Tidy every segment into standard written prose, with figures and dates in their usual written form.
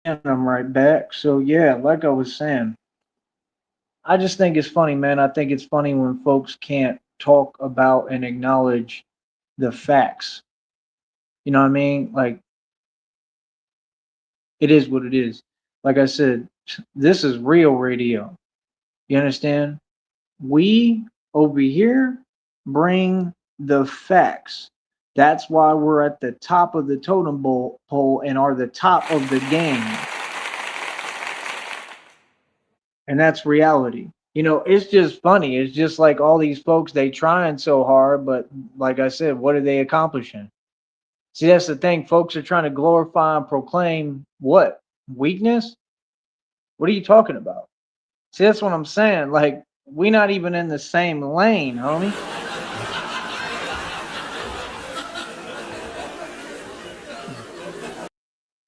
And I'm right back. So yeah, like I was saying, I just think it's funny, man. I think it's funny when folks can't talk about and acknowledge the facts. You know what I mean? Like it is what it is. Like I said, this is real radio. You understand? We over here bring the facts. That's why we're at the top of the pole and are the top of the game. And that's reality. It's just funny. It's just like all these folks, they trying so hard, but like I said, what are they accomplishing? See, that's the thing. Folks are trying to glorify and proclaim what? Weakness? What are you talking about? See, that's what I'm saying. Like, we not even in the same lane, homie.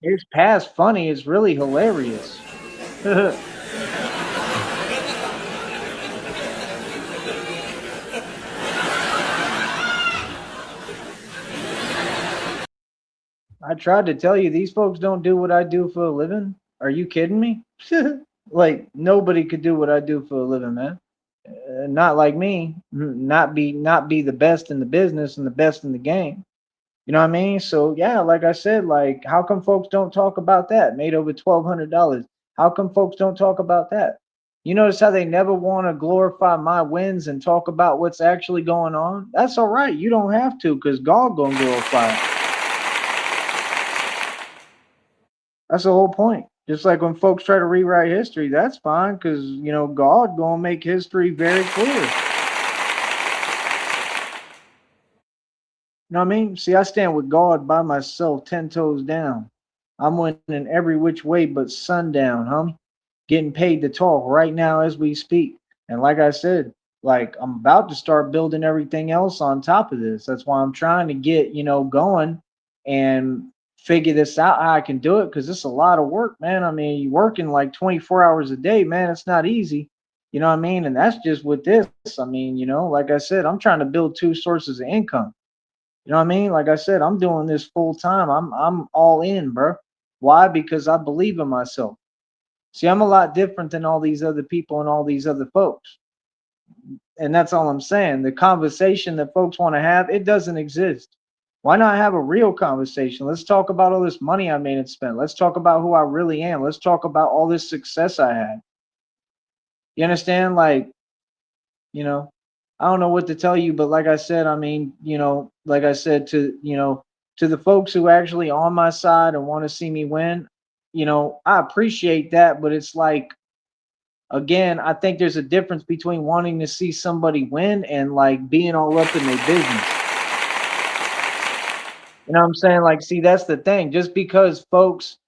It's past funny. It's really hilarious. I tried to tell you, these folks don't do what I do for a living. Are you kidding me? Like, nobody could do what I do for a living, man. Not like me. Not be the best in the business and the best in the game. You know what I mean? So yeah, like I said, like how come folks don't talk about that? Made over $1,200. How come folks don't talk about that? You notice how they never want to glorify my wins and talk about what's actually going on? That's all right. You don't have to, because God gonna glorify it. That's the whole point. Just like when folks try to rewrite history, that's fine, because God gonna make history very clear. You know what I mean? See, I stand with God by myself, 10 toes down. I'm winning every which way but sundown, homie. Getting paid to talk right now as we speak. And like I said, like I'm about to start building everything else on top of this. That's why I'm trying to get, going and figure this out how I can do it, because it's a lot of work, man. I mean, you working like 24 hours a day, man. It's not easy. You know what I mean? And that's just with this. I mean, like I said, I'm trying to build two sources of income. You know what I mean? Like I said, I'm doing this full time. I'm all in, bro. Why? Because I believe in myself. See, I'm a lot different than all these other people and all these other folks. And that's all I'm saying. The conversation that folks want to have, it doesn't exist. Why not have a real conversation? Let's talk about all this money I made and spent. Let's talk about who I really am. Let's talk about all this success I had. You understand? Like, you know, I don't know what to tell you, but like I said, I mean, like I said to the folks who actually on my side and want to see me win, I appreciate that, but it's like again, I think there's a difference between wanting to see somebody win and like being all up in their business. You know what I'm saying? Like, see, that's the thing. Just because folks,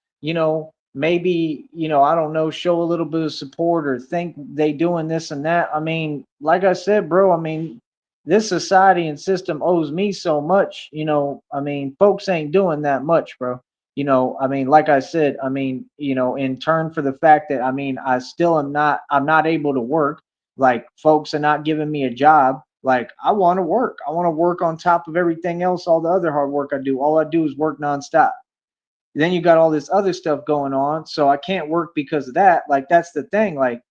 maybe, I don't know, show a little bit of support or think they doing this and that. I mean, like I said, bro, I mean, this society and system owes me so much, I mean, folks ain't doing that much, bro. I mean, like I said, I mean, in turn for the fact that I mean, I'm not able to work, like folks are not giving me a job. Like I want to work. I want to work on top of everything else, all the other hard work I do. All I do is work nonstop. Then you got all this other stuff going on, so I can't work because of that. Like that's the thing. Like,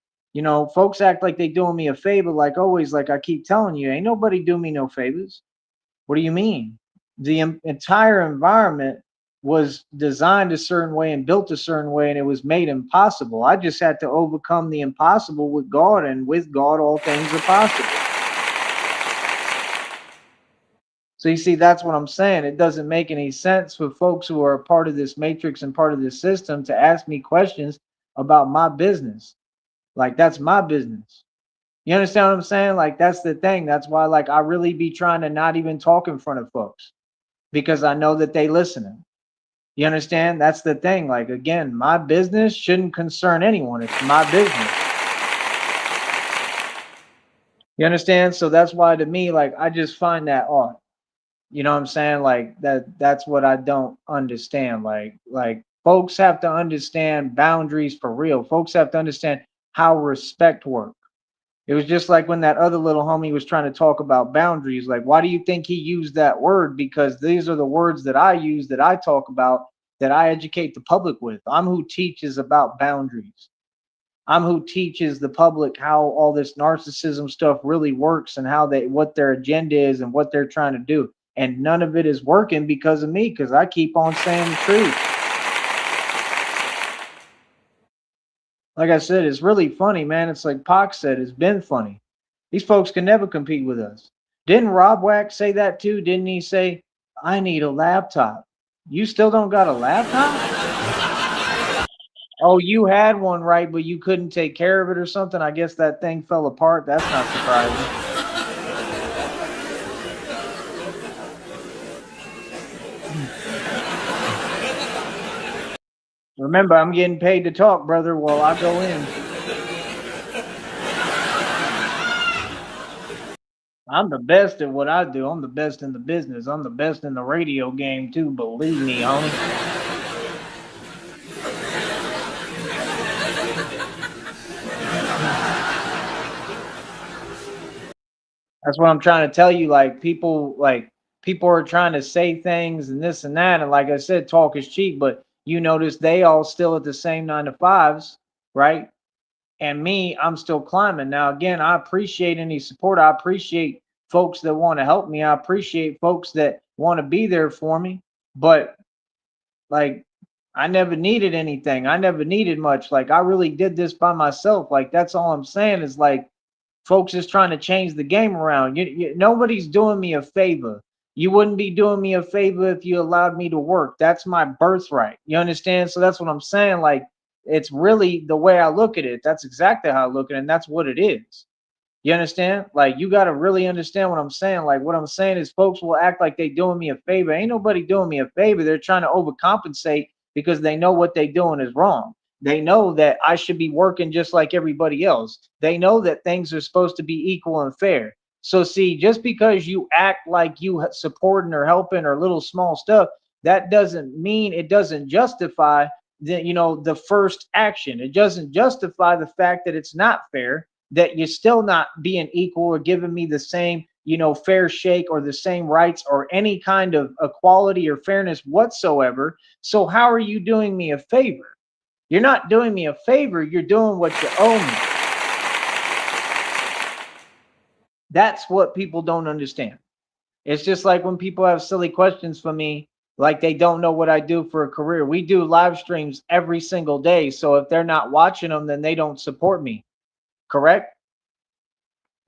folks act like they doing me a favor, like always. Like I keep telling you, ain't nobody do me no favors. What do you mean? The entire environment was designed a certain way and built a certain way, and it was made impossible. I just had to overcome the impossible with God, and with God, all things are possible. So you see, that's what I'm saying. It doesn't make any sense for folks who are a part of this matrix and part of this system to ask me questions about my business. Like that's my business. You understand what I'm saying? Like that's the thing. That's why like I really be trying to not even talk in front of folks, because I know that they listening. You understand? That's the thing. Like again, my business shouldn't concern anyone. It's my business. You understand? So that's why to me, like I just find that odd. You know what I'm saying? Like that's what I don't understand. Like folks have to understand boundaries for real. Folks have to understand how respect works. It was just like when that other little homie was trying to talk about boundaries. Like, why do you think he used that word? Because these are the words that I use, that I talk about. that I educate the public with. I'm who teaches about boundaries. I'm who teaches the public how all this narcissism stuff really works and how they what their agenda is and what they're trying to do. And none of it is working because of me, because I keep on saying the truth. Like I said, it's really funny, man. It's like Pac said, it's been funny. These folks can never compete with us. Didn't Rob Wack say that too? Didn't he say, I need a laptop? You still don't got a laptop? Oh, you had one, right, but you couldn't take care of it or something. I guess that thing fell apart. That's not surprising. Remember, I'm getting paid to talk, brother, while I go in. I'm the best at what I do. I'm the best in the business. I'm the best in the radio game too. Believe me, homie. That's what I'm trying to tell you. People are trying to say things and this and that. And like I said, talk is cheap, but you notice they all still at the same 9 to 5s, right? And me, I'm still climbing. Now, again, I appreciate any support. I appreciate folks that want to help me. I appreciate folks that want to be there for me. But like, I never needed anything. I never needed much. Like, I really did this by myself. Like, that's all I'm saying is like, folks is trying to change the game around. Nobody's doing me a favor. You wouldn't be doing me a favor if you allowed me to work. That's my birthright. You understand? So that's what I'm saying. Like, it's really the way I look at it. That's exactly how I look at it, and that's what it is. You understand? Like, you got to really understand what I'm saying. Like, what I'm saying is folks will act like they doing me a favor. Ain't nobody doing me a favor. They're trying to overcompensate because they know what they doing is wrong. They know that I should be working just like everybody else. They know that things are supposed to be equal and fair. So see, just because you act like you supporting or helping or little small stuff, that doesn't mean it doesn't justify the first action. It doesn't justify the fact that it's not fair, that you're still not being equal or giving me the same, fair shake or the same rights or any kind of equality or fairness whatsoever. So how are you doing me a favor? You're not doing me a favor. You're doing what you owe me. That's what people don't understand. It's just like when people have silly questions for me, like they don't know what I do for a career. We do live streams every single day. So if they're not watching them, then they don't support me. Correct?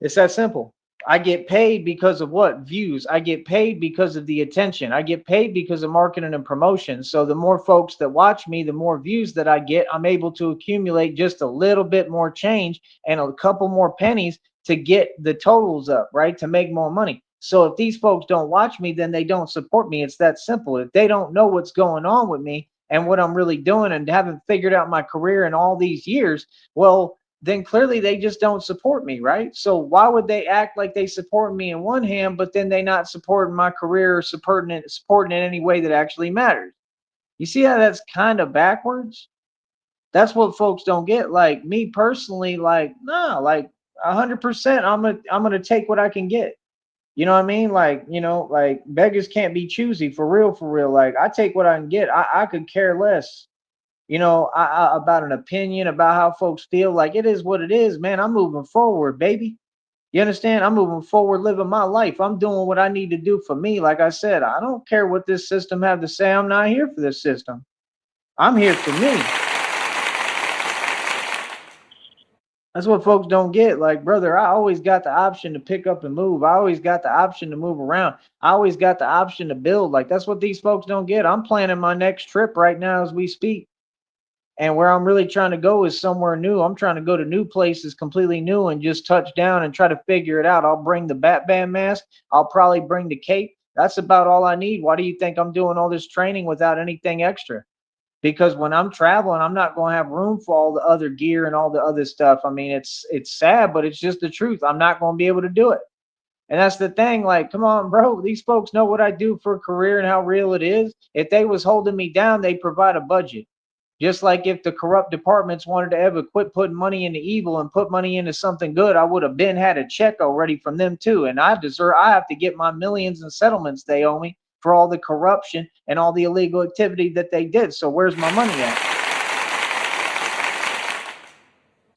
It's that simple. I get paid because of what? Views. I get paid because of the attention. I get paid because of marketing and promotion. So the more folks that watch me, the more views that I get, I'm able to accumulate just a little bit more change and a couple more pennies to get the totals up, right? To make more money. So if these folks don't watch me, then they don't support me. It's that simple. If they don't know what's going on with me and what I'm really doing and haven't figured out my career in all these years, well, then clearly they just don't support me, right? So why would they act like they support me in one hand, but then they not supporting my career or supporting in any way that actually matters? You see how that's kind of backwards? That's what folks don't get. Like me personally, like, nah, like 100%, I'm gonna take what I can get. You know what I mean? Like, like beggars can't be choosy for real, for real. Like I take what I can get. I could care less, about an opinion, about how folks feel. Like it is what it is, man. I'm moving forward, baby. You understand? I'm moving forward, living my life. I'm doing what I need to do for me. Like I said, I don't care what this system have to say. I'm not here for this system. I'm here for me. That's what folks don't get. Like, brother, I always got the option to pick up and move. I always got the option to move around. I always got the option to build. Like, that's what these folks don't get. I'm planning my next trip right now as we speak. And where I'm really trying to go is somewhere new. I'm trying to go to new places, completely new, and just touch down and try to figure it out. I'll bring the Batman mask. I'll probably bring the cape. That's about all I need. Why do you think I'm doing all this training without anything extra? Because when I'm traveling, I'm not going to have room for all the other gear and all the other stuff. I mean, it's sad, but it's just the truth. I'm not going to be able to do it. And that's the thing. Like, come on, bro. These folks know what I do for a career and how real it is. If they was holding me down, they provide a budget. Just like if the corrupt departments wanted to ever quit putting money into evil and put money into something good, I would have been had a check already from them too. And I have to get my millions in settlements they owe me. for all the corruption and all the illegal activity that they did. So where's my money at?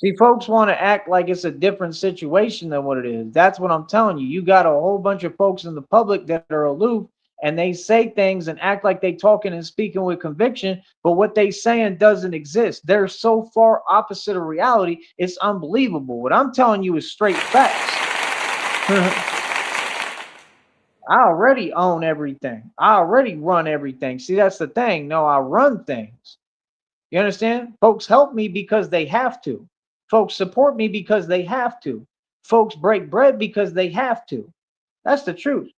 See, folks want to act like it's a different situation than what it is. That's what I'm telling you. You got a whole bunch of folks in the public that are aloof, and they say things and act like they talking and speaking with conviction, but what they saying doesn't exist. They're so far opposite of reality, it's unbelievable. What I'm telling you is straight facts. I already own everything. I already run everything. See, that's the thing. No, I run things. You understand? Folks help me because they have to. Folks support me because they have to. Folks break bread because they have to. That's the truth.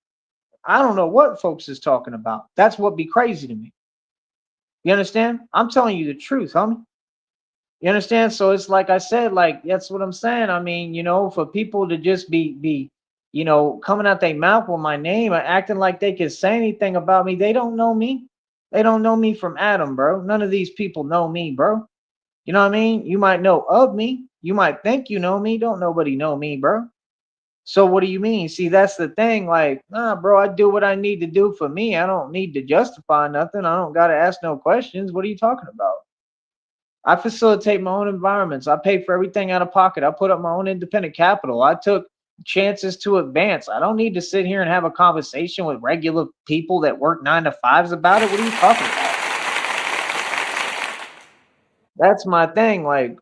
I don't know what folks is talking about. That's what be crazy to me. You understand? I'm telling you the truth, homie. You understand? So it's like I said, like that's what I'm saying. I mean, for people to just be coming out their mouth with my name or acting like they can say anything about me, they don't know me. They don't know me from Adam, bro. None of these people know me, bro. You know what I mean? You might know of me. You might think you know me. Don't nobody know me, bro. So what do you mean? See, that's the thing. Like, nah, bro, I do what I need to do for me. I don't need to justify nothing. I don't got to ask no questions. What are you talking about? I facilitate my own environments. I pay for everything out of pocket. I put up my own independent capital. I took chances to advance. I don't need to sit here and have a conversation with regular people that work 9 to 5s about it. What are you talking about? That's my thing. Like,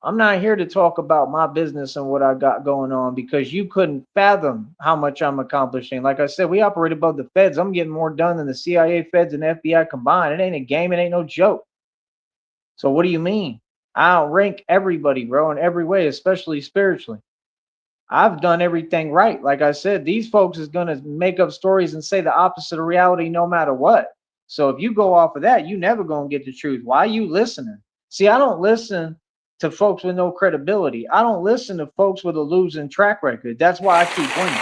I'm not here to talk about my business and what I got going on because you couldn't fathom how much I'm accomplishing. Like I said, we operate above the feds. I'm getting more done than the CIA, feds, and FBI combined. It ain't a game. It ain't no joke. So what do you mean? I outrank everybody, bro, in every way, especially spiritually. I've done everything right. Like I said, these folks is gonna make up stories and say the opposite of reality no matter what. So if you go off of that, you never gonna get the truth. Why are you listening? See, I don't listen to folks with no credibility. I don't listen to folks with a losing track record. That's why I keep winning.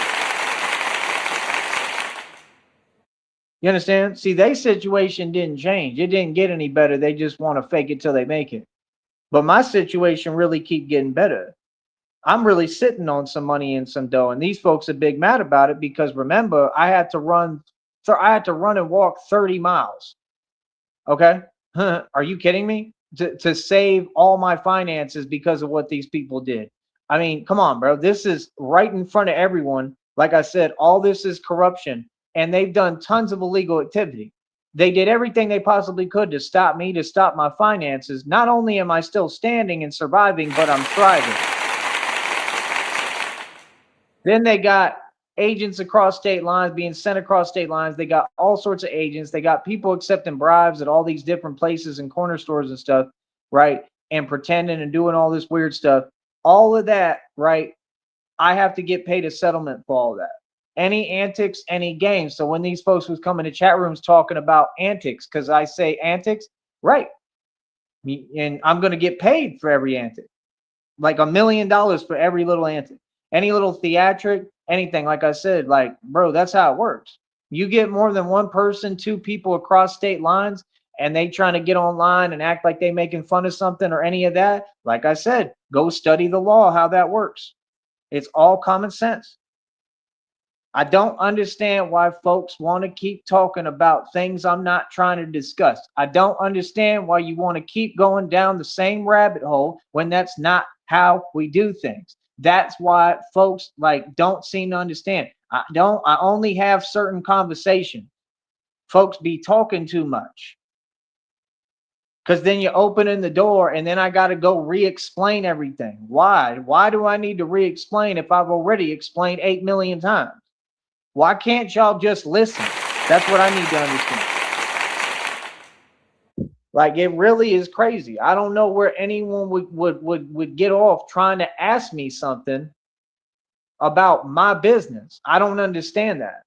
You understand? See, their situation didn't change. It didn't get any better. They just want to fake it till they make it. But my situation really keep getting better. I'm really sitting on some money and some dough, and these folks are big mad about it because remember, I had to run and walk 30 miles. Okay? Are you kidding me? To save all my finances because of what these people did. I mean, come on, bro. This is right in front of everyone. Like I said, all this is corruption, and they've done tons of illegal activity. They did everything they possibly could to stop me, to stop my finances. Not only am I still standing and surviving, but I'm thriving. Then they got agents across state lines being sent across state lines. They got all sorts of agents. They got people accepting bribes at all these different places and corner stores and stuff, right? And pretending and doing all this weird stuff. All of that, right? I have to get paid a settlement for all that. Any antics, any games. So when these folks was coming to chat rooms talking about antics, because I say antics, right? And I'm going to get paid for every antic, like $1 million for every little antic, any little theatric, anything. Like I said, like, bro, that's how it works. You get more than one person, two people across state lines, and they trying to get online and act like they making fun of something or any of that. Like I said, go study the law, how that works. It's all common sense. I don't understand why folks want to keep talking about things I'm not trying to discuss. I don't understand why you want to keep going down the same rabbit hole when that's not how we do things. That's why folks like don't seem to understand. I only have certain conversations. Folks be talking too much. Because then you're opening the door and then I got to go re-explain everything. Why? Why do I need to re-explain if I've already explained 8 million times? Why can't y'all just listen? That's what I need to understand. Like, it really is crazy. I don't know where anyone would get off trying to ask me something about my business. I don't understand that.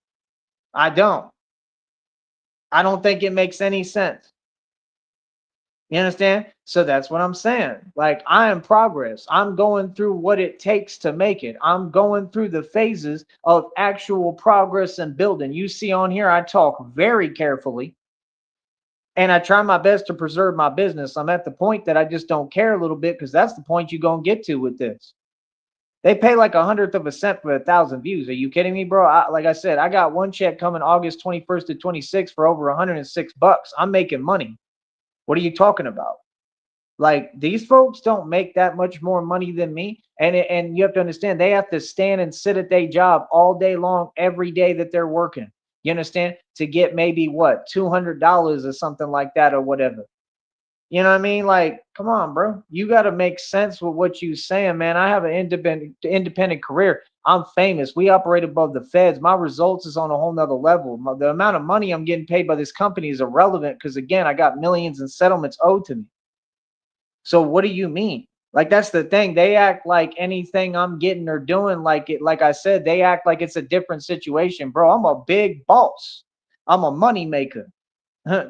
I don't. I don't think it makes any sense. You understand? So that's what I'm saying. Like, I am progress. I'm going through what it takes to make it. I'm going through the phases of actual progress and building. You see on here, I talk very carefully and I try my best to preserve my business. I'm at the point that I just don't care a little bit because that's the point you're going to get to with this. They pay like 100th of a cent for 1,000 views. Are you kidding me, bro? Like I said, I got one check coming August 21st to 26th for over $106. I'm making money. What are you talking about? Like, these folks don't make that much more money than me. And you have to understand, they have to stand and sit at their job all day long, every day that they're working. You understand? To get maybe what, $200 or something like that or whatever. You know what I mean? Like, come on, bro. You got to make sense with what you saying, man. I have an independent career. I'm famous. We operate above the feds. My results is on a whole nother level. The amount of money I'm getting paid by this company is irrelevant because, again, I got millions in settlements owed to me. So what do you mean? Like, that's the thing. They act like anything I'm getting or doing, like it, like I said, they act like it's a different situation, bro. I'm a big boss. I'm a money maker.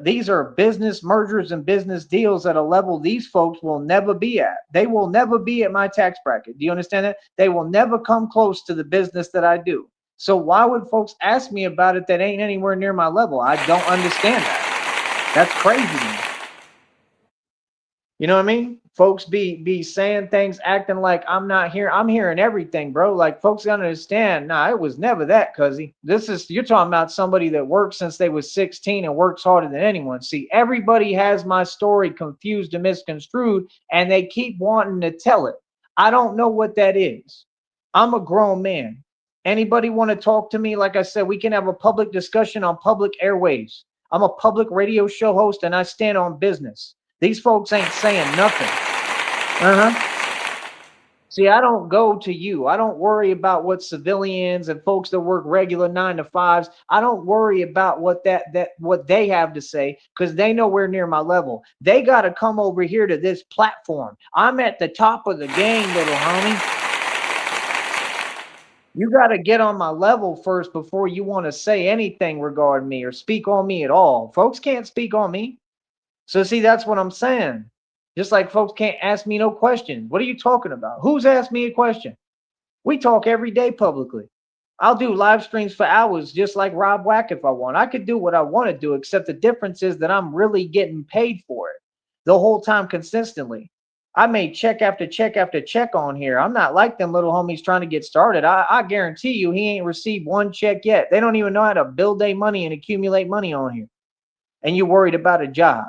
These are business mergers and business deals at a level these folks will never be at. They will never be at my tax bracket. Do you understand that? They will never come close to the business that I do. So why would folks ask me about it that ain't anywhere near my level? I don't understand that. That's crazy to me. You know what I mean? Folks be saying things, acting like I'm not here. I'm hearing everything, bro. Like, folks gotta understand. Nah, it was never that, cuzzy. This is, you're talking about somebody that worked since they was 16 and works harder than anyone. See, everybody has my story confused and misconstrued, and they keep wanting to tell it. I don't know what that is. I'm a grown man. Anybody want to talk to me? Like I said, we can have a public discussion on public airwaves. I'm a public radio show host, and I stand on business. These folks ain't saying nothing. See, I don't go to you. I don't worry about what civilians and folks that work regular 9 to 5s. I don't worry about what what they have to say, because they nowhere near my level. They got to come over here to this platform. I'm at the top of the game, little homie. You got to get on my level first before you want to say anything regarding me or speak on me at all. Folks can't speak on me. So see, that's what I'm saying. Just like folks can't ask me no questions. What are you talking about? Who's asked me a question? We talk every day publicly. I'll do live streams for hours just like Rob Wack if I want. I could do what I want to do, except the difference is that I'm really getting paid for it the whole time consistently. I made check after check after check on here. I'm not like them little homies trying to get started. I guarantee you he ain't received one check yet. They don't even know how to build their money and accumulate money on here. And you're worried about a job.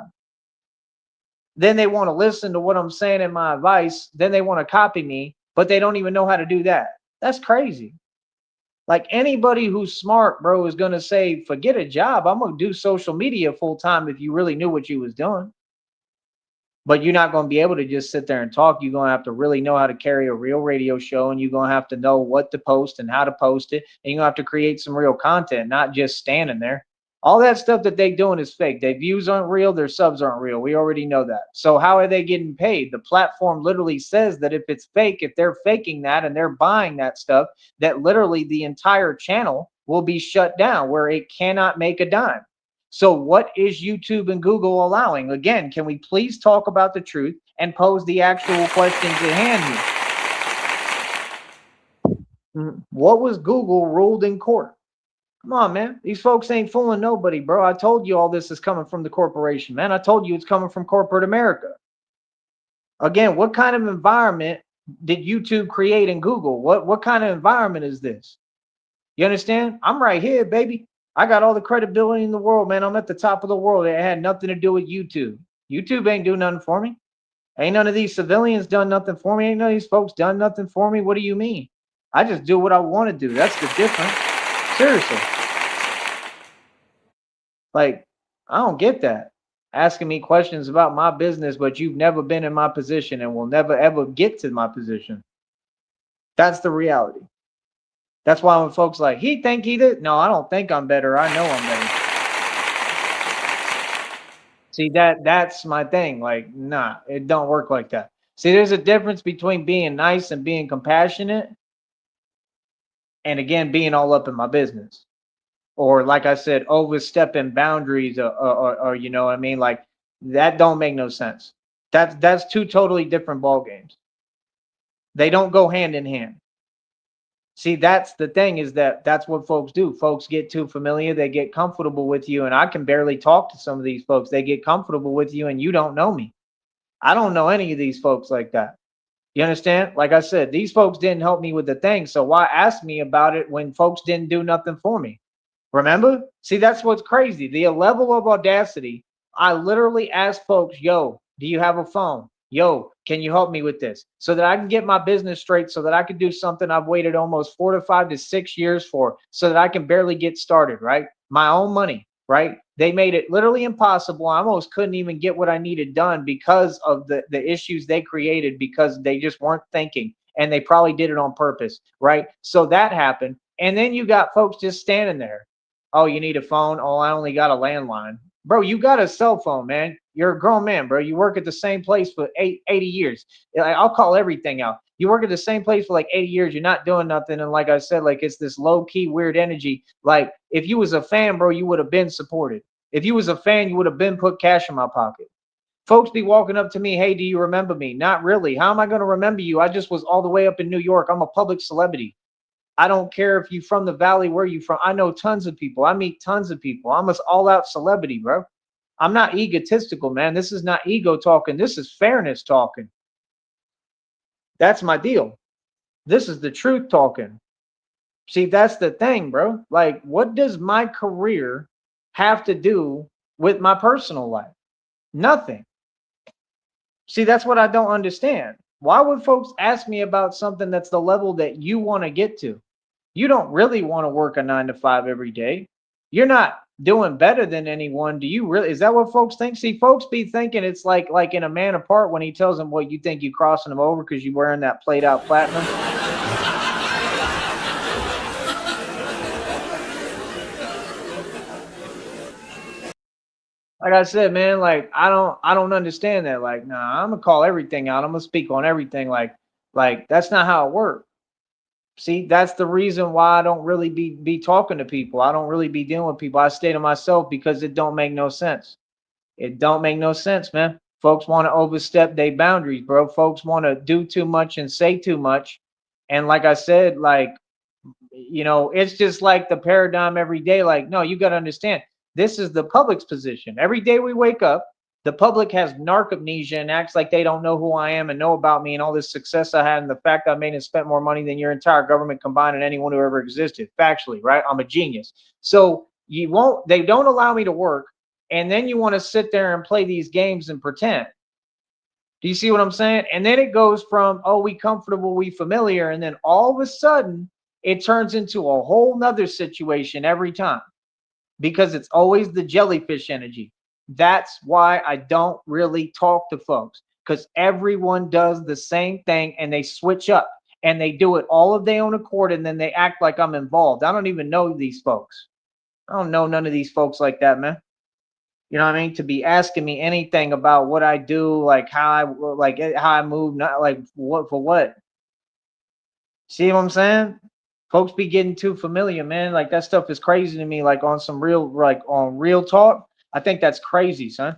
Then they want to listen to what I'm saying in my advice. Then they want to copy me, but they don't even know how to do that. That's crazy. Like, anybody who's smart, bro, is going to say, forget a job. I'm going to do social media full time if you really knew what you was doing. But you're not going to be able to just sit there and talk. You're going to have to really know how to carry a real radio show, and you're going to have to know what to post and how to post it. And you're going to have to create some real content, not just standing there. All that stuff that they doing is fake. Their views aren't real. Their subs aren't real. We already know that. So how are they getting paid? The platform literally says that if it's fake, if they're faking that and they're buying that stuff, that literally the entire channel will be shut down where it cannot make a dime. So what is YouTube and Google allowing? Again, can we please talk about the truth and pose the actual questions at hand here? What was Google ruled in court? Come on, man. These folks ain't fooling nobody, bro. I told you all this is coming from the corporation, man. I told you it's coming from corporate America. Again, what kind of environment did YouTube create in Google? What kind of environment is this? You understand? I'm right here, baby. I got all the credibility in the world, man. I'm at the top of the world. It had nothing to do with YouTube. YouTube ain't do nothing for me. Ain't none of these civilians done nothing for me. Ain't none of these folks done nothing for me. What do you mean? I just do what I want to do. That's the difference. Seriously. Like, I don't get that. Asking me questions about my business, but you've never been in my position and will never ever get to my position. That's the reality. That's why when folks like, he think he did. No, I don't think I'm better. I know I'm better. See, that's my thing. Like, nah, it don't work like that. See, there's a difference between being nice and being compassionate, and again, being all up in my business. Or like I said, overstepping boundaries, or you know what I mean? Like, that don't make no sense. That's two totally different ball games. They don't go hand in hand. See, that's the thing, is that's what folks do. Folks get too familiar, they get comfortable with you, and I can barely talk to some of these folks. They get comfortable with you and you don't know me. I don't know any of these folks like that. You understand? Like I said, these folks didn't help me with the thing. So why ask me about it when folks didn't do nothing for me? Remember? See, that's what's crazy. The level of audacity. I literally asked folks, yo, do you have a phone? Yo, can you help me with this? So that I can get my business straight, so that I can do something I've waited almost 4 to 5 to 6 years for, so that I can barely get started, right? My own money, right? They made it literally impossible. I almost couldn't even get what I needed done because of the issues they created, because they just weren't thinking, and they probably did it on purpose, right? So that happened. And then you got folks just standing there. Oh, you need a phone? Oh, I only got a landline. Bro, you got a cell phone, man. You're a grown man, bro. You work at the same place for 80 years. I'll call everything out. You work at the same place for like 80 years. You're not doing nothing. And like I said, like it's this low key weird energy. Like if you was a fan, bro, you would have been supported. If you was a fan, you would have been put cash in my pocket. Folks be walking up to me, hey, do you remember me? Not really. How am I going to remember you? I just was all the way up in New York. I'm a public celebrity. I don't care if you from the valley, where you from. I know tons of people. I meet tons of people. I'm an all-out celebrity, bro. I'm not egotistical, man. This is not ego talking. This is fairness talking. That's my deal. This is the truth talking. See, that's the thing, bro. Like, what does my career have to do with my personal life? Nothing. See, that's what I don't understand. Why would folks ask me about something that's the level that you want to get to? You don't really want to work a 9 to 5 every day. You're not doing better than anyone. Do you really? Is that what folks think? See, folks be thinking it's like in A Man Apart when he tells them, what, you think you crossing them over because you wearing that played out platinum? Like I said, man, like I don't understand that. Like, nah, I'm gonna call everything out. I'm gonna speak on everything. Like that's not how it works. See, that's the reason why I don't really be talking to people. I don't really be dealing with people. I stay to myself because it don't make no sense. It don't make no sense, man. Folks want to overstep their boundaries, bro. Folks want to do too much and say too much. And like I said, like, it's just like the paradigm every day. Like, no, you got to understand, this is the public's position. Every day we wake up, the public has narcomnesia and acts like they don't know who I am and know about me and all this success I had and the fact I made and spent more money than your entire government combined and anyone who ever existed. Factually, right? I'm a genius. So they don't allow me to work. And then you want to sit there and play these games and pretend. Do you see what I'm saying? And then it goes from, oh, we comfortable, we familiar. And then all of a sudden, it turns into a whole nother situation every time, because it's always the jellyfish energy. That's why I don't really talk to folks, because everyone does the same thing and they switch up and they do it all of their own accord. And then they act like I'm involved. I don't even know these folks. I don't know none of these folks like that, man. You know what I mean? To be asking me anything about what I do, like how I move, not like what for what. See what I'm saying? Folks be getting too familiar, man. Like that stuff is crazy to me. Like on some real, like on real talk, I think that's crazy, son.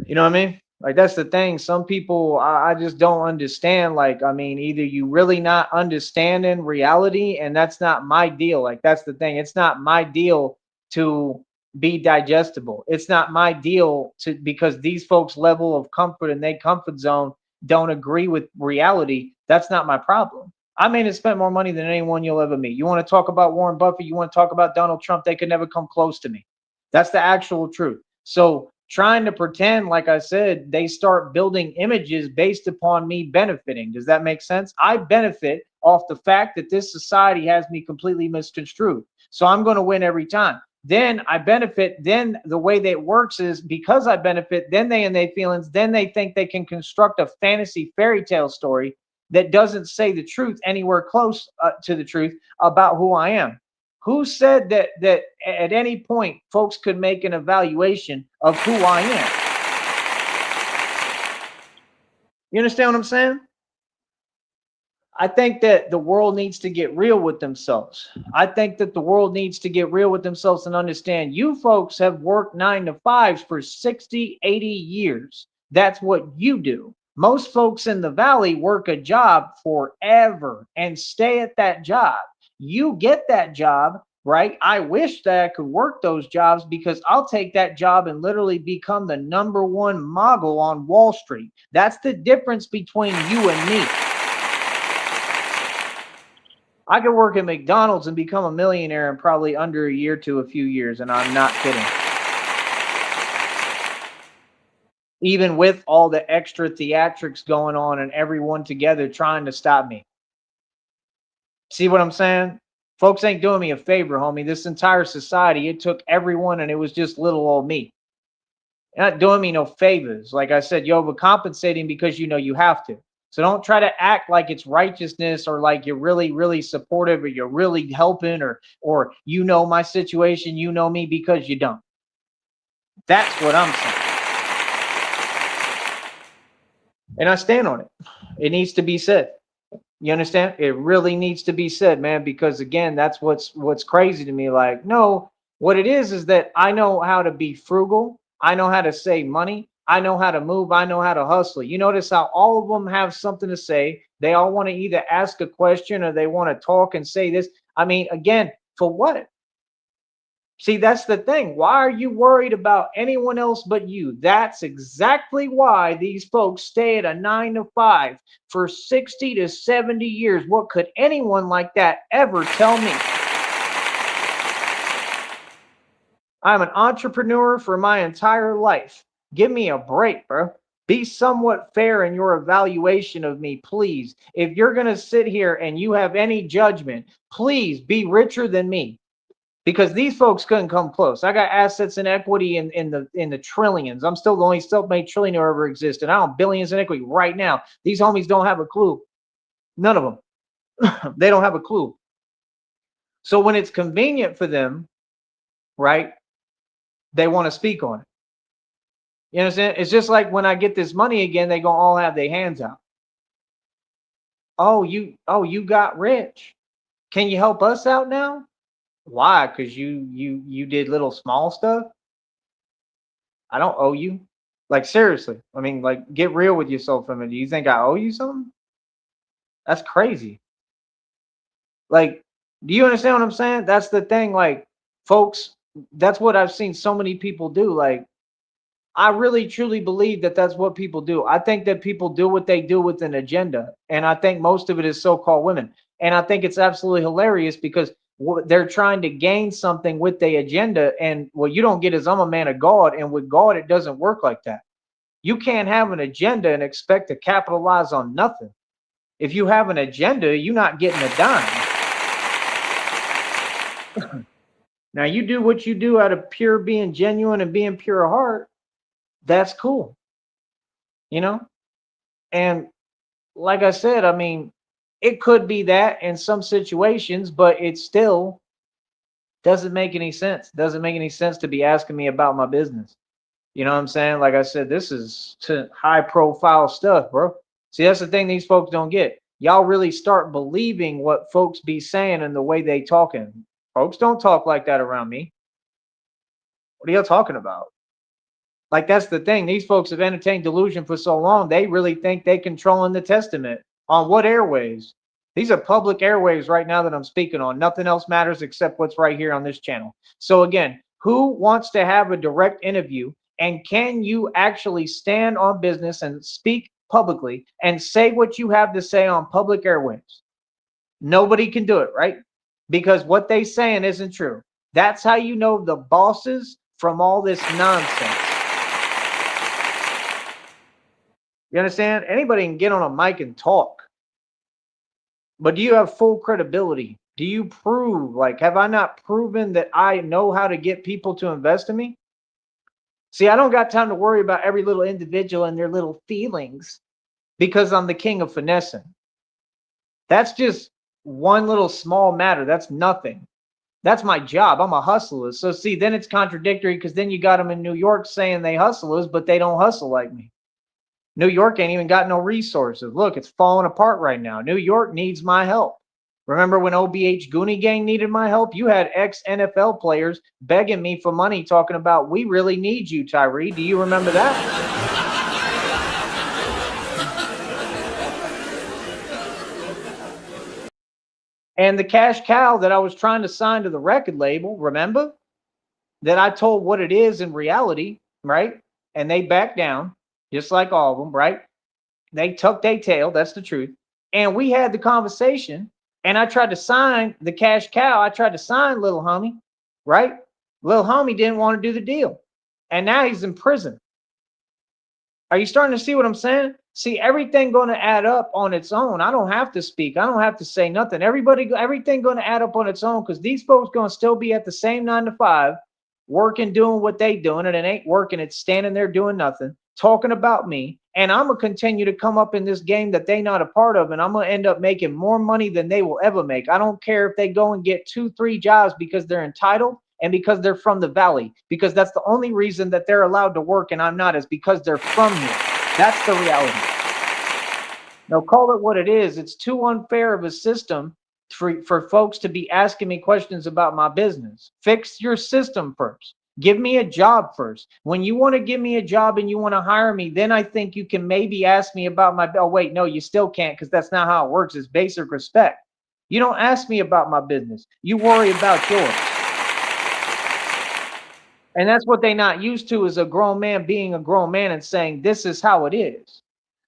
You know what I mean? Like that's the thing. Some people I just don't understand. Like, I mean, either you really not understanding reality, and that's not my deal. Like that's the thing. It's not my deal to be digestible. It's not my deal to, because these folks' level of comfort and their comfort zone don't agree with reality. That's not my problem. I may have spent more money than anyone you'll ever meet. You want to talk about Warren Buffett? You want to talk about Donald Trump? They could never come close to me. That's the actual truth. So trying to pretend, like I said, they start building images based upon me benefiting. Does that make sense? I benefit off the fact that this society has me completely misconstrued. So I'm going to win every time. Then I benefit. Then the way that it works is, because I benefit, then they in their feelings, then they think they can construct a fantasy fairy tale story that doesn't say the truth anywhere close to the truth about who I am. Who said that at any point folks could make an evaluation of who I am? You understand what I'm saying? I think that the world needs to get real with themselves. I think that the world needs to get real with themselves and understand, you folks have worked 9 to 5s for 60, 80 years. That's what you do. Most folks in the valley work a job forever and stay at that job. You get that job right? I wish that I could work those jobs because I'll take that job and literally become the #1 mogul on Wall Street. That's the difference between you and me. I could work at McDonald's and become a millionaire in probably under a year to a few years, and I'm not kidding. Even with all the extra theatrics going on and everyone together trying to stop me. See what I'm saying? Folks ain't doing me a favor, homie. This entire society, it took everyone and it was just little old me. You're not doing me no favors. Like I said, you're overcompensating because you know you have to. So don't try to act like it's righteousness or like you're really, really supportive or you're really helping or you know my situation, you know me, because you don't. That's what I'm saying. And I stand on it. It needs to be said. You understand? It really needs to be said, man, because again, that's what's crazy to me. Like, no, what it is that I know how to be frugal. I know how to save money. I know how to move. I know how to hustle. You notice how all of them have something to say. They all want to either ask a question or they want to talk and say this. I mean, again, for what? See, that's the thing. Why are you worried about anyone else but you? That's exactly why these folks stay at a 9 to 5 for 60 to 70 years. What could anyone like that ever tell me? I'm an entrepreneur for my entire life. Give me a break, bro. Be somewhat fair in your evaluation of me, please. If you're going to sit here and you have any judgment, please be richer than me. Because these folks couldn't come close. I got assets and equity in the trillions. I'm still the only self-made trillionaire ever existed. I own billions in equity right now. These homies don't have a clue. None of them. They don't have a clue. So when it's convenient for them, right, they want to speak on it. You understand? It's just like when I get this money again, they gonna all have their hands out. Oh, you got rich. Can you help us out now? Why? Because you did little small stuff. I don't owe you. Like seriously. I mean, like get real with yourself for a minute. Do you think I owe you something? That's crazy. Like, do you understand what I'm saying? That's the thing. Like, folks, that's what I've seen so many people do. Like, I really truly believe that that's what people do. I think that people do what they do with an agenda. And I think most of it is so-called women. And I think it's absolutely hilarious because they're trying to gain something with the agenda. And what you don't get is I'm a man of God. And with God, it doesn't work like that. You can't have an agenda and expect to capitalize on nothing. If you have an agenda, you're not getting a dime. Now, you do what you do out of pure being genuine and being pure of heart. That's cool, you know? And like I said, I mean, it could be that in some situations, but it still doesn't make any sense. Doesn't make any sense to be asking me about my business. You know what I'm saying? Like I said, this is high profile stuff, bro. See, that's the thing these folks don't get. Y'all really start believing what folks be saying and the way they talking. Folks don't talk like that around me. What are y'all talking about? Like that's the thing. These folks have entertained delusion for so long. They really think they controlling the testament on what airways? These are public airwaves right now that I'm speaking on. Nothing else matters except what's right here on this channel. So again, who wants to have a direct interview? And can you actually stand on business and speak publicly and say what you have to say on public airwaves? Nobody can do it, right? Because what they saying isn't true. That's how you know the bosses from all this nonsense. You understand? Anybody can get on a mic and talk. But do you have full credibility? Do you prove, like, have I not proven that I know how to get people to invest in me? See, I don't got time to worry about every little individual and their little feelings because I'm the king of finessing. That's just one little small matter. That's nothing. That's my job. I'm a hustler. So see, then it's contradictory because then you got them in New York saying they hustlers, but they don't hustle like me. New York ain't even got no resources. Look, it's falling apart right now. New York needs my help. Remember when OBH Goonie Gang needed my help? You had ex-NFL players begging me for money, talking about, we really need you, Tyree. Do you remember that? And the cash cow that I was trying to sign to the record label, remember? That I told what it is in reality, right? And they backed down, just like all of them, right? They tucked their tail. That's the truth. And we had the conversation, and I tried to sign the cash cow. I tried to sign little homie, right? Little homie didn't want to do the deal. And now he's in prison. Are you starting to see what I'm saying? See, everything going to add up on its own. I don't have to speak. I don't have to say nothing. Everything going to add up on its own, because these folks going to still be at the same 9 to 5, working, doing what they doing, and it ain't working. It's standing there doing nothing, talking about me. And I'm going to continue to come up in this game that they not a part of, and I'm going to end up making more money than they will ever make. I don't care if they go and get 2, 3 jobs because they're entitled and because they're from the valley, because that's the only reason that they're allowed to work and I'm not, is because they're from here. That's the reality. Now, call it what it is. It's too unfair of a system for folks to be asking me questions about my business. Fix your system first. Give me a job first. When you want to give me a job and you want to hire me, then I think you can maybe ask me about my, oh, wait, no, you still can't, because that's not how it works. It's basic respect. You don't ask me about my business. You worry about yours. And that's what they not used to, is a grown man being a grown man and saying, this is how it is.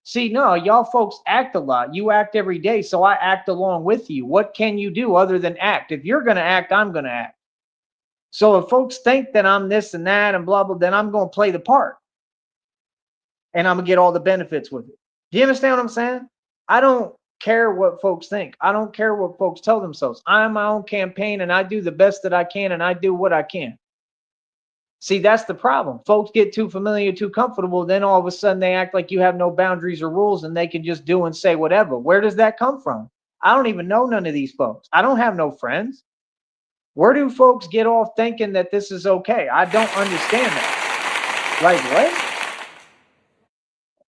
See, no, y'all folks act a lot. You act every day, so I act along with you. What can you do other than act? If you're going to act, I'm going to act. So if folks think that I'm this and that and blah, blah, then I'm going to play the part. And I'm going to get all the benefits with it. Do you understand what I'm saying? I don't care what folks think. I don't care what folks tell themselves. I'm my own campaign, and I do the best that I can, and I do what I can. See, that's the problem. Folks get too familiar, too comfortable. Then all of a sudden they act like you have no boundaries or rules and they can just do and say whatever. Where does that come from? I don't even know none of these folks. I don't have no friends. Where do folks get off thinking that this is okay? I don't understand that. Like, what?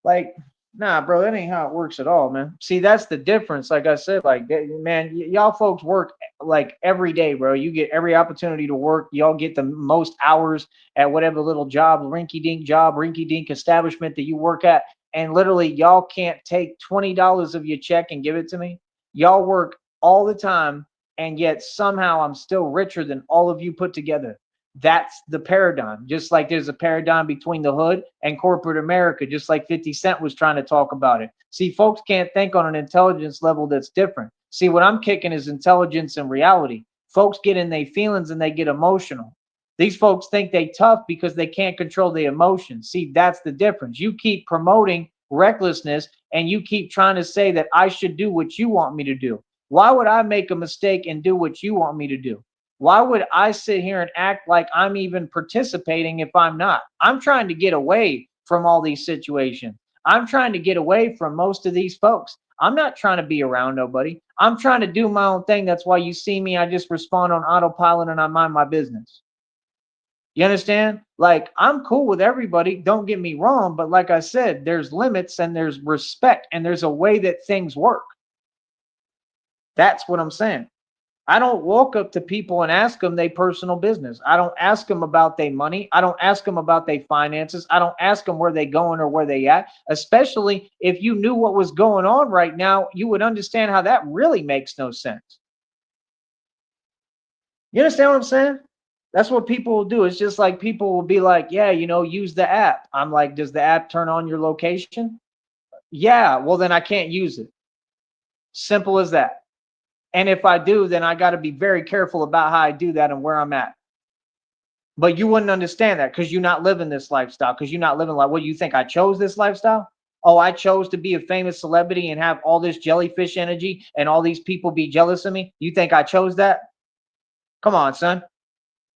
Like, nah, bro, that ain't how it works at all, man. See, that's the difference. Like I said, like, man, y'all folks work like every day, bro. You get every opportunity to work. Y'all get the most hours at whatever little job, rinky dink establishment that you work at. And literally, y'all can't take $20 of your check and give it to me. Y'all work all the time, and yet somehow I'm still richer than all of you put together. That's the paradigm. Just like there's a paradigm between the hood and corporate America, just like 50 Cent was trying to talk about it. See, folks can't think on an intelligence level that's different. See, what I'm kicking is intelligence and reality. Folks get in their feelings and they get emotional. These folks think they tough because they can't control their emotions. See, that's the difference. You keep promoting recklessness and you keep trying to say that I should do what you want me to do. Why would I make a mistake and do what you want me to do? Why would I sit here and act like I'm even participating if I'm not? I'm trying to get away from all these situations. I'm trying to get away from most of these folks. I'm not trying to be around nobody. I'm trying to do my own thing. That's why you see me. I just respond on autopilot and I mind my business. You understand? Like, I'm cool with everybody. Don't get me wrong. But like I said, there's limits and there's respect and there's a way that things work. That's what I'm saying. I don't walk up to people and ask them their personal business. I don't ask them about their money. I don't ask them about their finances. I don't ask them where they going or where they at. Especially if you knew what was going on right now, you would understand how that really makes no sense. You understand what I'm saying? That's what people will do. It's just like people will be like, yeah, you know, use the app. I'm like, does the app turn on your location? Yeah, well, then I can't use it. Simple as that. And if I do, then I got to be very careful about how I do that and where I'm at. But you wouldn't understand that because you're not living this lifestyle, because you're not living like, what, you think I chose this lifestyle? Oh, I chose to be a famous celebrity and have all this jellyfish energy and all these people be jealous of me. You think I chose that? Come on, son.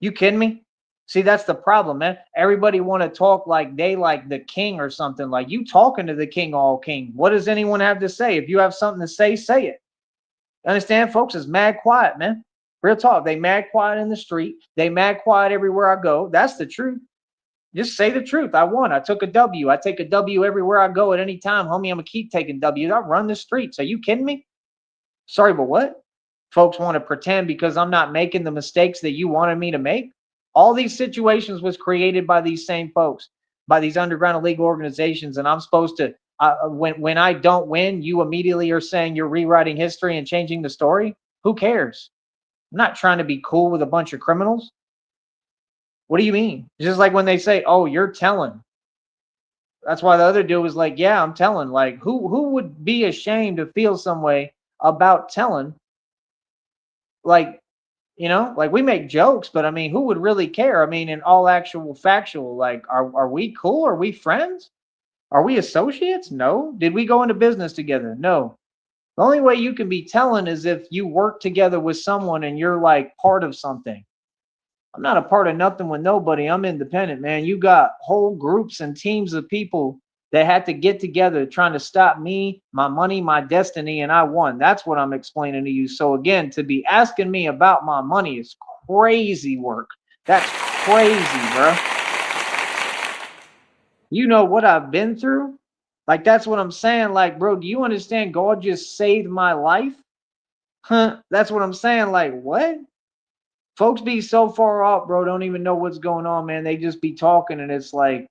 You kidding me? See, that's the problem, man. Everybody want to talk like they like the king or something. Like, you talking to the king, all king. What does anyone have to say? If you have something to say it. Understand, folks? It's mad quiet, man. Real talk. They mad quiet in the street. They mad quiet everywhere I go. That's the truth. Just say the truth. I won. I took a W. I take a W everywhere I go at any time. Homie, I'm going to keep taking W's. I run the streets. Are you kidding me? Sorry, but what? Folks want to pretend because I'm not making the mistakes that you wanted me to make. All these situations was created by these same folks, by these underground illegal organizations. And I'm supposed to, when I don't win, you immediately are saying you're rewriting history and changing the story. Who cares? I'm not trying to be cool with a bunch of criminals. What do you mean? It's just like when they say, "Oh, you're telling." That's why the other dude was like, "Yeah, I'm telling." Like, who would be ashamed to feel some way about telling? Like, like we make jokes, but I mean, who would really care? I mean, in all actual factual, like, are we cool? Are we friends? Are we associates? No. Did we go into business together? No. The only way you can be telling is if you work together with someone and you're like part of something. I'm not a part of nothing with nobody. I'm independent, man. You got whole groups and teams of people that had to get together trying to stop me, my money, my destiny, and I won. That's what I'm explaining to you. So again, to be asking me about my money is crazy work. That's crazy, bro. You know what I've been through? Like that's what I'm saying. Like, bro, do you understand God just saved my life? Huh? That's what I'm saying. Like, what? Folks be so far off, bro, don't even know what's going on, man. They just be talking, and it's like,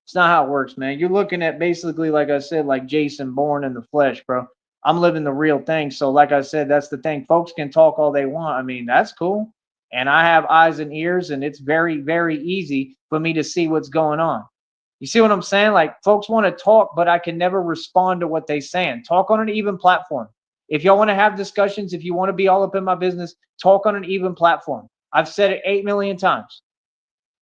it's not how it works, man. You're looking at basically, like I said, like Jason Bourne in the flesh, bro. I'm living the real thing. So, like I said, that's the thing. Folks can talk all they want. I mean, that's cool. And I have eyes and ears, and it's very, very easy for me to see what's going on. You see what I'm saying? Like, folks want to talk, but I can never respond to what they're saying. Talk on an even platform. If y'all want to have discussions, if you want to be all up in my business, talk on an even platform. I've said it 8 million times.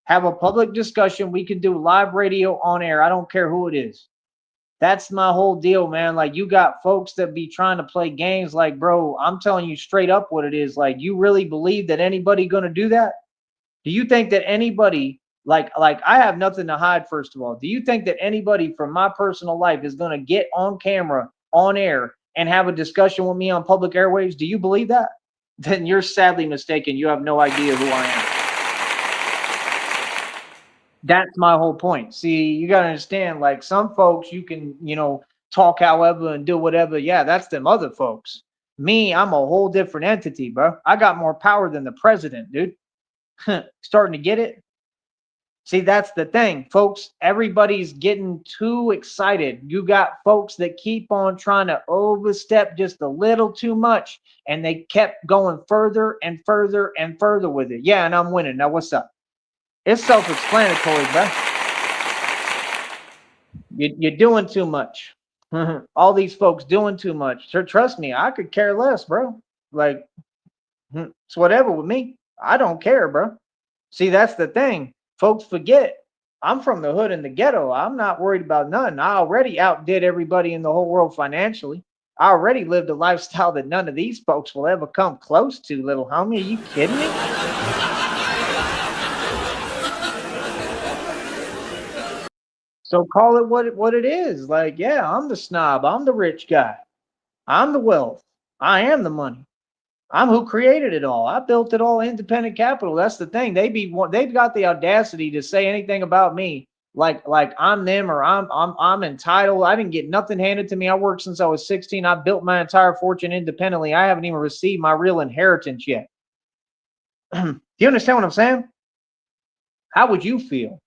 Have a public discussion. We can do live radio on air. I don't care who it is. That's my whole deal, man. Like, you got folks that be trying to play games. Like, bro, I'm telling you straight up what it is. Like, you really believe that anybody gonna do that? Do you think that anybody, like I have nothing to hide, first of all. Do you think that anybody from my personal life is gonna get on camera, on air, and have a discussion with me on public airwaves? Do you believe that? Then you're sadly mistaken. You have no idea who I am. That's my whole point. See, you gotta understand, like some folks you can, talk however and do whatever. Yeah, that's them other folks. Me, I'm a whole different entity, bro. I got more power than the president, dude. Starting to get it? See, that's the thing, folks. Everybody's getting too excited. You got folks that keep on trying to overstep just a little too much, and they kept going further and further and further with it. Yeah, and I'm winning. Now, what's up? It's self-explanatory, bro. You're doing too much. All these folks doing too much. Trust me, I could care less, bro. Like, it's whatever with me. I don't care, bro. See, that's the thing. Folks forget. I'm from the hood and the ghetto. I'm not worried about nothing. I already outdid everybody in the whole world financially. I already lived a lifestyle that none of these folks will ever come close to, little homie. Are you kidding me? So call it what it is. Like, yeah, I'm the snob. I'm the rich guy. I'm the wealth. I am the money. I'm who created it all. I built it all independent capital. That's the thing. They've got the audacity to say anything about me like I'm them or I'm entitled. I didn't get nothing handed to me. I worked since I was 16. I built my entire fortune independently. I haven't even received my real inheritance yet. Do you understand what I'm saying? How would you feel?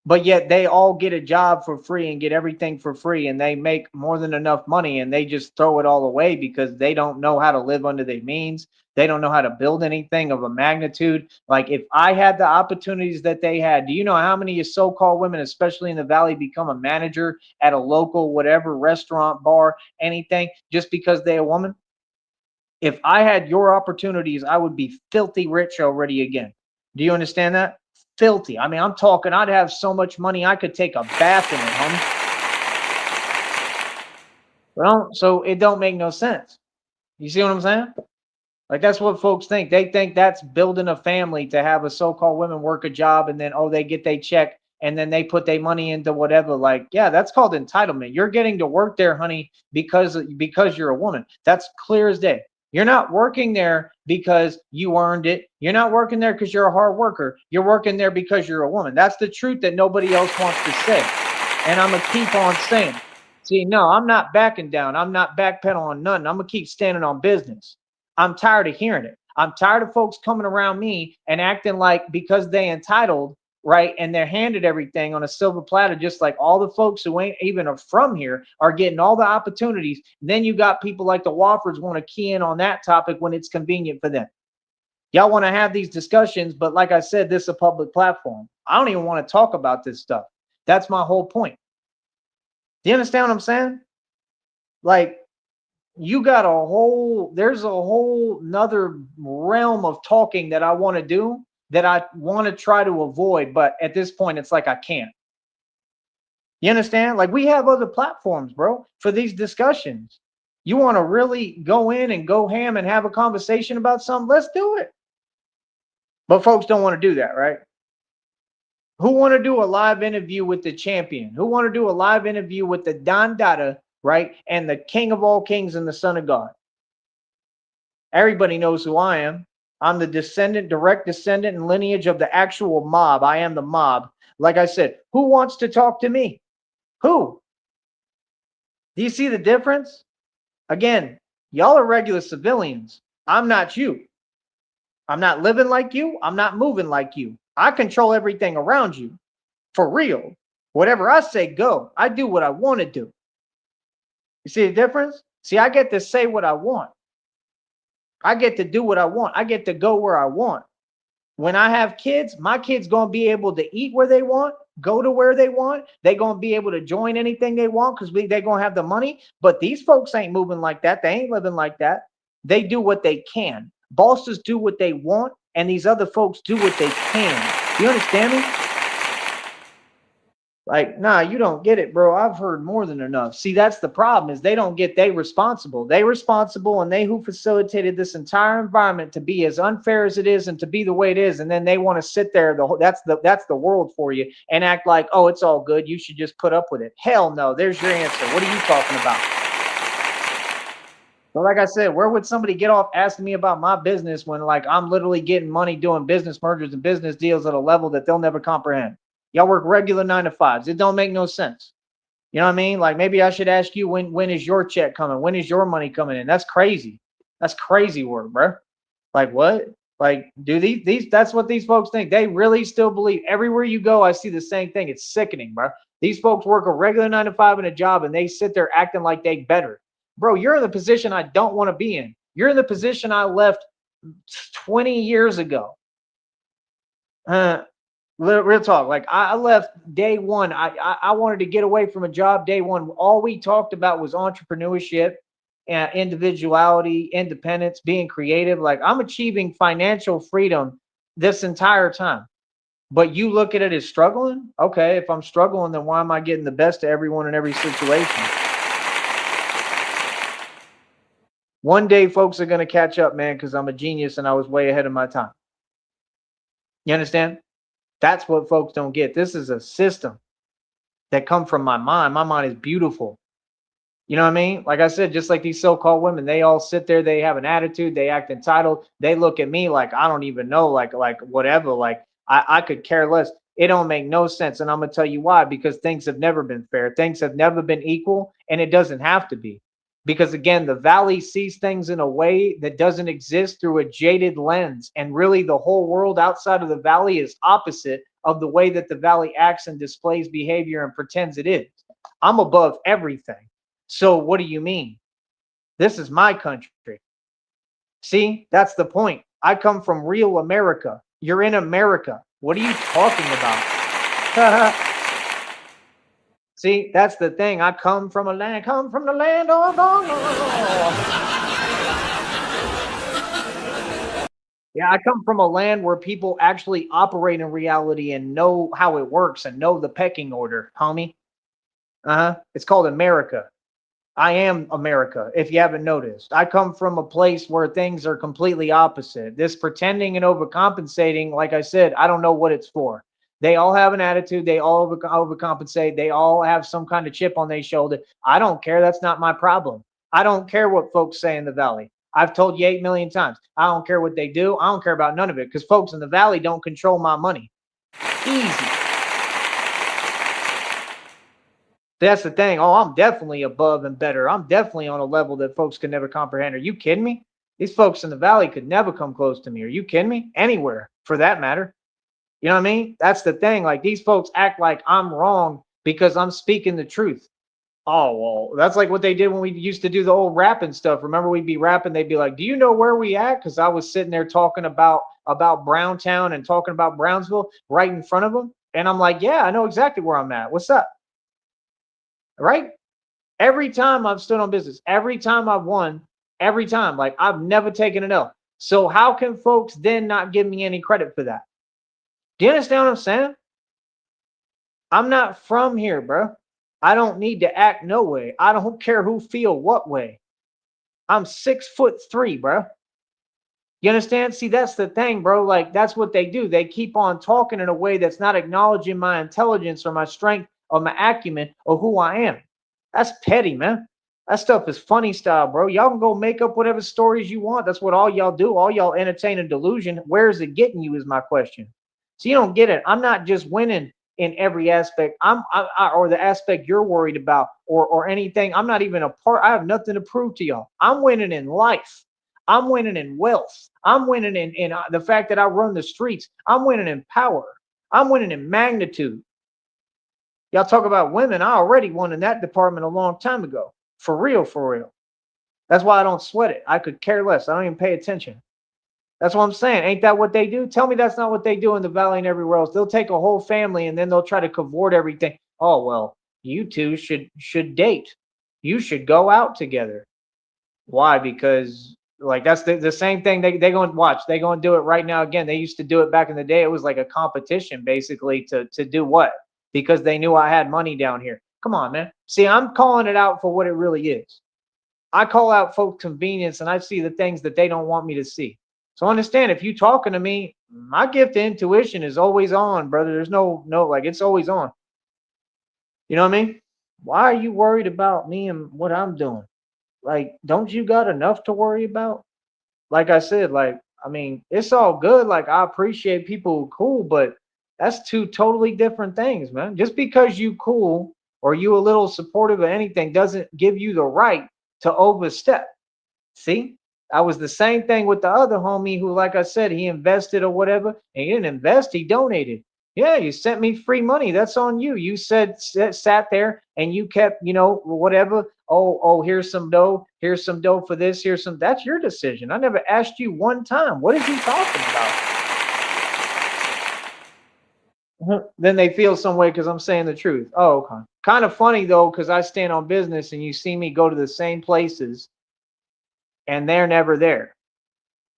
But yet they all get a job for free and get everything for free, and they make more than enough money, and they just throw it all away because they don't know how to live under their means. They don't know how to build anything of a magnitude. Like, if I had the opportunities that they had, do you know how many so-called women, especially in the valley, become a manager at a local whatever restaurant, bar, anything, just because they're a woman? If I had your opportunities, I would be filthy rich already again. Do you understand that? Filthy. I mean, I'm talking, I'd have so much money I could take a bath in it, homie. Well, so it don't make no sense. You see what I'm saying? Like, that's what folks think. They think that's building a family, to have a so-called women work a job and then, oh, they get their check and then they put their money into whatever. Like, yeah, that's called entitlement. You're getting to work there, honey, because you're a woman. That's clear as day. You're not working there because you earned it. You're not working there because you're a hard worker. You're working there because you're a woman. That's the truth that nobody else wants to say. And I'm going to keep on saying. See, no, I'm not backing down. I'm not backpedaling on nothing. I'm going to keep standing on business. I'm tired of hearing it. I'm tired of folks coming around me and acting like because they entitled right? And they're handed everything on a silver platter, just like all the folks who ain't even are from here are getting all the opportunities. And then you got people like the Waffords want to key in on that topic when it's convenient for them. Y'all want to have these discussions, but like I said, this is a public platform. I don't even want to talk about this stuff. That's my whole point. Do you understand what I'm saying? Like, you got there's a whole nother realm of talking that I want to do that I want to try to avoid, but at this point, it's like I can't. You understand? Like, we have other platforms, bro, for these discussions. You want to really go in and go ham and have a conversation about something? Let's do it. But folks don't want to do that, right? Who want to do a live interview with the champion? Who want to do a live interview with the Don Dada, right? And the king of all kings and the son of God? Everybody knows who I am. I'm the direct descendant and lineage of the actual mob. I am the mob. Like I said, who wants to talk to me? Who? Do you see the difference? Again, y'all are regular civilians. I'm not you. I'm not living like you. I'm not moving like you. I control everything around you. For real. Whatever I say, go. I do what I want to do. You see the difference? See, I get to say what I want. I get to do what I want. I get to go where I want. When I have kids, my kids going to be able to eat where they want, go to where they want. They going to be able to join anything they want because they going to have the money. But these folks ain't moving like that. They ain't living like that. They do what they can. Bosses do what they want, and these other folks do what they can. You understand me? Like, nah, you don't get it, bro. I've heard more than enough. See, that's the problem is they don't get they responsible. They responsible and they who facilitated this entire environment to be as unfair as it is and to be the way it is. And then they want to sit there. That's the world for you and act like, oh, it's all good. You should just put up with it. Hell no. There's your answer. What are you talking about? But like I said, where would somebody get off asking me about my business when like I'm literally getting money doing business mergers and business deals at a level that they'll never comprehend? Y'all work regular 9 to 5s. It don't make no sense. You know what I mean? Like maybe I should ask you when is your check coming? When is your money coming in? That's crazy. That's crazy work, bro. Like what? Like do these that's what these folks think. They really still believe everywhere you go, I see the same thing. It's sickening, bro. These folks work a regular 9 to 5 in a job and they sit there acting like they better. Bro, you're in the position I don't want to be in. You're in the position I left 20 years ago. Real talk. Like I left day one. I wanted to get away from a job day one. All we talked about was entrepreneurship and individuality, independence, being creative. Like I'm achieving financial freedom this entire time. But you look at it as struggling. Okay, if I'm struggling, then why am I getting the best of everyone in every situation? One day, folks are going to catch up, man, because I'm a genius and I was way ahead of my time. You understand? That's what folks don't get. This is a system that come from my mind. My mind is beautiful. You know what I mean? Like I said, just like these so-called women, they all sit there, they have an attitude, they act entitled. They look at me like I don't even know, like whatever. Like I could care less. It don't make no sense. And I'm gonna tell you why, because things have never been fair. Things have never been equal, and it doesn't have to be. Because again, the valley sees things in a way that doesn't exist through a jaded lens. And really the whole world outside of the valley is opposite of the way that the valley acts and displays behavior and pretends it is. I'm above everything. So what do you mean? This is my country. See, that's the point. I come from real America. You're in America. What are you talking about? See, that's the thing. I come from the land of God. Yeah, I come from a land where people actually operate in reality and know how it works and know the pecking order, homie. It's called America. I am America, if you haven't noticed. I come from a place where things are completely opposite. This pretending and overcompensating, like I said, I don't know what it's for. They all have an attitude. They all overcompensate. They all have some kind of chip on their shoulder. I don't care. That's not my problem. I don't care what folks say in the valley. I've told you 8 million times. I don't care what they do. I don't care about none of it because folks in the valley don't control my money. Easy. That's the thing. Oh, I'm definitely above and better. I'm definitely on a level that folks can never comprehend. Are you kidding me? These folks in the valley could never come close to me. Are you kidding me? Anywhere, for that matter. You know what I mean? That's the thing. Like these folks act like I'm wrong because I'm speaking the truth. Oh, well, that's like what they did when we used to do the old rapping stuff. Remember, we'd be rapping, they'd be like, "Do you know where we at?" Because I was sitting there talking about Browntown and talking about Brownsville right in front of them. And I'm like, "Yeah, I know exactly where I'm at. What's up?" Right? Every time I've stood on business, every time I've won, every time, like I've never taken an L. So how can folks then not give me any credit for that? Do you understand what I'm saying? I'm not from here, bro. I don't need to act no way. I don't care who feel what way. I'm 6'3", bro. You understand? See, that's the thing, bro. Like, that's what they do. They keep on talking in a way that's not acknowledging my intelligence or my strength or my acumen or who I am. That's petty, man. That stuff is funny style, bro. Y'all can go make up whatever stories you want. That's what all y'all do. All y'all entertain a delusion. Where is it getting you is my question. So you don't get it. I'm not just winning in every aspect. Or the aspect you're worried about or anything. I'm not even a part. I have nothing to prove to y'all. I'm winning in life. I'm winning in wealth. I'm winning in the fact that I run the streets. I'm winning in power. I'm winning in magnitude. Y'all talk about women. I already won in that department a long time ago. For real, for real. That's why I don't sweat it. I could care less. I don't even pay attention. That's what I'm saying. Ain't that what they do? Tell me that's not what they do in the valley and everywhere else. They'll take a whole family and then they'll try to cavort everything. Oh well, you two should date. You should go out together. Why? Because like that's the same thing they going to watch. They going to do it right now again. They used to do it back in the day. It was like a competition basically to do what? Because they knew I had money down here. Come on, man. See, I'm calling it out for what it really is. I call out folks' convenience and I see the things that they don't want me to see. So understand if you talking to me, my gift of intuition is always on, brother. There's no like it's always on. You know what I mean? Why are you worried about me and what I'm doing? Like, don't you got enough to worry about? Like I said, like, I mean, it's all good. Like, I appreciate people who cool, but that's two totally different things, man. Just because you cool or you a little supportive of anything doesn't give you the right to overstep. See? I was the same thing with the other homie who, like I said, he invested or whatever, and he didn't invest, he donated. Yeah, you sent me free money. That's on you. You said sat there and you kept, whatever. Oh, here's some dough. Here's some dough for this. Here's some. That's your decision. I never asked you one time. What is he talking about? Then they feel some way because I'm saying the truth. Oh, okay. Kind of funny though, because I stand on business and you see me go to the same places and they're never there.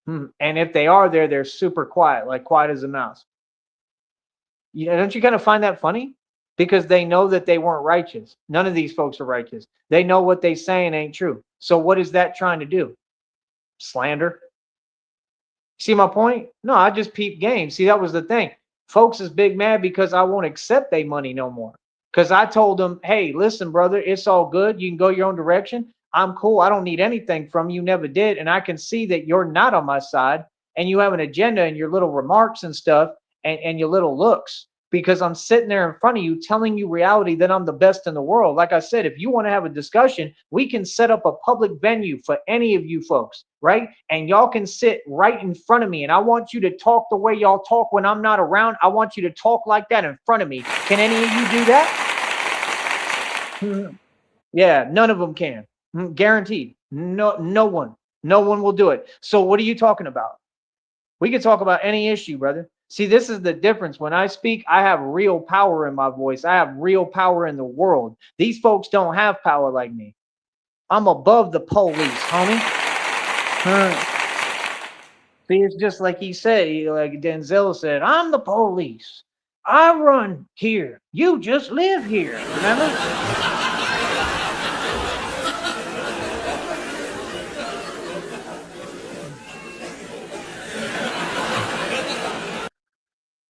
And if they are there, they're super quiet, like quiet as a mouse. Don't you kind of find that funny? Because they know that they weren't righteous. None of these folks are righteous. They know what they saying ain't true. So what is that trying to do? Slander. See my point? No, I just peep game. See, that was the thing. Folks is big mad because I won't accept their money no more. Because I told them, hey, listen, brother, it's all good. You can go your own direction. I'm cool. I don't need anything from you. Never did. And I can see that you're not on my side and you have an agenda and your little remarks and stuff and your little looks because I'm sitting there in front of you telling you reality that I'm the best in the world. Like I said, if you want to have a discussion, we can set up a public venue for any of you folks, right? And y'all can sit right in front of me. And I want you to talk the way y'all talk when I'm not around. I want you to talk like that in front of me. Can any of you do that? Yeah, none of them can. Guaranteed. No one. No one will do it. So what are you talking about? We can talk about any issue, brother. See, this is the difference. When I speak, I have real power in my voice. I have real power in the world. These folks don't have power like me. I'm above the police, homie. See, it's just like he said, like Denzel said, I'm the police. I run here. You just live here. Remember?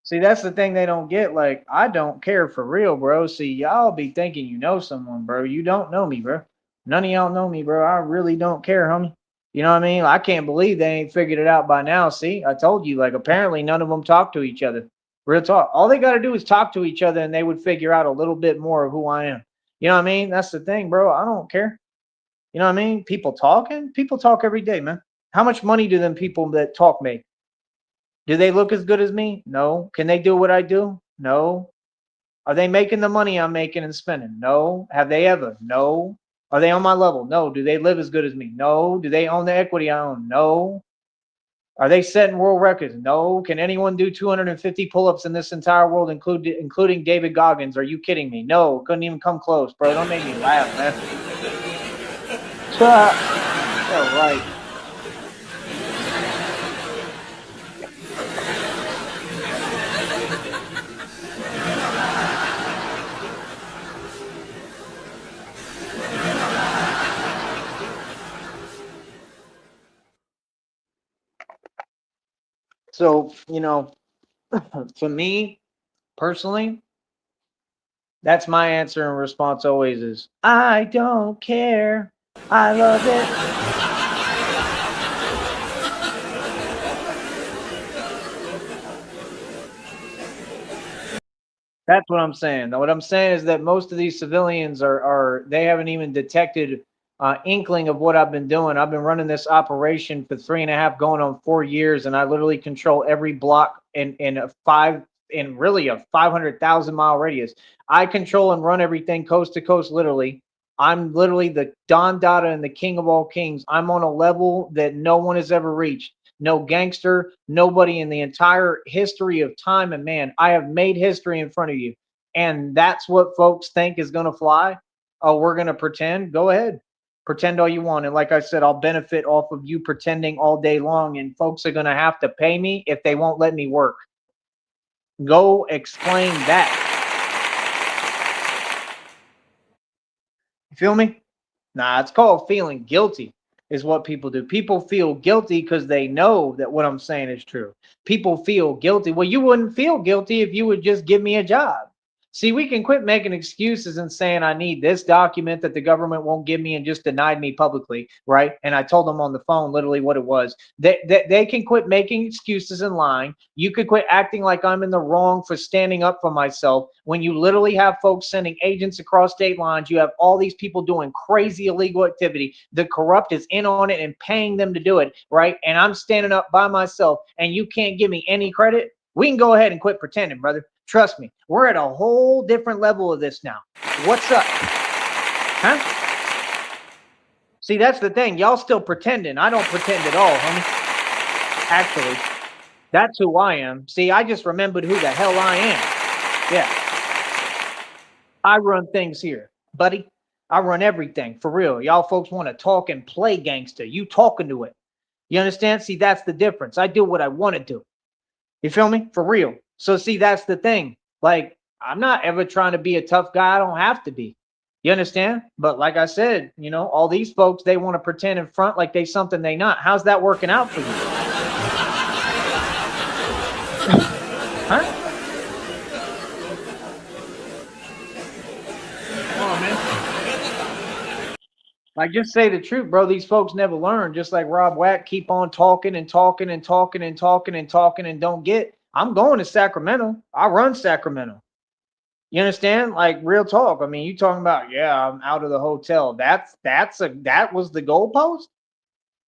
See, that's the thing they don't get. Like, I don't care for real, bro. See, y'all be thinking you know someone, bro. You don't know me, bro. None of y'all know me, bro. I really don't care, homie. You know what I mean? I can't believe they ain't figured it out by now. See, I told you, like, apparently none of them talk to each other. Real talk. All they got to do is talk to each other and they would figure out a little bit more of who I am. You know what I mean? That's the thing, bro. I don't care. You know what I mean? People talking? People talk every day, man. How much money do them people that talk make? Do they look as good as me? No. Can they do what I do? No. Are they making the money I'm making and spending? No. Have they ever? No. Are they on my level? No. Do they live as good as me? No. Do they own the equity I own? No. Are they setting world records? No. Can anyone do 250 pull-ups in this entire world, including David Goggins? Are you kidding me? No. Couldn't even come close, bro. Don't make me laugh, man. Yeah, right. So, for me personally, that's my answer and response always is, I don't care. I love it. That's what I'm saying. Now, what I'm saying is that most of these civilians are they haven't even detected inkling of what I've been doing. I've been running this operation for 3.5, going on 4 years, and I literally control every block in really a 500,000 mile radius. I control and run everything coast to coast, literally. I'm literally the Don Dada and the king of all kings. I'm on a level that no one has ever reached. No gangster, nobody in the entire history of time and man. I have made history in front of you. And that's what folks think is going to fly. Oh, we're going to pretend. Go ahead. Pretend all you want. And like I said, I'll benefit off of you pretending all day long. And folks are going to have to pay me if they won't let me work. Go explain that. You feel me? Nah, it's called feeling guilty, is what people do. People feel guilty because they know that what I'm saying is true. People feel guilty. Well, you wouldn't feel guilty if you would just give me a job. See, we can quit making excuses and saying I need this document that the government won't give me and just denied me publicly, right? And I told them on the phone literally what it was. They can quit making excuses and lying. You could quit acting like I'm in the wrong for standing up for myself when you literally have folks sending agents across state lines. You have all these people doing crazy illegal activity. The corrupt is in on it and paying them to do it, right? And I'm standing up by myself and you can't give me any credit. We can go ahead and quit pretending, brother. Trust me, we're at a whole different level of this now. What's up? Huh? See, that's the thing. Y'all still pretending. I don't pretend at all, homie. Actually, that's who I am. See, I just remembered who the hell I am. Yeah. I run things here, buddy. I run everything for real. Y'all folks want to talk and play gangster. You talking to it. You understand? See, that's the difference. I do what I want to do. You feel me? For real. So see, that's the thing. Like, I'm not ever trying to be a tough guy. I don't have to be. You understand? But like I said, all these folks, they want to pretend in front like they something they not. How's that working out for you? Huh? Come on, man. Like, just say the truth, bro. These folks never learn. Just like Rob Wack, keep on talking and talking and talking and talking and talking and don't get. I'm going to Sacramento. I run Sacramento. You understand? Like, real talk. I mean, you talking about, yeah, I'm out of the hotel. That was the goalpost.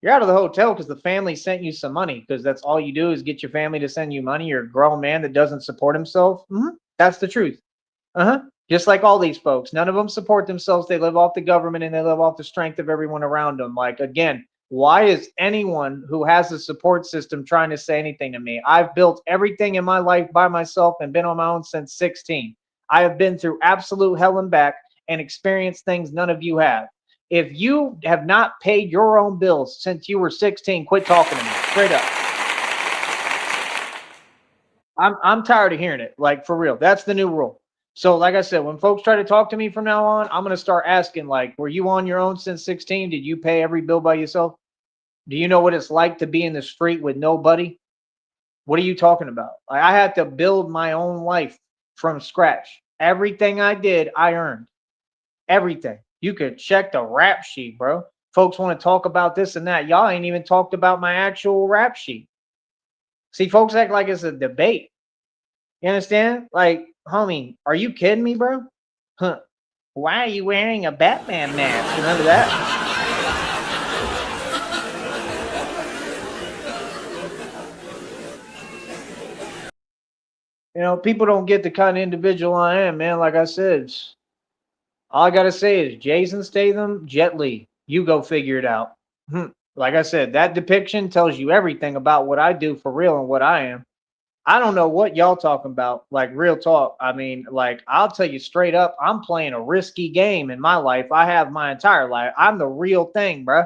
You're out of the hotel because the family sent you some money, because that's all you do is get your family to send you money. You're a grown man that doesn't support himself. That's the truth. Just like all these folks, none of them support themselves. They live off the government and they live off the strength of everyone around them. Like, again, why is anyone who has a support system trying to say anything to me? I've built everything in my life by myself and been on my own since 16. I have been through absolute hell and back and experienced things none of you have. If you have not paid your own bills since you were 16, quit talking to me. Straight up. I'm tired of hearing it. Like, for real. That's the new rule. So like I said, when folks try to talk to me from now on, I'm going to start asking, like, were you on your own since 16? Did you pay every bill by yourself? Do you know what it's like to be in the street with nobody? What are you talking about? Like, I had to build my own life from scratch. Everything I did, I earned. Everything. You could check the rap sheet, bro. Folks want to talk about this and that. Y'all ain't even talked about my actual rap sheet. See, folks act like it's a debate. You understand? Like, homie, are you kidding me, bro? Huh. Why are you wearing a Batman mask? Remember that? People don't get the kind of individual I am, man. Like I said, all I gotta say is Jason Statham, Jet Li. You go figure it out. Like I said, that depiction tells you everything about what I do for real and what I am. I don't know what y'all talking about. Like real talk. I mean, like I'll tell you straight up, I'm playing a risky game in my life. I have my entire life. I'm the real thing, bruh.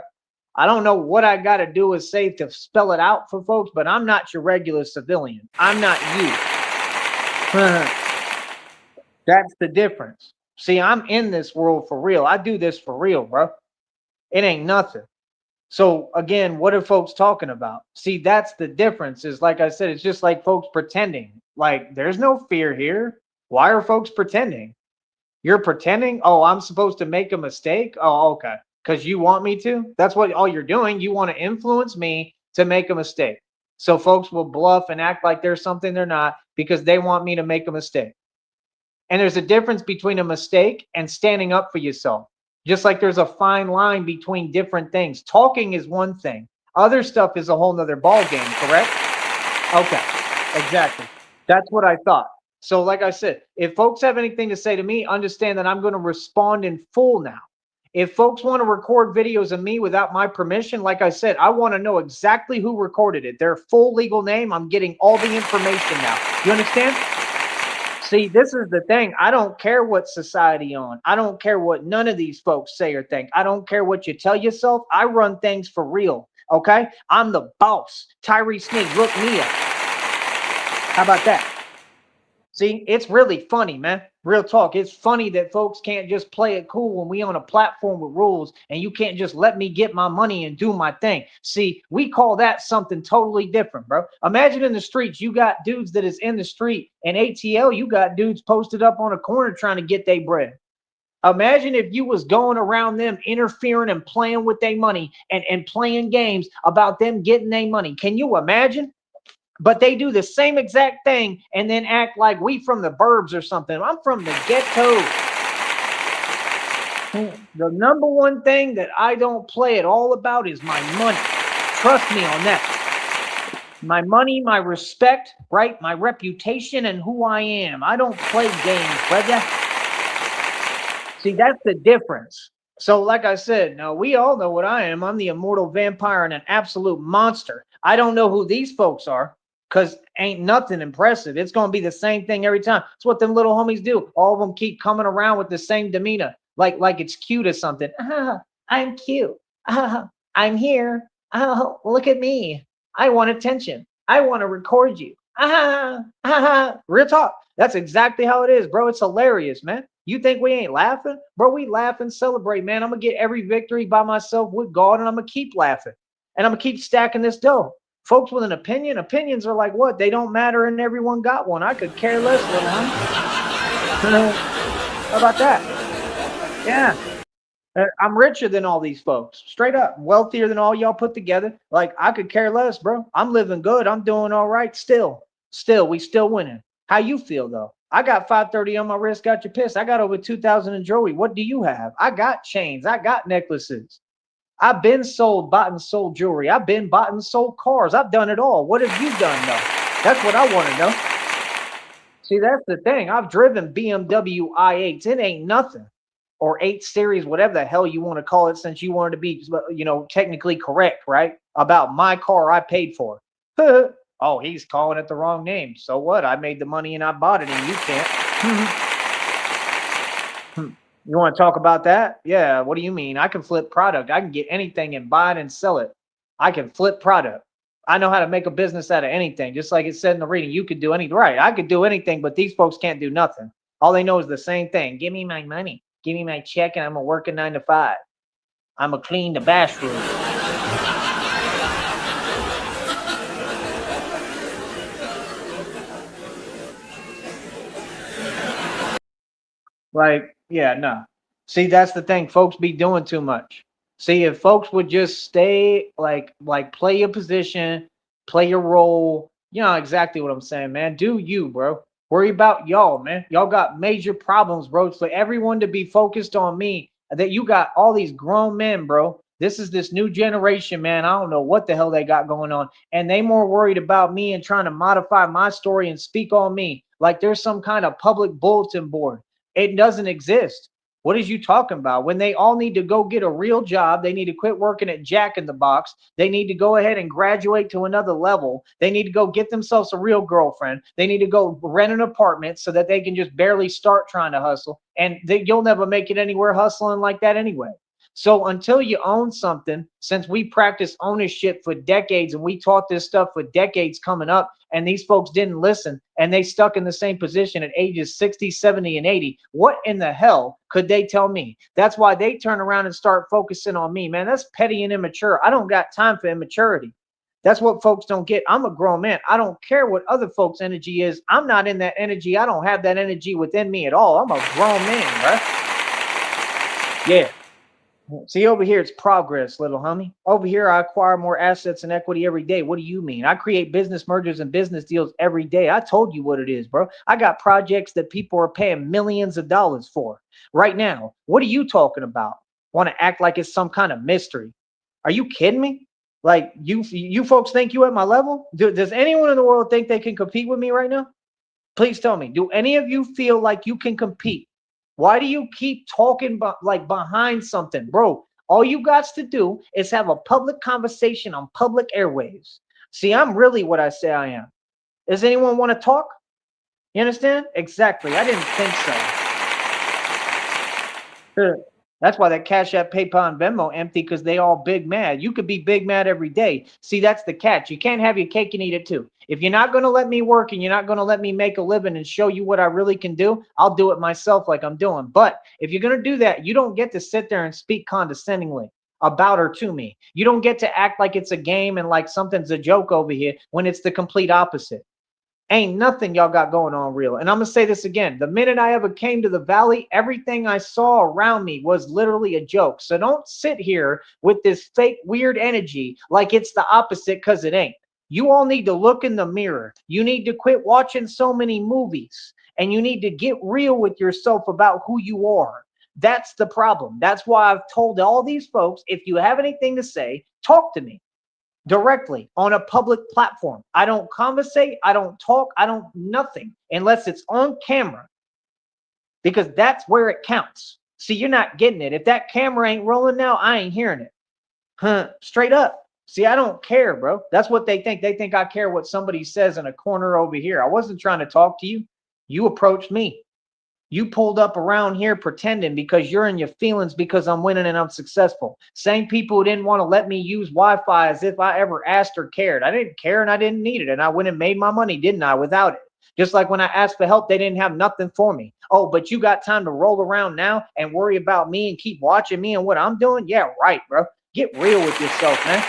I don't know what I got to do is say to spell it out for folks, but I'm not your regular civilian. I'm not you. That's the difference. See, I'm in this world for real. I do this for real, bro. It ain't nothing. So again, what are folks talking about? See, that's the difference. Is like I said, it's just like folks pretending. Like there's no fear here. Why are folks pretending? You're pretending? Oh, I'm supposed to make a mistake? Oh, okay. Because you want me to? That's what all you're doing. You want to influence me to make a mistake. So folks will bluff and act like there's something they're not because they want me to make a mistake. And there's a difference between a mistake and standing up for yourself. Just like there's a fine line between different things. Talking is one thing. Other stuff is a whole nother ball game, correct? Okay, exactly. That's what I thought. So, like I said, if folks have anything to say to me, understand that I'm going to respond in full now. If folks want to record videos of me without my permission, like I said, I want to know exactly who recorded it, their full legal name. I'm getting all the information now. You understand? See, this is the thing. I don't care what society on. I don't care what none of these folks say or think. I don't care what you tell yourself. I run things for real. Okay? I'm the boss. Tyree Sneak, look me up. How about that? See, it's really funny, man. Real talk. It's funny that folks can't just play it cool when we on a platform with rules and you can't just let me get my money and do my thing. See, we call that something totally different, bro. Imagine in the streets, you got dudes that is in the street, and ATL, you got dudes posted up on a corner trying to get their bread. Imagine if you was going around them interfering and playing with their money and playing games about them getting their money. Can you imagine? But they do the same exact thing and then act like we from the burbs or something. I'm from the ghetto. The number one thing that I don't play at all about is my money. Trust me on that. My money, my respect, right? My reputation and who I am. I don't play games, brother. See, that's the difference. So, like I said, now we all know what I am. I'm the immortal vampire and an absolute monster. I don't know who these folks are because ain't nothing impressive. It's going to be the same thing every time. It's what them little homies do. All of them keep coming around with the same demeanor, like it's cute or something. I'm cute. I'm here. Oh, look at me. I want attention. I want to record you. Real talk. That's exactly how it is, bro. It's hilarious, man. You think we ain't laughing? Bro, we laugh and celebrate, man. I'm going to get every victory by myself with God, and I'm going to keep laughing. And I'm going to keep stacking this dough. Folks with an opinion, opinions are like what? They don't matter, and everyone got one. I could care less, little honey. How about that? Yeah. I'm richer than all these folks. Straight up. Wealthier than all y'all put together. Like, I could care less, bro. I'm living good. I'm doing all right still. Still, we still winning. How you feel, though? I got 530 on my wrist. Got you pissed. I got over 2,000 in jewelry. What do you have? I got chains. I got necklaces. I've been sold, bought and sold jewelry. I've been bought and sold cars. I've done it all. What have you done, though? That's what I want to know. See, that's the thing. I've driven BMW i8s. It ain't nothing. Or 8 series, whatever the hell you want to call it, since you wanted to be, technically correct, right? About my car I paid for. Oh, he's calling it the wrong name. So what? I made the money and I bought it and you can't. You want to talk about that? Yeah. What do you mean? I can flip product. I can get anything and buy it and sell it. I can flip product. I know how to make a business out of anything. Just like it said in the reading, you could do anything. Right. I could do anything, but these folks can't do nothing. All they know is the same thing. Give me my money. Give me my check and I'm going to work a 9 to 5. I'm going to clean the bathroom. Like, yeah, no. See, that's the thing. Folks be doing too much. See, if folks would just stay like play your position, play your role, you know exactly what I'm saying, man. Do you, bro? Worry about y'all, man. Y'all got major problems, bro. For everyone to be focused on me, that you got all these grown men, bro. This is this new generation, man. I don't know what the hell they got going on. And they more worried about me and trying to modify my story and speak on me. like there's some kind of public bulletin board. It doesn't exist. What is you talking about? When they all need to go get a real job, they need to quit working at Jack in the Box. They need to go ahead and graduate to another level. They need to go get themselves a real girlfriend. They need to go rent an apartment so that they can just barely start trying to hustle. And you'll never make it anywhere hustling like that anyway. So until you own something, since we practiced ownership for decades and we taught this stuff for decades coming up, and these folks didn't listen and they stuck in the same position at ages 60, 70, and 80, what in the hell could they tell me? That's why they turn around and start focusing on me, man. That's petty and immature. I don't got time for immaturity. That's what folks don't get. I'm a grown man. I don't care what other folks' energy is. I'm not in that energy. I don't have that energy within me at all. I'm a grown man, bro. Yeah. See, over here, it's progress, little homie. Over here, I acquire more assets and equity every day. What do you mean? I create business mergers and business deals every day. I told you what it is, bro. I got projects that people are paying millions of dollars for right now. What are you talking about? Want to act like it's some kind of mystery? Are you kidding me? Like you folks think you at my level? Does anyone in the world think they can compete with me right now? Please tell me. Do any of you feel like you can compete? Why do you keep talking like behind something, bro? All you got to do is have a public conversation on public airwaves. See, I'm really what I say I am. Does anyone want to talk? You understand? Exactly. I didn't think so. That's why that Cash App, PayPal, and Venmo empty, because they all big mad. You could be big mad every day. See, that's the catch. You can't have your cake and eat it too. If you're not going to let me work and you're not going to let me make a living and show you what I really can do, I'll do it myself like I'm doing. But if you're going to do that, you don't get to sit there and speak condescendingly about or to me. You don't get to act like it's a game and like something's a joke over here when it's the complete opposite. Ain't nothing y'all got going on real. And I'm going to say this again. The minute I ever came to the valley, everything I saw around me was literally a joke. So don't sit here with this fake weird energy like it's the opposite, because it ain't. You all need to look in the mirror. You need to quit watching so many movies, and you need to get real with yourself about who you are. That's the problem. That's why I've told all these folks, if you have anything to say, talk to me directly on a public platform. I don't conversate, I don't talk, I don't nothing unless it's on camera, because that's where it counts. See, you're not getting it. If that camera ain't rolling now, I ain't hearing it. Straight up. See, I don't care, bro. That's what they think. They think I care what somebody says in a corner over here. I wasn't trying to talk to you. You approached me. You pulled up around here pretending because you're in your feelings because I'm winning and I'm successful. Same people who didn't want to let me use Wi-Fi as if I ever asked or cared. I didn't care and I didn't need it. And I went and made my money, didn't I, without it? Just like when I asked for help, they didn't have nothing for me. Oh, but you got time to roll around now and worry about me and keep watching me and what I'm doing? Yeah, right, bro. Get real with yourself, man.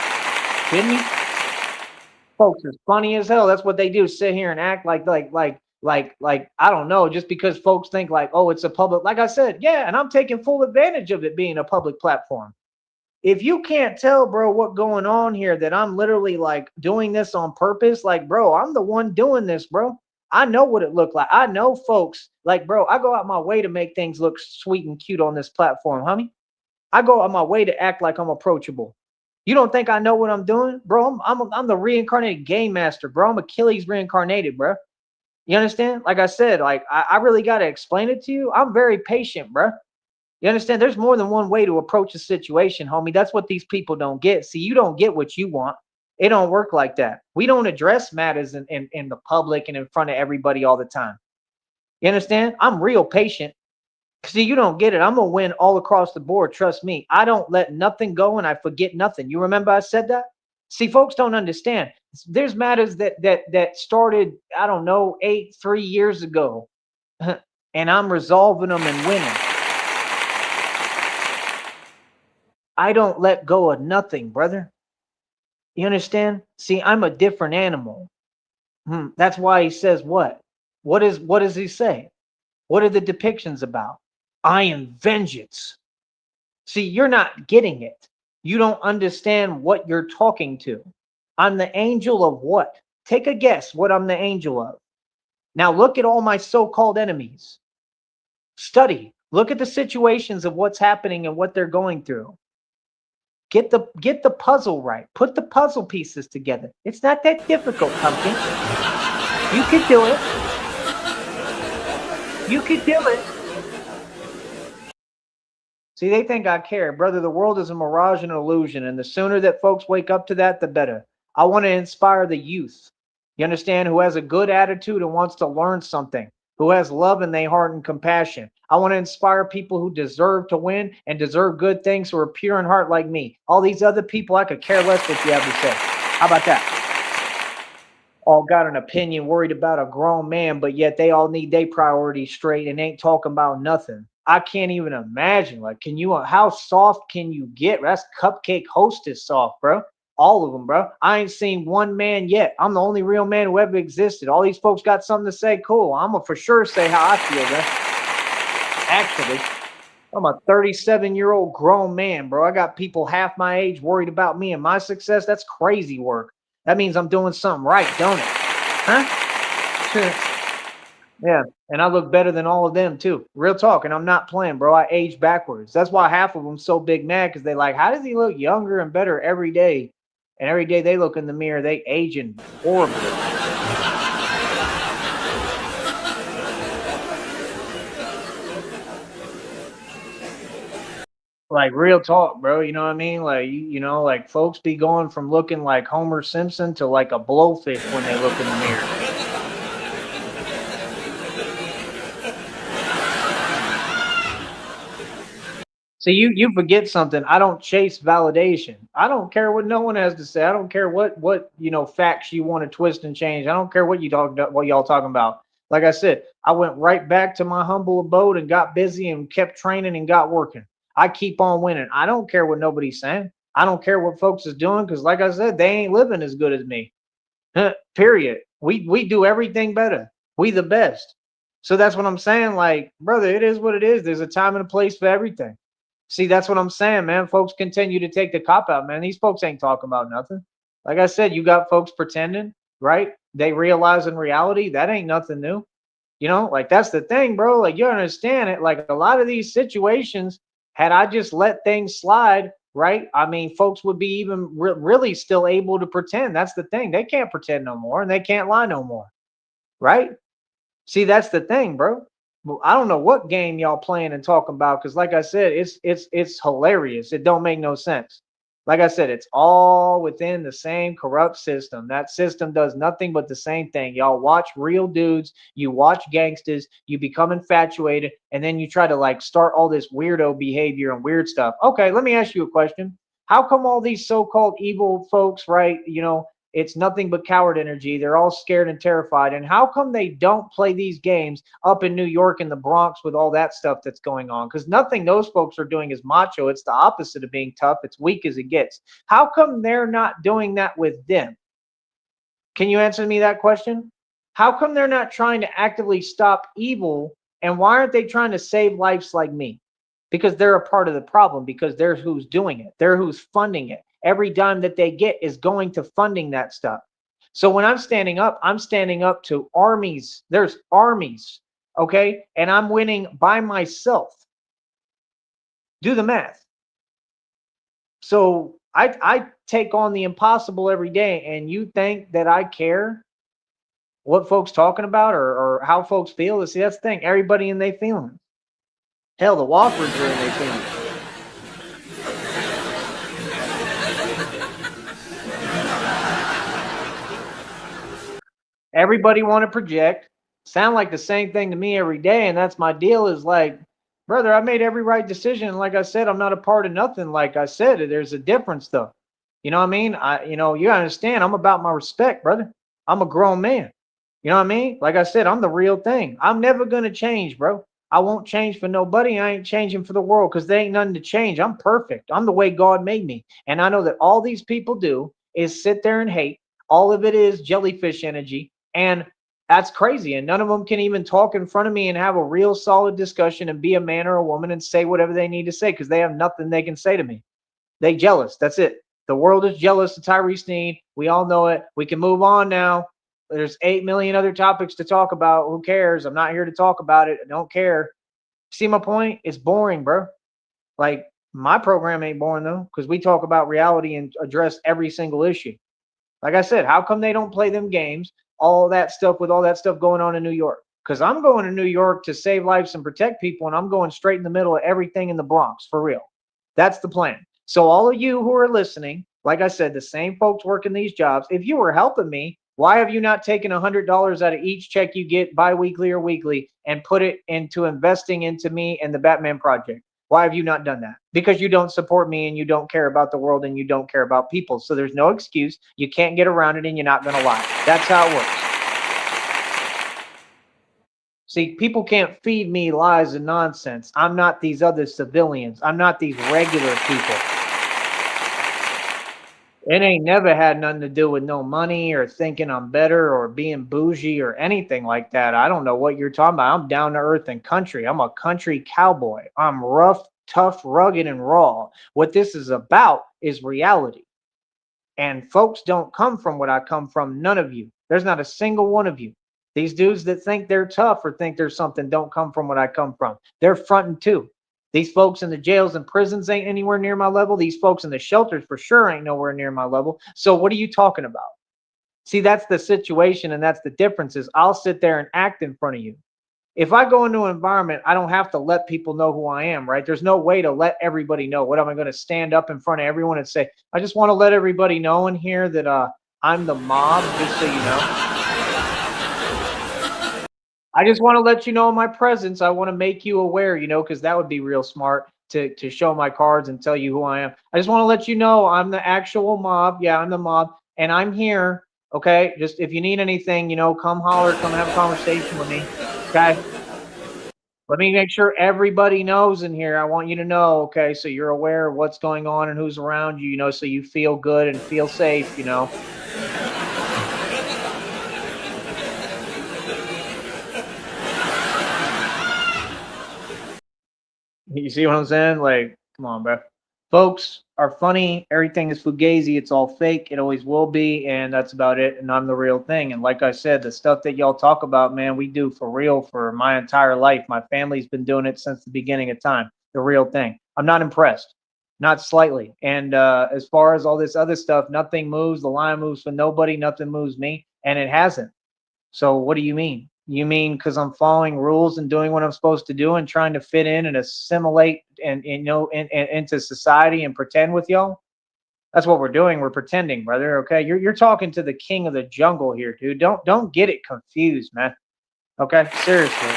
Kidding me? Folks is funny as hell. That's what they do. Sit here and act like I don't know, just because folks think like, oh, it's a public, like I said, yeah, and I'm taking full advantage of it being a public platform. If you can't tell, bro, what's going on here, that I'm literally like doing this on purpose, like, bro, I'm the one doing this, bro. I know what it looked like. I know folks like, bro, I go out my way to make things look sweet and cute on this platform, homie. I go out my way to act like I'm approachable. You don't think I know what I'm doing, bro? I'm the reincarnated game master, bro. I'm Achilles reincarnated, bro. You understand? Like I said, like I really got to explain it to you. I'm very patient, bro. You understand? There's more than one way to approach a situation, homie. That's what these people don't get. See, you don't get what you want. It don't work like that. We don't address matters in the public and in front of everybody all the time. You understand? I'm real patient. See, you don't get it. I'm going to win all across the board. Trust me. I don't let nothing go and I forget nothing. You remember I said that? See, folks don't understand. There's matters that started, I don't know, 3 years ago, and I'm resolving them and winning. I don't let go of nothing, brother. You understand? See, I'm a different animal. That's why he says what? What does he say? What are the depictions about? I am vengeance. See, you're not getting it. You don't understand what you're talking to. I'm the angel of what? Take a guess what I'm the angel of. Now look at all my so-called enemies. Study. Look at the situations of what's happening and what they're going through. Get the puzzle right. Put the puzzle pieces together. It's not that difficult, pumpkin. You can do it. You could do it. See, they think I care. Brother, the world is a mirage and an illusion, and the sooner that folks wake up to that, the better. I want to inspire the youth, you understand, who has a good attitude and wants to learn something, who has love in their heart and compassion. I want to inspire people who deserve to win and deserve good things, who are pure in heart like me. All these other people, I could care less what you have to say. How about that? All got an opinion, worried about a grown man, but yet they all need their priorities straight and ain't talking about nothing. I can't even imagine. Like, can you? How soft can you get? That's cupcake hostess soft, bro. All of them, bro. I ain't seen one man yet. I'm the only real man who ever existed. All these folks got something to say. Cool. I'm gonna for sure say how I feel, bro. Actually, I'm a 37-year-old grown man, bro. I got people half my age worried about me and my success. That's crazy work. That means I'm doing something right, don't it? Huh? Yeah, and I look better than all of them too. Real talk, and I'm not playing, bro. I age backwards. That's why half of them so big mad because they like, how does he look younger and better every day? And every day they look in the mirror, they aging horribly. Like real talk, bro. You know what I mean? Like like folks be going from looking like Homer Simpson to like a blowfish when they look in the mirror. So you forget something. I don't chase validation. I don't care what no one has to say. I don't care what facts you want to twist and change. I don't care what you talk what y'all talking about. Like I said, I went right back to my humble abode and got busy and kept training and got working. I keep on winning. I don't care what nobody's saying. I don't care what folks is doing because, like I said, they ain't living as good as me. Period. We do everything better. We the best. So that's what I'm saying. Like, brother, it is what it is. There's a time and a place for everything. See, that's what I'm saying, man. Folks continue to take the cop out, man. These folks ain't talking about nothing. Like I said, you got folks pretending, right? They realize in reality that ain't nothing new. Like that's the thing, bro. Like you understand it. Like a lot of these situations, had I just let things slide, right? I mean, folks would be even really still able to pretend. That's the thing. They can't pretend no more and they can't lie no more, right? See, that's the thing, bro. Well, I don't know what game y'all playing and talking about because, like I said, it's hilarious. It don't make no sense. Like I said, it's all within the same corrupt system. That system does nothing but the same thing. Y'all watch real dudes, you watch gangsters, you become infatuated, and then you try to like start all this weirdo behavior and weird stuff. Okay, let me ask you a question. How come all these so-called evil folks, right? It's nothing but coward energy. They're all scared and terrified. And how come they don't play these games up in New York and the Bronx with all that stuff that's going on? Because nothing those folks are doing is macho. It's the opposite of being tough. It's weak as it gets. How come they're not doing that with them? Can you answer me that question? How come they're not trying to actively stop evil? And why aren't they trying to save lives like me? Because they're a part of the problem, because they're who's doing it. They're who's funding it. Every dime that they get is going to funding that stuff. So when I'm standing up to armies. There's armies, okay? And I'm winning by myself. Do the math. So I take on the impossible every day, and you think that I care what folks talking about or how folks feel? See, that's the thing. Everybody in their feelings. Hell, the Wofford's are in their feelings. Everybody want to project, sound like the same thing to me every day, and that's my deal. Is like, brother, I made every right decision. Like I said, I'm not a part of nothing. Like I said, there's a difference though. You know what I mean? You understand. I'm about my respect, brother. I'm a grown man. You know what I mean? Like I said, I'm the real thing. I'm never gonna change, bro. I won't change for nobody. I ain't changing for the world because there ain't nothing to change. I'm perfect. I'm the way God made me. And I know that all these people do is sit there and hate. All of it is jellyfish energy. And that's crazy. And none of them can even talk in front of me and have a real solid discussion and be a man or a woman and say whatever they need to say because they have nothing they can say to me. They jealous. That's it. The world is jealous of Tyree Steen. We all know it. We can move on now. There's 8 million other topics to talk about. Who cares? I'm not here to talk about it. I don't care. See my point? It's boring, bro. Like my program ain't boring though, because we talk about reality and address every single issue. Like I said, how come they don't play them games? All that stuff with all that stuff going on in New York. because I'm going to New York to save lives and protect people, and I'm going straight in the middle of everything in the Bronx for real. That's the plan. So all of you who are listening, like I said, the same folks working these jobs, if you were helping me, why have you not taken $100 out of each check you get biweekly or weekly and put it into investing into me and the Batman Project? Why have you not done that? Because you don't support me and you don't care about the world and you don't care about people. So there's no excuse. You can't get around it and you're not going to lie. That's how it works. See, people can't feed me lies and nonsense. I'm not these other civilians. I'm not these regular people. It ain't never had nothing to do with no money or thinking I'm better or being bougie or anything like that. I don't know what you're talking about. I'm down to earth and country. I'm a country cowboy. I'm rough, tough, rugged, and raw. What this is about is reality. And folks don't come from what I come from. None of you. There's not a single one of you. These dudes that think they're tough or think there's something don't come from what I come from. They're fronting too. These folks in the jails and prisons ain't anywhere near my level. These folks in the shelters for sure ain't nowhere near my level. So what are you talking about? See, that's the situation, and that's the difference is I'll sit there and act in front of you. If I go into an environment, I don't have to let people know who I am, right? There's no way to let everybody know. What am I going to stand up in front of everyone and say, I just want to let everybody know in here that I'm the mob, just so you know. I just want to let you know my presence. I want to make you aware, because that would be real smart to show my cards and tell you who I am. I just want to let you know I'm the actual mob. Yeah, I'm the mob, and I'm here. Okay, just if you need anything, come holler, come have a conversation with me. Okay. Let me make sure everybody knows in here. I want you to know, okay, so you're aware of what's going on and who's around you, so you feel good and feel safe. You see what I'm saying? Like, come on, bro. Folks are funny. Everything is fugazi. It's all fake. It always will be. And that's about it. And I'm the real thing. And like I said, the stuff that y'all talk about, man, we do for real for my entire life. My family's been doing it since the beginning of time. The real thing. I'm not impressed. Not slightly. And as far as all this other stuff, nothing moves. The line moves for nobody. Nothing moves me. And it hasn't. So what do you mean? You mean because I'm following rules and doing what I'm supposed to do and trying to fit in and assimilate and into society and pretend with y'all? That's what we're doing. We're pretending, brother. Okay, you're talking to the king of the jungle here, dude. Don't get it confused, man. Okay, seriously,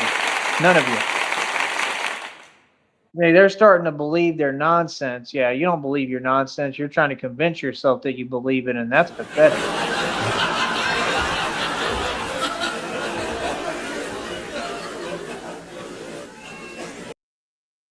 none of you. They're starting to believe their nonsense. Yeah, you don't believe your nonsense. You're trying to convince yourself that you believe it, and that's pathetic.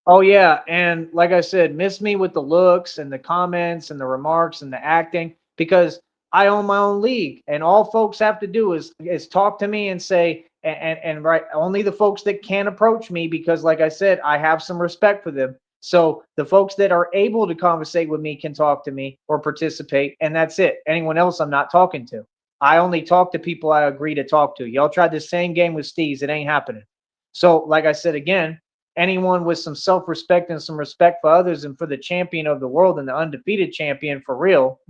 Oh yeah, and like I said, miss me with the looks and the comments and the remarks and the acting because I own my own league, and all folks have to do is talk to me and say and right only the folks that can approach me because like I said, I have some respect for them. So the folks that are able to conversate with me can talk to me or participate, and that's it. Anyone else I'm not talking to. I only talk to people I agree to talk to. Y'all tried the same game with Steve's, it ain't happening. So like I said again, anyone with some self-respect and some respect for others and for the champion of the world and the undefeated champion for real,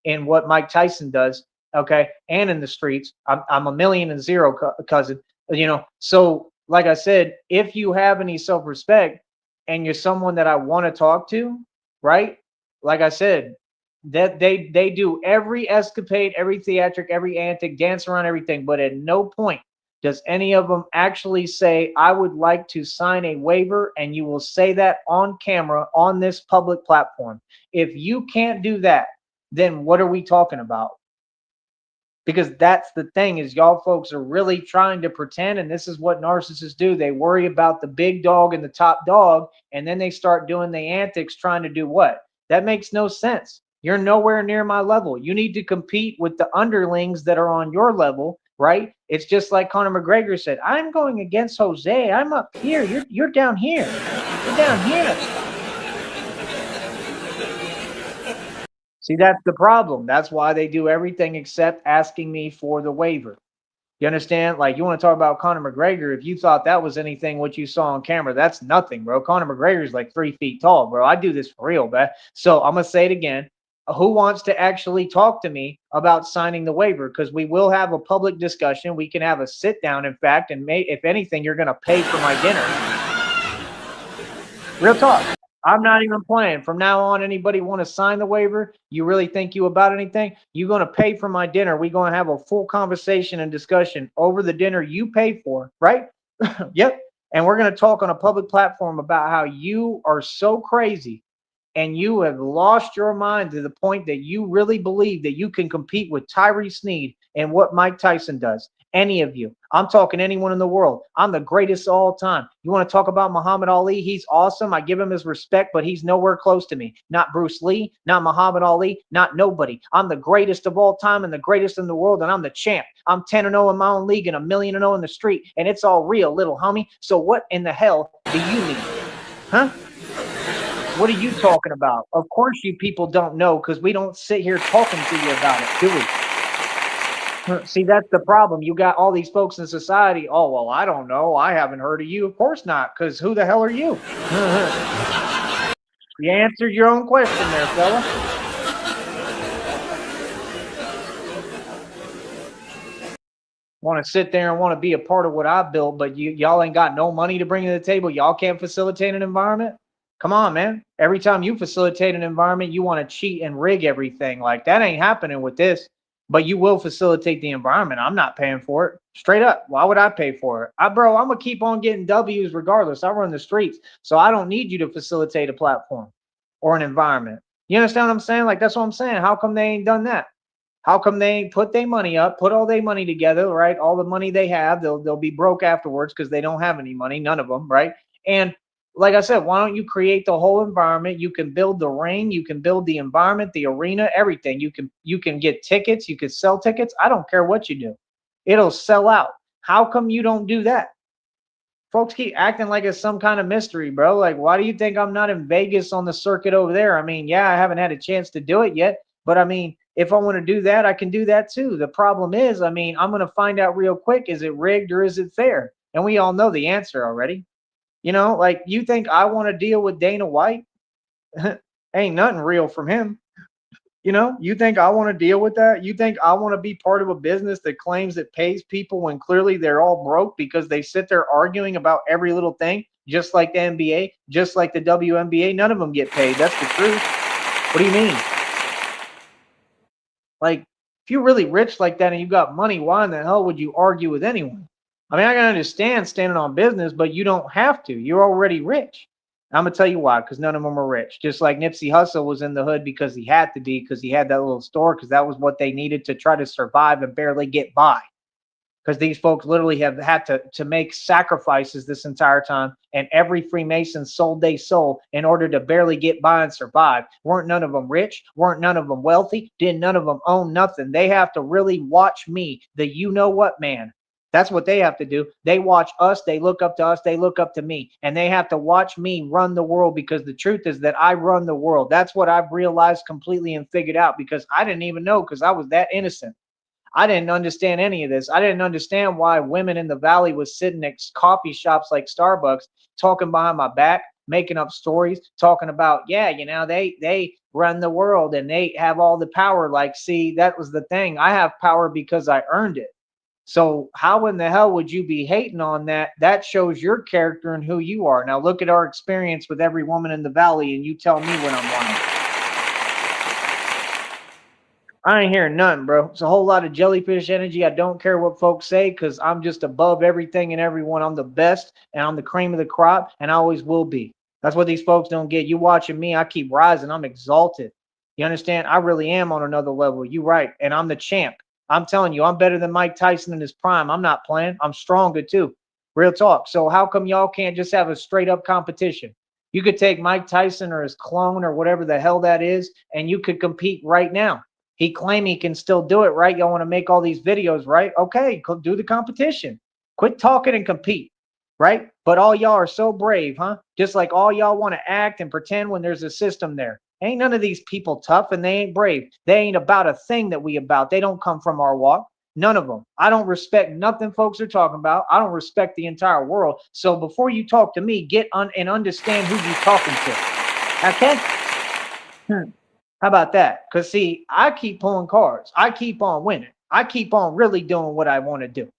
in what Mike Tyson does, okay, and in the streets, I'm a million and zero cousin, So like I said, if you have any self-respect and you're someone that I want to talk to, right? Like I said, that they do every escapade, every theatric, every antic, dance around everything, but at no point does any of them actually say, I would like to sign a waiver, and you will say that on camera on this public platform? If you can't do that, then what are we talking about? Because that's the thing is y'all folks are really trying to pretend, and this is what narcissists do. They worry about the big dog and the top dog, and then they start doing the antics trying to do what? That makes no sense. You're nowhere near my level. You need to compete with the underlings that are on your level, right? It's just like Conor McGregor said, I'm going against Jose. I'm up here. You're down here. You're down here. See, that's the problem. That's why they do everything except asking me for the waiver. You understand? Like, you want to talk about Conor McGregor. If you thought that was anything what you saw on camera, that's nothing, bro. Conor McGregor is like 3 feet tall, bro. I do this for real, man. So I'm going to say it again. Who wants to actually talk to me about signing the waiver? Because we will have a public discussion. We can have a sit down, in fact, and if anything, you're going to pay for my dinner. Real talk. I'm not even playing. From now on, anybody want to sign the waiver? You really think you about anything? You're going to pay for my dinner. We're going to have a full conversation and discussion over the dinner you pay for, right? Yep. And we're going to talk on a public platform about how you are so crazy and you have lost your mind to the point that you really believe that you can compete with Tyree Sneed and what Mike Tyson does. Any of you. I'm talking anyone in the world. I'm the greatest of all time. You want to talk about Muhammad Ali? He's awesome. I give him his respect, but he's nowhere close to me. Not Bruce Lee, not Muhammad Ali, not nobody. I'm the greatest of all time and the greatest in the world, and I'm the champ. I'm 10-0 in my own league and 1,000,000 in the street, and it's all real, little homie. So what in the hell do you need? Huh? What are you talking about? Of course you people don't know because we don't sit here talking to you about it, do we? See, that's the problem. You got all these folks in society. Oh, well, I don't know. I haven't heard of you. Of course not, because who the hell are you? You answered your own question there, fella. Want to sit there and want to be a part of what I built, but y'all ain't got no money to bring to the table. Y'all can't facilitate an environment. Come on, man. Every time you facilitate an environment, you want to cheat and rig everything. Like that ain't happening with this. But you will facilitate the environment. I'm not paying for it. Straight up. Why would I pay for it? Bro, I'm gonna keep on getting W's regardless. I run the streets. So I don't need you to facilitate a platform or an environment. You understand what I'm saying? Like that's what I'm saying. How come they ain't done that? How come they ain't put their money up, put all their money together, right? All the money they have, they'll be broke afterwards because they don't have any money, none of them, right? And like I said, why don't you create the whole environment? You can build the ring, you can build the environment, the arena, everything. You can get tickets, you can sell tickets. I don't care what you do. It'll sell out. How come you don't do that? Folks keep acting like it's some kind of mystery, bro. Like, why do you think I'm not in Vegas on the circuit over there? I mean, yeah, I haven't had a chance to do it yet, but I mean, if I want to do that, I can do that too. The problem is, I mean, I'm going to find out real quick, is it rigged or is it fair? And we all know the answer already. You know, like you think I want to deal with Dana White? Ain't nothing real from him. You know, you think I want to deal with that? You think I want to be part of a business that claims it pays people when clearly they're all broke because they sit there arguing about every little thing, just like the NBA, just like the WNBA? None of them get paid. That's the truth. What do you mean? Like, if you're really rich like that and you got money, why in the hell would you argue with anyone? I mean, I can understand standing on business, but you don't have to. You're already rich. I'm gonna tell you why, because none of them are rich. Just like Nipsey Hussle was in the hood because he had to be, because he had that little store, because that was what they needed to try to survive and barely get by. Because these folks literally have had to make sacrifices this entire time, and every Freemason sold their soul in order to barely get by and survive. Weren't none of them rich? Weren't none of them wealthy? Didn't none of them own nothing? They have to really watch me, the you know what man. That's what they have to do. They watch us, they look up to us, they look up to me, and they have to watch me run the world, because the truth is that I run the world. That's what I've realized completely and figured out, because I didn't even know, because I was that innocent. I didn't understand any of this. I didn't understand why women in the valley was sitting at coffee shops like Starbucks talking behind my back, making up stories, talking about, yeah, you know, they run the world and they have all the power. Like, see, that was the thing. I have power because I earned it. So how in the hell would you be hating on that? That shows your character and who you are. Now look at our experience with every woman in the valley, and you tell me when I'm lying. I ain't hearing nothing, bro. It's a whole lot of jellyfish energy. I don't care what folks say, because I'm just above everything and everyone. I'm the best, and I'm the cream of the crop, and I always will be. That's what these folks don't get. You watching me, I keep rising. I'm exalted. You understand? I really am on another level. You right. And I'm the champ. I'm telling you, I'm better than Mike Tyson in his prime. I'm not playing. I'm stronger too. Real talk. So how come y'all can't just have a straight up competition? You could take Mike Tyson or his clone or whatever the hell that is, and you could compete right now. He claimed he can still do it, right? Y'all want to make all these videos, right? Okay, do the competition. Quit talking and compete, right? But all y'all are so brave, huh? Just like all y'all want to act and pretend when there's a system there. Ain't none of these people tough, and they ain't brave. They ain't about a thing that we about. They don't come from our walk. None of them. I don't respect nothing folks are talking about. I don't respect the entire world. So before you talk to me, get on and understand who you talking to. Okay? How about that? Because see, I keep pulling cards. I keep on winning. I keep on really doing what I want to do.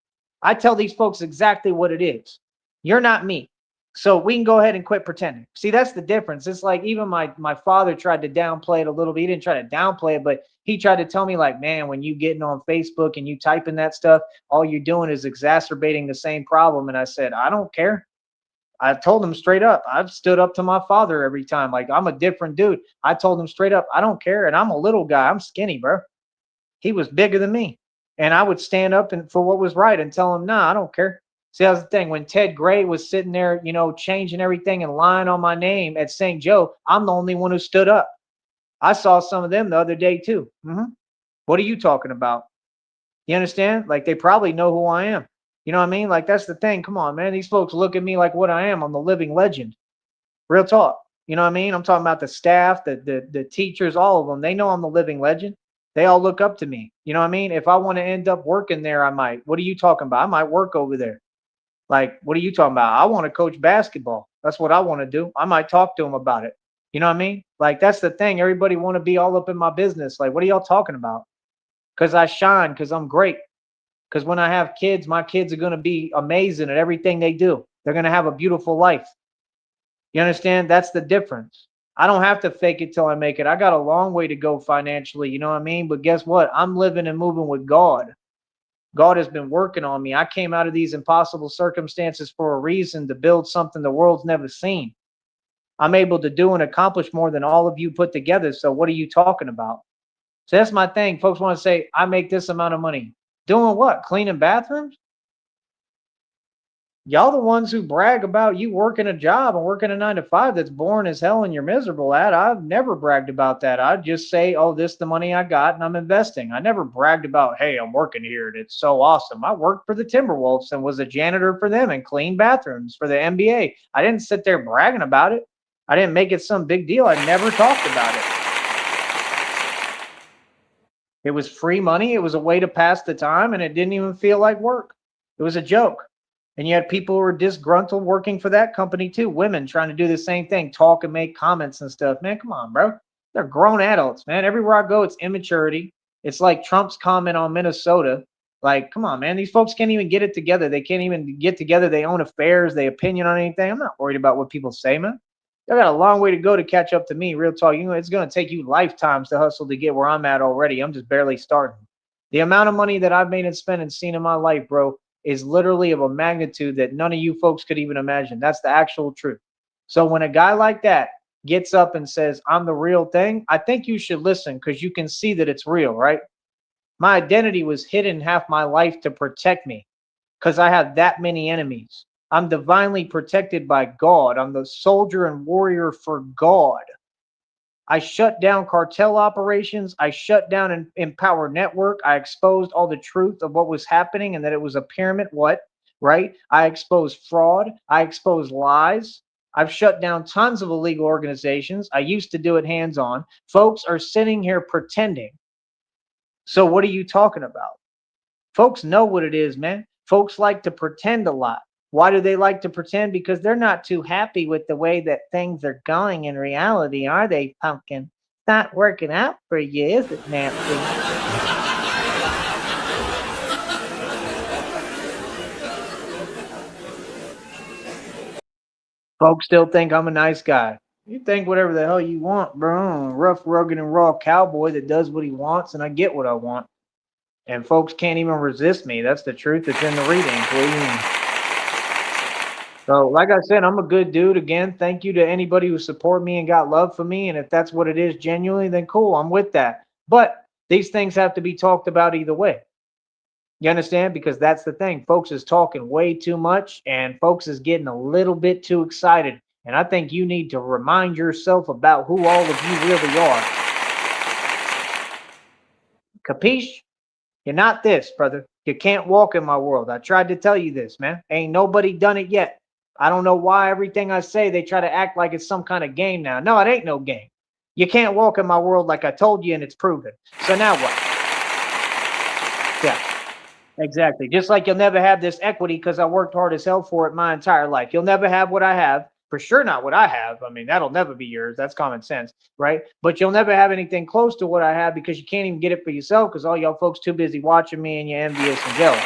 I tell these folks exactly what it is. You're not me. So we can go ahead and quit pretending. See, that's the difference. It's like even my father tried to downplay it a little bit. He didn't try to downplay it, but he tried to tell me like, man, when you getting on Facebook and you typing that stuff, all you're doing is exacerbating the same problem. And I said, I don't care. I told him straight up. I've stood up to my father every time. Like I'm a different dude. I told him straight up, I don't care. And I'm a little guy. I'm skinny, bro. He was bigger than me. And I would stand up and for what was right and tell him, nah, I don't care. See, that's the thing. When Ted Gray was sitting there, changing everything and lying on my name at St. Joe, I'm the only one who stood up. I saw some of them the other day too. What are you talking about? You understand? Like they probably know who I am. You know what I mean? Like that's the thing. Come on, man. These folks look at me like what I am. I'm the living legend. Real talk. You know what I mean? I'm talking about the staff, the teachers, all of them. They know I'm the living legend. They all look up to me. You know what I mean? If I want to end up working there, I might. What are you talking about? I might work over there. Like, what are you talking about? I want to coach basketball. That's what I want to do. I might talk to them about it. You know what I mean? Like, that's the thing. Everybody want to be all up in my business. Like, what are y'all talking about? Because I shine, because I'm great. Because when I have kids, my kids are going to be amazing at everything they do. They're going to have a beautiful life. You understand? That's the difference. I don't have to fake it till I make it. I got a long way to go financially. You know what I mean? But guess what? I'm living and moving with God. God has been working on me. I came out of these impossible circumstances for a reason, to build something the world's never seen. I'm able to do and accomplish more than all of you put together. So what are you talking about? So that's my thing. Folks want to say, I make this amount of money. Doing what? Cleaning bathrooms? Y'all the ones who brag about you working a job and working a 9 to 5 that's boring as hell and you're miserable at. I've never bragged about that. I'd just say, oh, this is the money I got and I'm investing. I never bragged about, hey, I'm working here and it's so awesome. I worked for the Timberwolves and was a janitor for them and cleaned bathrooms for the NBA. I didn't sit there bragging about it. I didn't make it some big deal. I never talked about it. It was free money. It was a way to pass the time and it didn't even feel like work. It was a joke. And you had people who were disgruntled working for that company too. Women trying to do the same thing, talk and make comments and stuff. Man, come on, bro. They're grown adults, man. Everywhere I go, it's immaturity. It's like Trump's comment on Minnesota. Like, come on, man. These folks can't even get it together. They can't even get together. They own affairs, they opinion on anything. I'm not worried about what people say, man. They got a long way to go to catch up to me. Real talk. It's going to take you lifetimes to hustle to get where I'm at already. I'm just barely starting. The amount of money that I've made and spent and seen in my life, bro, is literally of a magnitude that none of you folks could even imagine. That's the actual truth. So when a guy like that gets up and says, I'm the real thing, I think you should listen because you can see that it's real, right? My identity was hidden half my life to protect me because I have that many enemies. I'm divinely protected by God. I'm the soldier and warrior for God. I shut down cartel operations. I shut down an Empower Network. I exposed all the truth of what was happening and that it was a pyramid. Right? I exposed fraud. I exposed lies. I've shut down tons of illegal organizations. I used to do it hands-on. Folks are sitting here pretending. So what are you talking about? Folks know what it is, man. Folks like to pretend a lot. Why do they like to pretend? Because they're not too happy with the way that things are going in reality, are they, Pumpkin? It's not working out for you, is it, Nancy? Folks still think I'm a nice guy. You think whatever the hell you want, bro. I'm a rough, rugged, and raw cowboy that does what he wants, and I get what I want. And folks can't even resist me. That's the truth. It's in the reading, please. So, like I said, I'm a good dude. Again, thank you to anybody who support me and got love for me. And if that's what it is genuinely, then cool, I'm with that. But these things have to be talked about either way. You understand? Because that's the thing. Folks is talking way too much and folks is getting a little bit too excited. And I think you need to remind yourself about who all of you really are. Capiche? You're not this, brother. You can't walk in my world. I tried to tell you this, man. Ain't nobody done it yet. I don't know why everything I say, they try to act like it's some kind of game now. No, it ain't no game. You can't walk in my world like I told you, and it's proven. So now what? Yeah, exactly. Just like you'll never have this equity because I worked hard as hell for it my entire life. You'll never have what I have For sure not what I have. I mean, that'll never be yours. That's common sense, right? But you'll never have anything close to what I have because you can't even get it for yourself because all y'all folks too busy watching me and you're envious and jealous,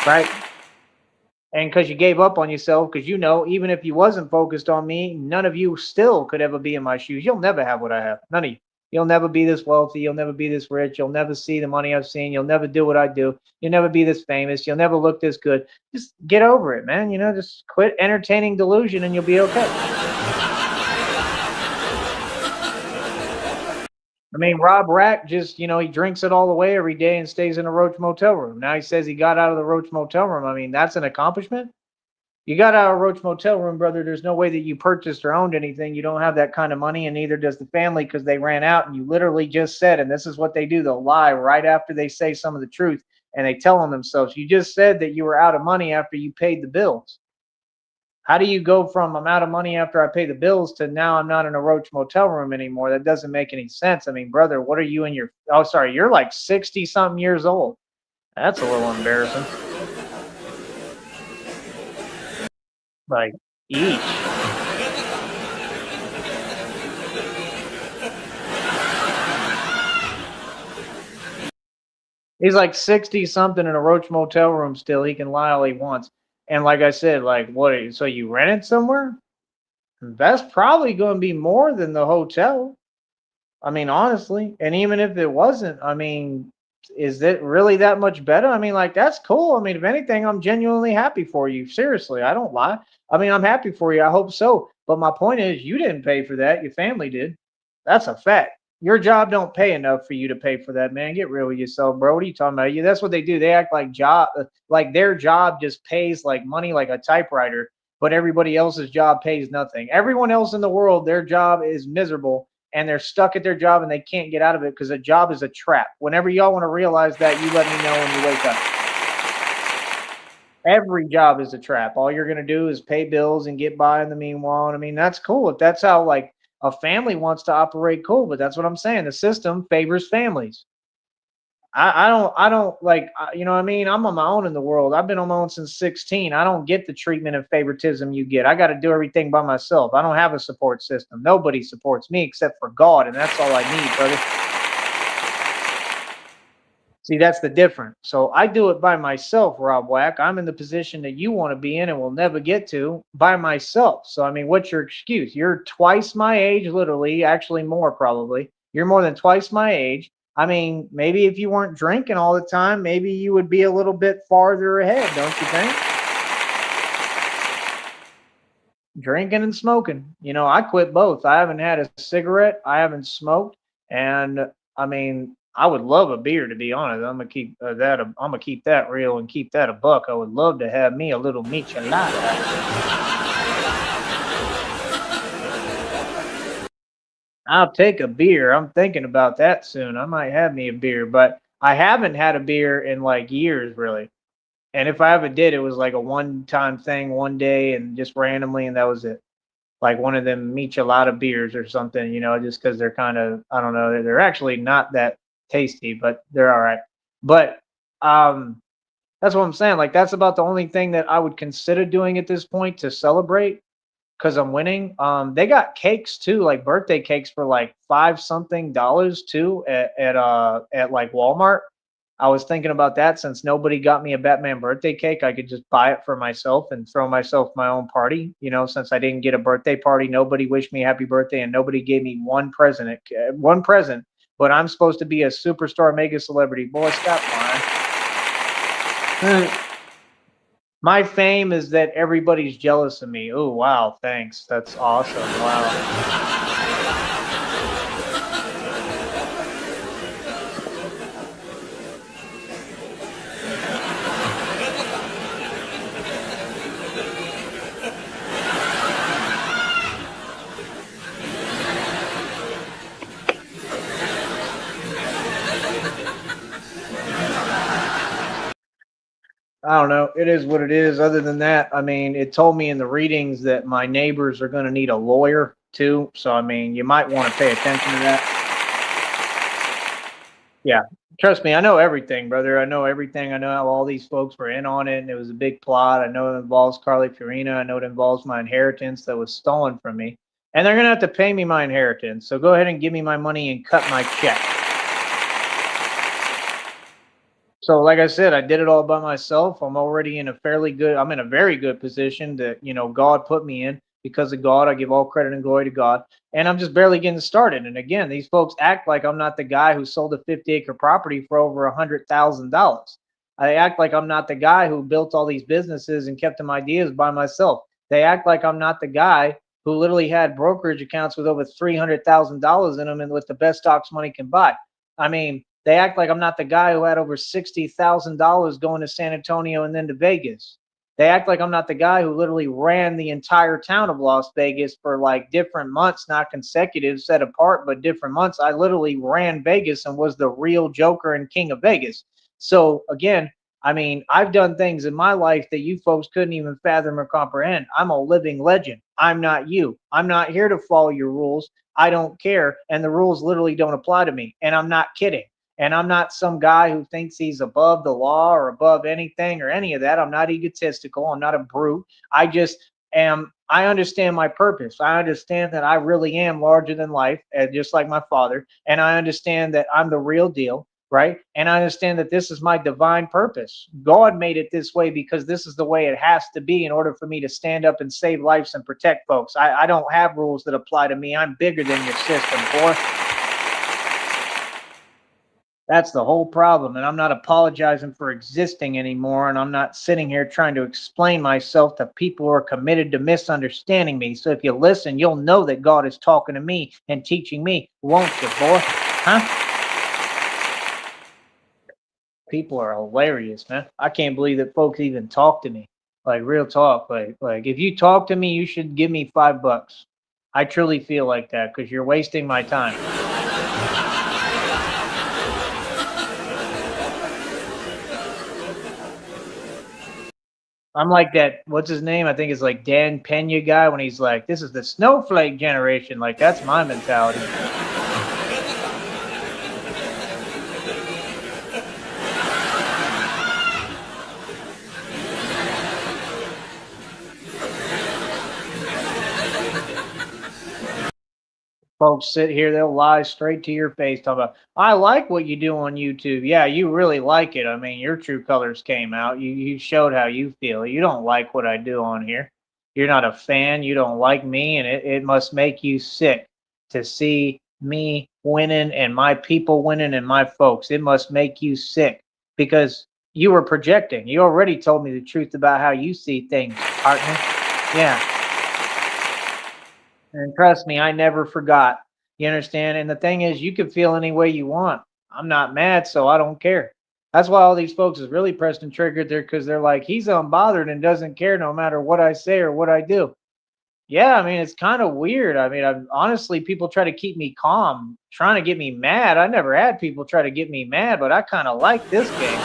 right? And because you gave up on yourself, because you know, even if you wasn't focused on me, none of you still could ever be in my shoes. You'll never have what I have. None of you. You'll never be this wealthy. You'll never be this rich. You'll never see the money I've seen. You'll never do what I do. You'll never be this famous. You'll never look this good. Just get over it, man. You know, just quit entertaining delusion and you'll be okay. I mean, Rob Rack just, you know, he drinks it all away every day and stays in a Roach Motel room. Now he says he got out of the Roach Motel room. I mean, that's an accomplishment. You got out of Roach Motel room, brother. There's no way that you purchased or owned anything. You don't have that kind of money, and neither does the family because they ran out. And you literally just said, and this is what they do, they'll lie right after they say some of the truth, and they tell on themselves. You just said that you were out of money after you paid the bills. How do you go from I'm out of money after I pay the bills to now I'm not in a Roach Motel room anymore? That doesn't make any sense. I mean, brother, what are you in your, oh, sorry, you're like 60 something years old. That's a little embarrassing. Like, each. He's like 60 something in a Roach Motel room still. He can lie all he wants. And like I said, like, what? So you rented somewhere? That's probably going to be more than the hotel. I mean, honestly. And even if it wasn't, I mean, is it really that much better? I mean, like, that's cool. I mean, if anything, I'm genuinely happy for you. Seriously, I don't lie. I mean, I'm happy for you. I hope so. But my point is, you didn't pay for that. Your family did. That's a fact. Your job don't pay enough for you to pay for that, man. Get real with yourself, bro. What are you talking about? You, that's what they do. They act like their job just pays like money, like a typewriter, but everybody else's job pays nothing. Everyone else in the world, their job is miserable and they're stuck at their job and they can't get out of it because a job is a trap. Whenever y'all want to realize that, you let me know when you wake up. Every job is a trap. All you're gonna do is pay bills and get by in the meanwhile. And I mean, that's cool. If that's how like a family wants to operate, cool. But that's what I'm saying. The system favors families. I don't like, you know what I mean? I'm on my own in the world. I've been on my own since 16. I don't get the treatment and favoritism you get. I got to do everything by myself. I don't have a support system. Nobody supports me except for God, and that's all I need, brother. See, that's the difference. So I do it by myself, Rob Wack. I'm in the position that you want to be in and will never get to by myself. So, I mean, what's your excuse? You're twice my age, literally, actually more probably. You're more than twice my age. I mean, maybe if you weren't drinking all the time, maybe you would be a little bit farther ahead, don't you think? Drinking and smoking. You know, I quit both. I haven't had a cigarette, I haven't smoked, and I mean, I would love a beer to be honest. I'm gonna keep I'm gonna keep that real and keep that a buck. I would love to have me a little michelada. I'll take a beer. I'm thinking about that soon. I might have me a beer, but I haven't had a beer in like years, really. And if I ever did, it was like a one-time thing, one day, and just randomly, and that was it. Like one of them michelada beers or something, you know, just because they're kind of, I don't know, they're actually not that tasty, but they're all right. But um, that's what I'm saying. Like that's about the only thing that I would consider doing at this point to celebrate because I'm winning. They got cakes too, like birthday cakes for like five something dollars too at like Walmart. I was thinking about that since nobody got me a Batman birthday cake, I could just buy it for myself and throw myself my own party. You know, since I didn't get a birthday party, nobody wished me happy birthday, and nobody gave me one present. But I'm supposed to be a superstar, mega celebrity. Boy, stop lying. My fame is that everybody's jealous of me. Oh wow, thanks. That's awesome. Wow. I don't know. It is what it is. Other than that, I mean, it told me in the readings that my neighbors are going to need a lawyer too. So, I mean, you might want to pay attention to that. Yeah, trust me, I know everything, brother. I know everything. I know how all these folks were in on it, and it was a big plot. I know it involves Carly Fiorina. I know it involves my inheritance that was stolen from me, and they're gonna have to pay me my inheritance. So go ahead and give me my money and cut my check. So, like I said, I did it all by myself. I'm in a very good position that, God put me in. Because of God, I give all credit and glory to God. And I'm just barely getting started. And again, these folks act like I'm not the guy who sold a 50-acre property for over $100,000. They act like I'm not the guy who built all these businesses and kept them ideas by myself. They act like I'm not the guy who literally had brokerage accounts with over $300,000 in them and with the best stocks money can buy. I mean, they act like I'm not the guy who had over $60,000 going to San Antonio and then to Vegas. They act like I'm not the guy who literally ran the entire town of Las Vegas for like different months, not consecutive, set apart, but different months. I literally ran Vegas and was the real Joker and King of Vegas. So again, I mean, I've done things in my life that you folks couldn't even fathom or comprehend. I'm a living legend. I'm not you. I'm not here to follow your rules. I don't care. And the rules literally don't apply to me. And I'm not kidding. And I'm not some guy who thinks he's above the law or above anything or any of that. I'm not egotistical. I'm not a brute. I just I understand my purpose. I understand that I really am larger than life, just like my father. And I understand that I'm the real deal, right? And I understand that this is my divine purpose. God made it this way because this is the way it has to be in order for me to stand up and save lives and protect folks. I don't have rules that apply to me. I'm bigger than your system, boy. That's the whole problem. And I'm not apologizing for existing anymore. And I'm not sitting here trying to explain myself to people who are committed to misunderstanding me. So if you listen, you'll know that God is talking to me and teaching me, won't you, boy? Huh? People are hilarious, man. I can't believe that folks even talk to me. Like real talk. Like if you talk to me, you should give me $5. I truly feel like that because you're wasting my time. I'm like that. What's his name? I think it's like Dan Pena guy when he's like, "This is the snowflake generation." Like that's my mentality. Folks sit here, they'll lie straight to your face, talk about, "I like what you do on YouTube." Yeah, you really like it. I mean, your true colors came out. You showed how you feel. You don't like what I do on here. You're not a fan. You don't like me, and it must make you sick to see me winning and my people winning and my folks. It must make you sick because you were projecting. You already told me the truth about how you see things, partner. Yeah. And trust me, I never forgot. You understand? And the thing is, you can feel any way you want. I'm not mad, so I don't care. That's why all these folks is really pressed and triggered there because they're like, he's unbothered and doesn't care no matter what I say or what I do. Yeah, I mean, it's kind of weird. I mean, honestly, people try to keep me calm, trying to get me mad. I never had people try to get me mad, but I kind of like this game.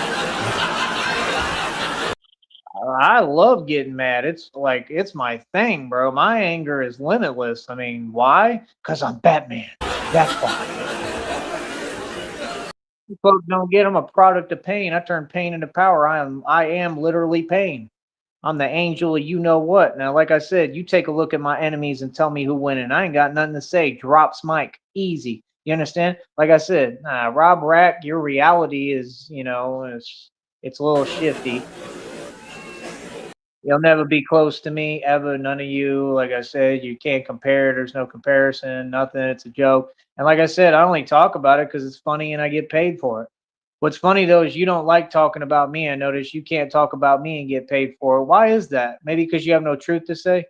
I love getting mad. It's like it's my thing, bro. My anger is limitless. I mean, why? Because I'm Batman. That's why. You folks don't get I'm a product of pain. I turn pain into power. I am literally pain. I'm the angel of you know what. Now, like I said, you take a look at my enemies and tell me who winning. I ain't got nothing to say. Drops mic. Easy. You understand? Like I said, Rob Rack, your reality is, it's a little shifty. You'll never be close to me ever. None of you. Like I said, you can't compare. There's no comparison. Nothing. It's a joke. And like I said, I only talk about it because it's funny and I get paid for it. What's funny though is you don't like talking about me. I notice you can't talk about me and get paid for it. Why is that? Maybe because you have no truth to say.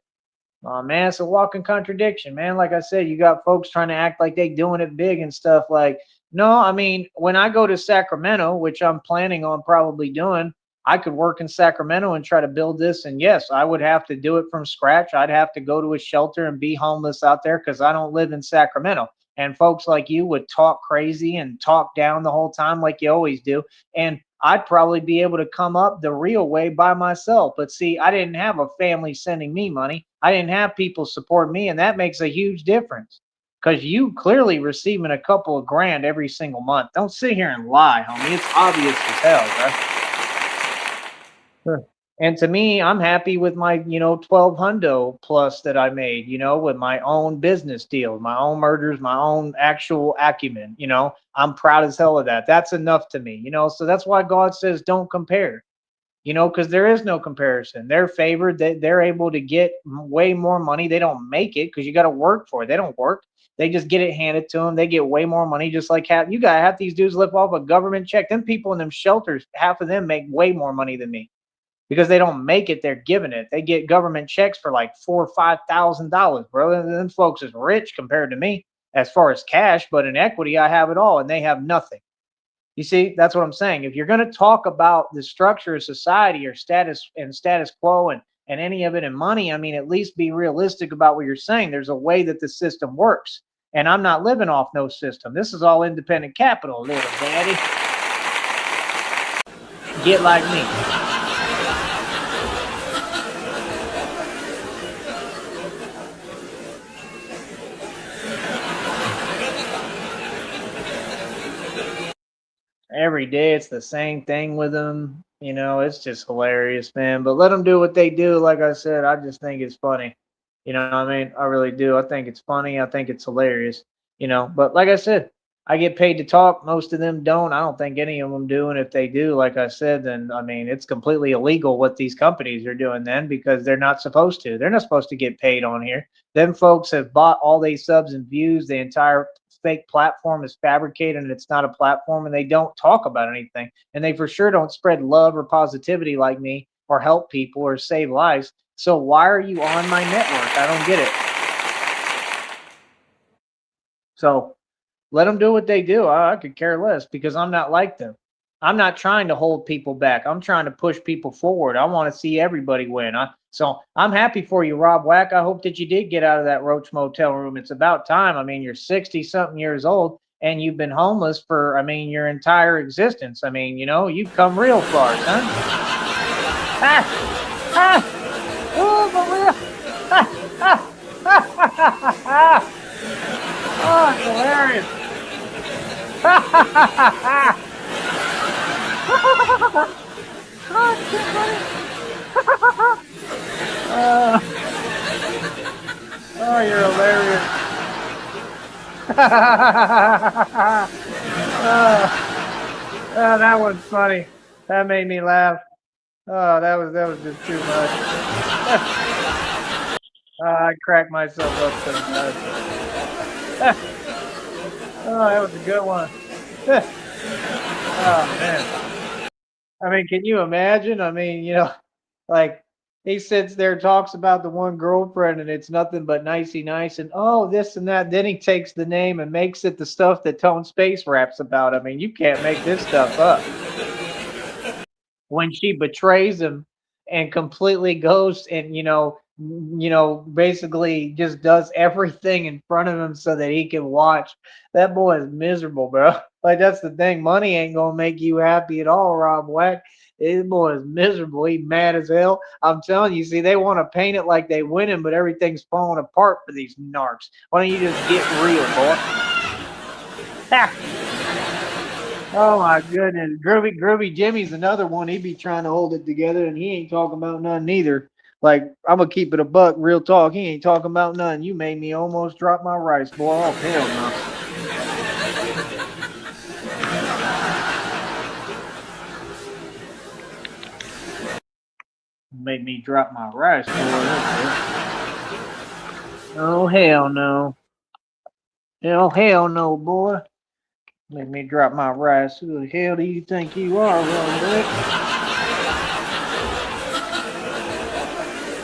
Oh man, it's a walking contradiction, man. Like I said, you got folks trying to act like they doing it big and stuff. Like, no, I mean, when I go to Sacramento, which I'm planning on probably doing, I could work in Sacramento and try to build this. And yes, I would have to do it from scratch. I'd have to go to a shelter and be homeless out there because I don't live in Sacramento. And folks like you would talk crazy and talk down the whole time like you always do. And I'd probably be able to come up the real way by myself. But see, I didn't have a family sending me money. I didn't have people support me, and that makes a huge difference. because you clearly receiving a couple of grand every single month. Don't sit here and lie, homie. It's obvious as hell, bro. Sure. And to me, I'm happy with my, 12 hundo plus that I made, with my own business deal, my own mergers, my own actual acumen. I'm proud as hell of that. That's enough to me, so that's why God says don't compare, because there is no comparison. They're favored, they're able to get way more money. They don't make it because you got to work for it. They don't work. They just get it handed to them. They get way more money, just like you got half these dudes live off a government check. Them people in them shelters, half of them make way more money than me because they don't make it. They're giving it. They get government checks for like $4,000 or $5,000, bro. And them folks is rich compared to me as far as cash, but in equity, I have it all, and they have nothing. You see, that's what I'm saying. If you're going to talk about the structure of society or status quo and any of it in money, I mean, at least be realistic about what you're saying. There's a way that the system works. And I'm not living off no system. This is all independent capital, little daddy. Get like me. Every day it's the same thing with them. It's just hilarious, man. But let them do what they do. Like I said, I just think it's funny. You know what I mean? I really do. I think it's funny. I think it's hilarious. But like I said, I get paid to talk. Most of them don't. I don't think any of them do. And if they do, like I said, then I mean, it's completely illegal what these companies are doing then because they're not supposed to. They're not supposed to get paid on here. Them folks have bought all these subs and views. The entire fake platform is fabricated and it's not a platform, and they don't talk about anything, and they for sure don't spread love or positivity like me or help people or save lives. So why are you on my network? I don't get it. So let them do what they do. I could care less because I'm not like them. I'm not trying to hold people back. I'm trying to push people forward. I want to see everybody win. So I'm happy for you, Rob Wack. I hope that you did get out of that Roach Motel room. It's about time. I mean, you're 60 something years old and you've been homeless for, I mean, your entire existence. I mean, you've come real far, son. Ah, ah, oh, but real. Oh, it's hilarious. Oh, you're hilarious. Oh, that was funny. That made me laugh. Oh, that was just too much. I cracked myself up so much. Oh, that was a good one. Oh man. I mean, can you imagine? I mean, like he sits there, talks about the one girlfriend, and it's nothing but nicey nice, and oh, this and that. Then he takes the name and makes it the stuff that Tone Space raps about. I mean, you can't make this stuff up. When she betrays him and completely goes and basically just does everything in front of him so that he can watch. That boy is miserable, bro. Like that's the thing. Money ain't gonna make you happy at all, Rob Wack. This boy is miserable. He mad as hell. I'm telling you, see, they want to paint it like they winning, but everything's falling apart for these narcs. Why don't you just get real, boy? Ha! Oh my goodness. Groovy Jimmy's another one. He be trying to hold it together and he ain't talking about nothing either. Like, I'm gonna keep it a buck, real talk. He ain't talking about nothing. You made me almost drop my rice, boy. Oh hell no. Made me drop my rice, boy. Oh hell no. Hell no, boy. Made me drop my rice. Who the hell do you think you are, Rob?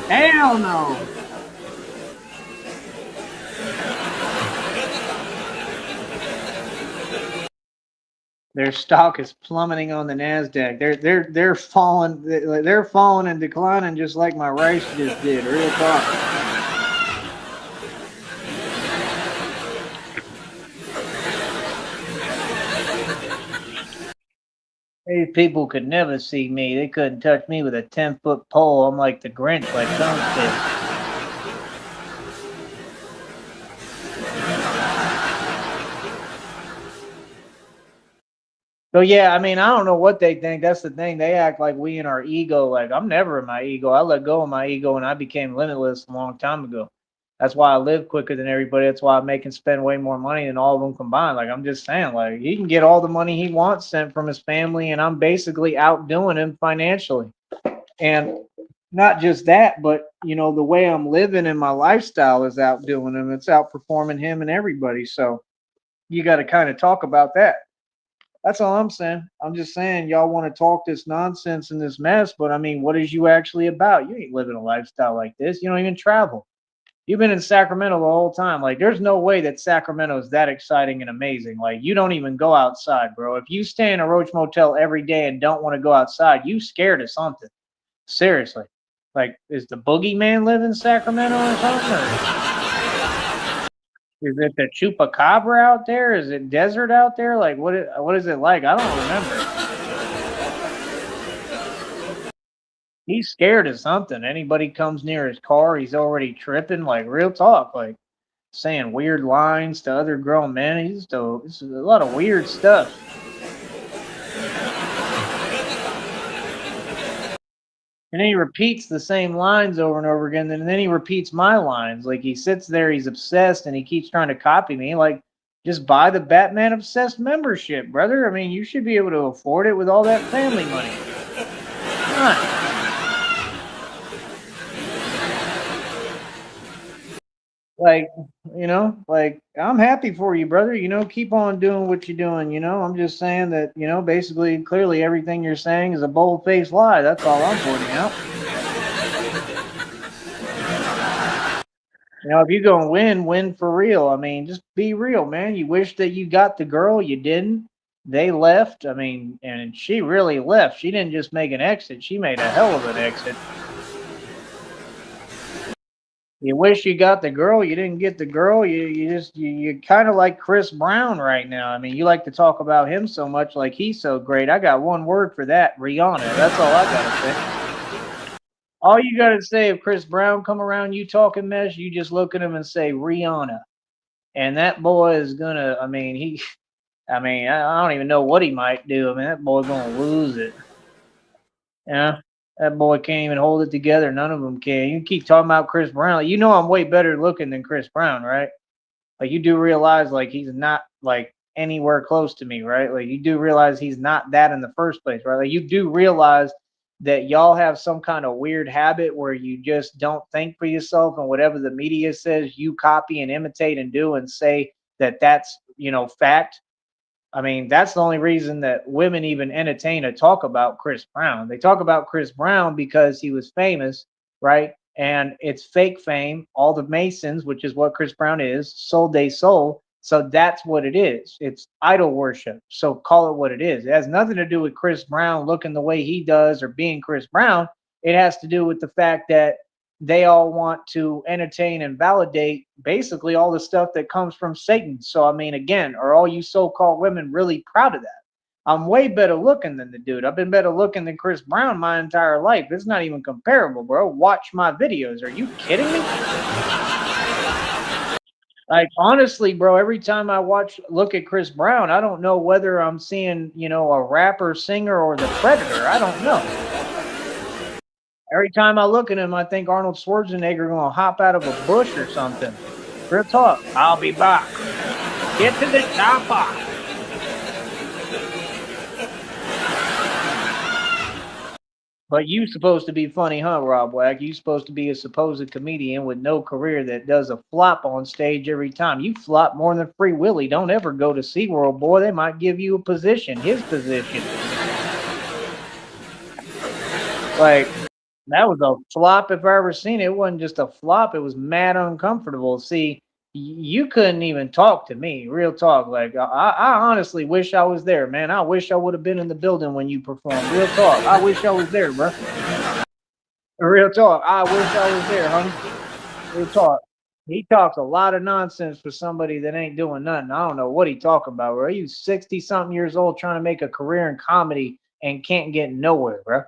Hell no. Their stock is plummeting on the Nasdaq. They're falling. They're falling and declining just like my rice just did. Real talk. These people could never see me. They couldn't touch me with a 10-foot pole. I'm like the Grinch, like Tone Space. So yeah, I mean, I don't know what they think. That's the thing. They act like we in our ego. Like I'm never in my ego. I let go of my ego and I became limitless a long time ago. That's why I live quicker than everybody. That's why I make and spend way more money than all of them combined. Like I'm just saying, like he can get all the money he wants sent from his family, and I'm basically outdoing him financially. And not just that, but the way I'm living and my lifestyle is outdoing him. It's outperforming him and everybody. So you got to kind of talk about that. That's all I'm saying. I'm just saying y'all want to talk this nonsense and this mess, but I mean, what is you actually about? You ain't living a lifestyle like this. You don't even travel. You've been in Sacramento the whole time. Like, there's no way that Sacramento is that exciting and amazing. Like, you don't even go outside, bro. If you stay in a Roach Motel every day and don't want to go outside, you scared of something. Seriously. Like, is the boogeyman live in Sacramento or something? Or is it the chupacabra out there? Is it desert out there? Like, what is it like? I don't remember. He's scared of something. Anybody comes near his car, he's already tripping. Like, real talk. Like, saying weird lines to other grown men. It's a lot of weird stuff. And then he repeats the same lines over and over again. And then he repeats my lines. Like he sits there, he's obsessed, and he keeps trying to copy me. Like, just buy the Batman Obsessed membership, brother. I mean, you should be able to afford it with all that family money. Come on. Like, like I'm happy for you, brother. Keep on doing what you're doing. I'm just saying that, basically, clearly everything you're saying is a bold faced lie. That's all I'm pointing out. If you're going to win for real. I mean, just be real, man. You wish that you got the girl, you didn't. They left. I mean, and she really left. She didn't just make an exit, she made a hell of an exit. You wish you got the girl, you didn't get the girl. You kind of like Chris Brown right now. I mean, you like to talk about him so much, like he's so great. I got one word for that: Rihanna. That's all I gotta say. All you gotta say if Chris Brown come around you talking mess, you just look at him and say Rihanna, and that boy is gonna. I mean, I don't even know what he might do. I mean, that boy's gonna lose it. Yeah. That boy can't even hold it together. None of them can. You keep talking about Chris Brown. Like, I'm way better looking than Chris Brown, right? Like you do realize like he's not like anywhere close to me, right? Like you do realize he's not that in the first place, right? Like you do realize that y'all have some kind of weird habit where you just don't think for yourself, and whatever the media says, you copy and imitate and do and say that that's, fact. I mean, that's the only reason that women even entertain or talk about Chris Brown. They talk about Chris Brown because he was famous, right? And it's fake fame. All the Masons, which is what Chris Brown is, sold they soul. So that's what it is. It's idol worship. So call it what it is. It has nothing to do with Chris Brown looking the way he does or being Chris Brown. It has to do with the fact that they all want to entertain and validate basically all the stuff that comes from Satan. So, I mean, again, are all you so called women really proud of that? I'm way better looking than the dude. I've been better looking than Chris Brown my entire life. It's not even comparable, bro. Watch my videos. Are you kidding me? Like, honestly, bro, every time I look at Chris Brown, I don't know whether I'm seeing, a rapper, singer, or the Predator. I don't know. Every time I look at him, I think Arnold Schwarzenegger gonna hop out of a bush or something. Real talk. I'll be back. Get to the chopper. But you supposed to be funny, huh, Rob Wack? You supposed to be a supposed comedian with no career that does a flop on stage every time. You flop more than Free Willy. Don't ever go to SeaWorld, boy. They might give you a position, his position. Like, that was a flop if I ever seen it. It wasn't just a flop, it was mad uncomfortable. See, you couldn't even talk to me. Real talk. Like, I honestly wish I was there, man. I wish I would have been in the building when you performed. Real talk. I wish I was there, bro. Real talk. I wish I was there, homie. Real talk. He talks a lot of nonsense for somebody that ain't doing nothing. I don't know what he talking about, bro. You 60-something years old trying to make a career in comedy and can't get nowhere, bro.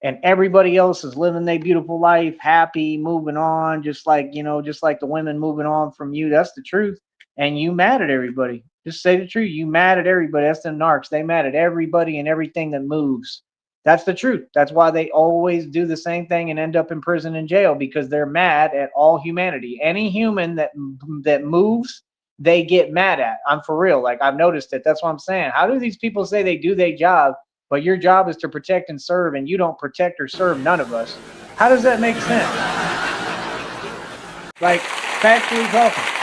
And everybody else is living their beautiful life, happy, moving on, just like the women moving on from you. That's the truth. And you mad at everybody. Just say the truth. You mad at everybody. That's the narcs. They mad at everybody and everything that moves. That's the truth. That's why they always do the same thing and end up in prison and jail, because they're mad at all humanity. Any human that moves, they get mad at. I'm for real. Like, I've noticed it. That's what I'm saying. How do these people say they do their job, but your job is to protect and serve, and you don't protect or serve none of us? How does that make sense? Like, factually talking.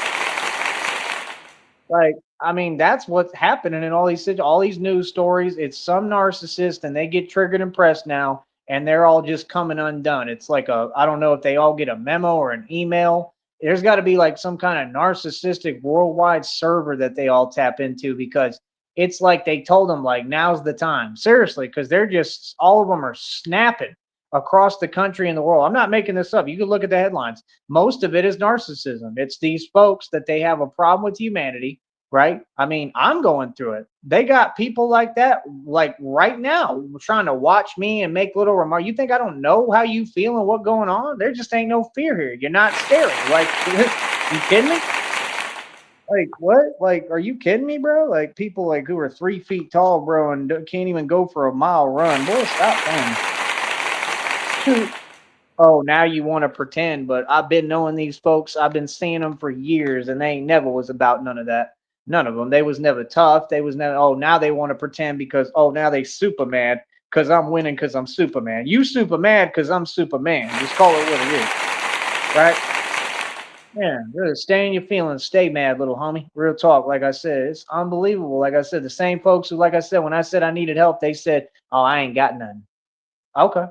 Like, I mean, that's what's happening in all these news stories. It's some narcissist, and they get triggered and pressed now, and they're all just coming undone. It's like I don't know if they all get a memo or an email. There's got to be like some kind of narcissistic worldwide server that they all tap into, because it's like they told them, like, now's the time. Seriously, because they're just, all of them are snapping across the country and the world. I'm not making this up. You can look at the headlines. Most of it is narcissism. It's these folks that they have a problem with humanity, right? I mean, I'm going through it. They got people like that, like right now, trying to watch me and make little remarks. You think I don't know how you feel and what going on? There just ain't no fear here. You're not scary. Like, you kidding me? Like, what? Like, are you kidding me, bro? Like, people like who are 3 feet tall, bro, and can't even go for a mile run. Boy, stop playing. Oh, now you want to pretend, but I've been knowing these folks. I've been seeing them for years, and they ain't never was about none of that. None of them. They was never tough. They was never. Oh, now they want to pretend because, oh, now they super mad because I'm winning because I'm Superman. You super mad because I'm Superman. Just call it what it is, right? Yeah, really. Stay in your feelings. Stay mad, little homie. Real talk. Like I said, it's unbelievable. Like I said, the same folks who, like I said, when I said I needed help, they said, "Oh, I ain't got nothing." Okay.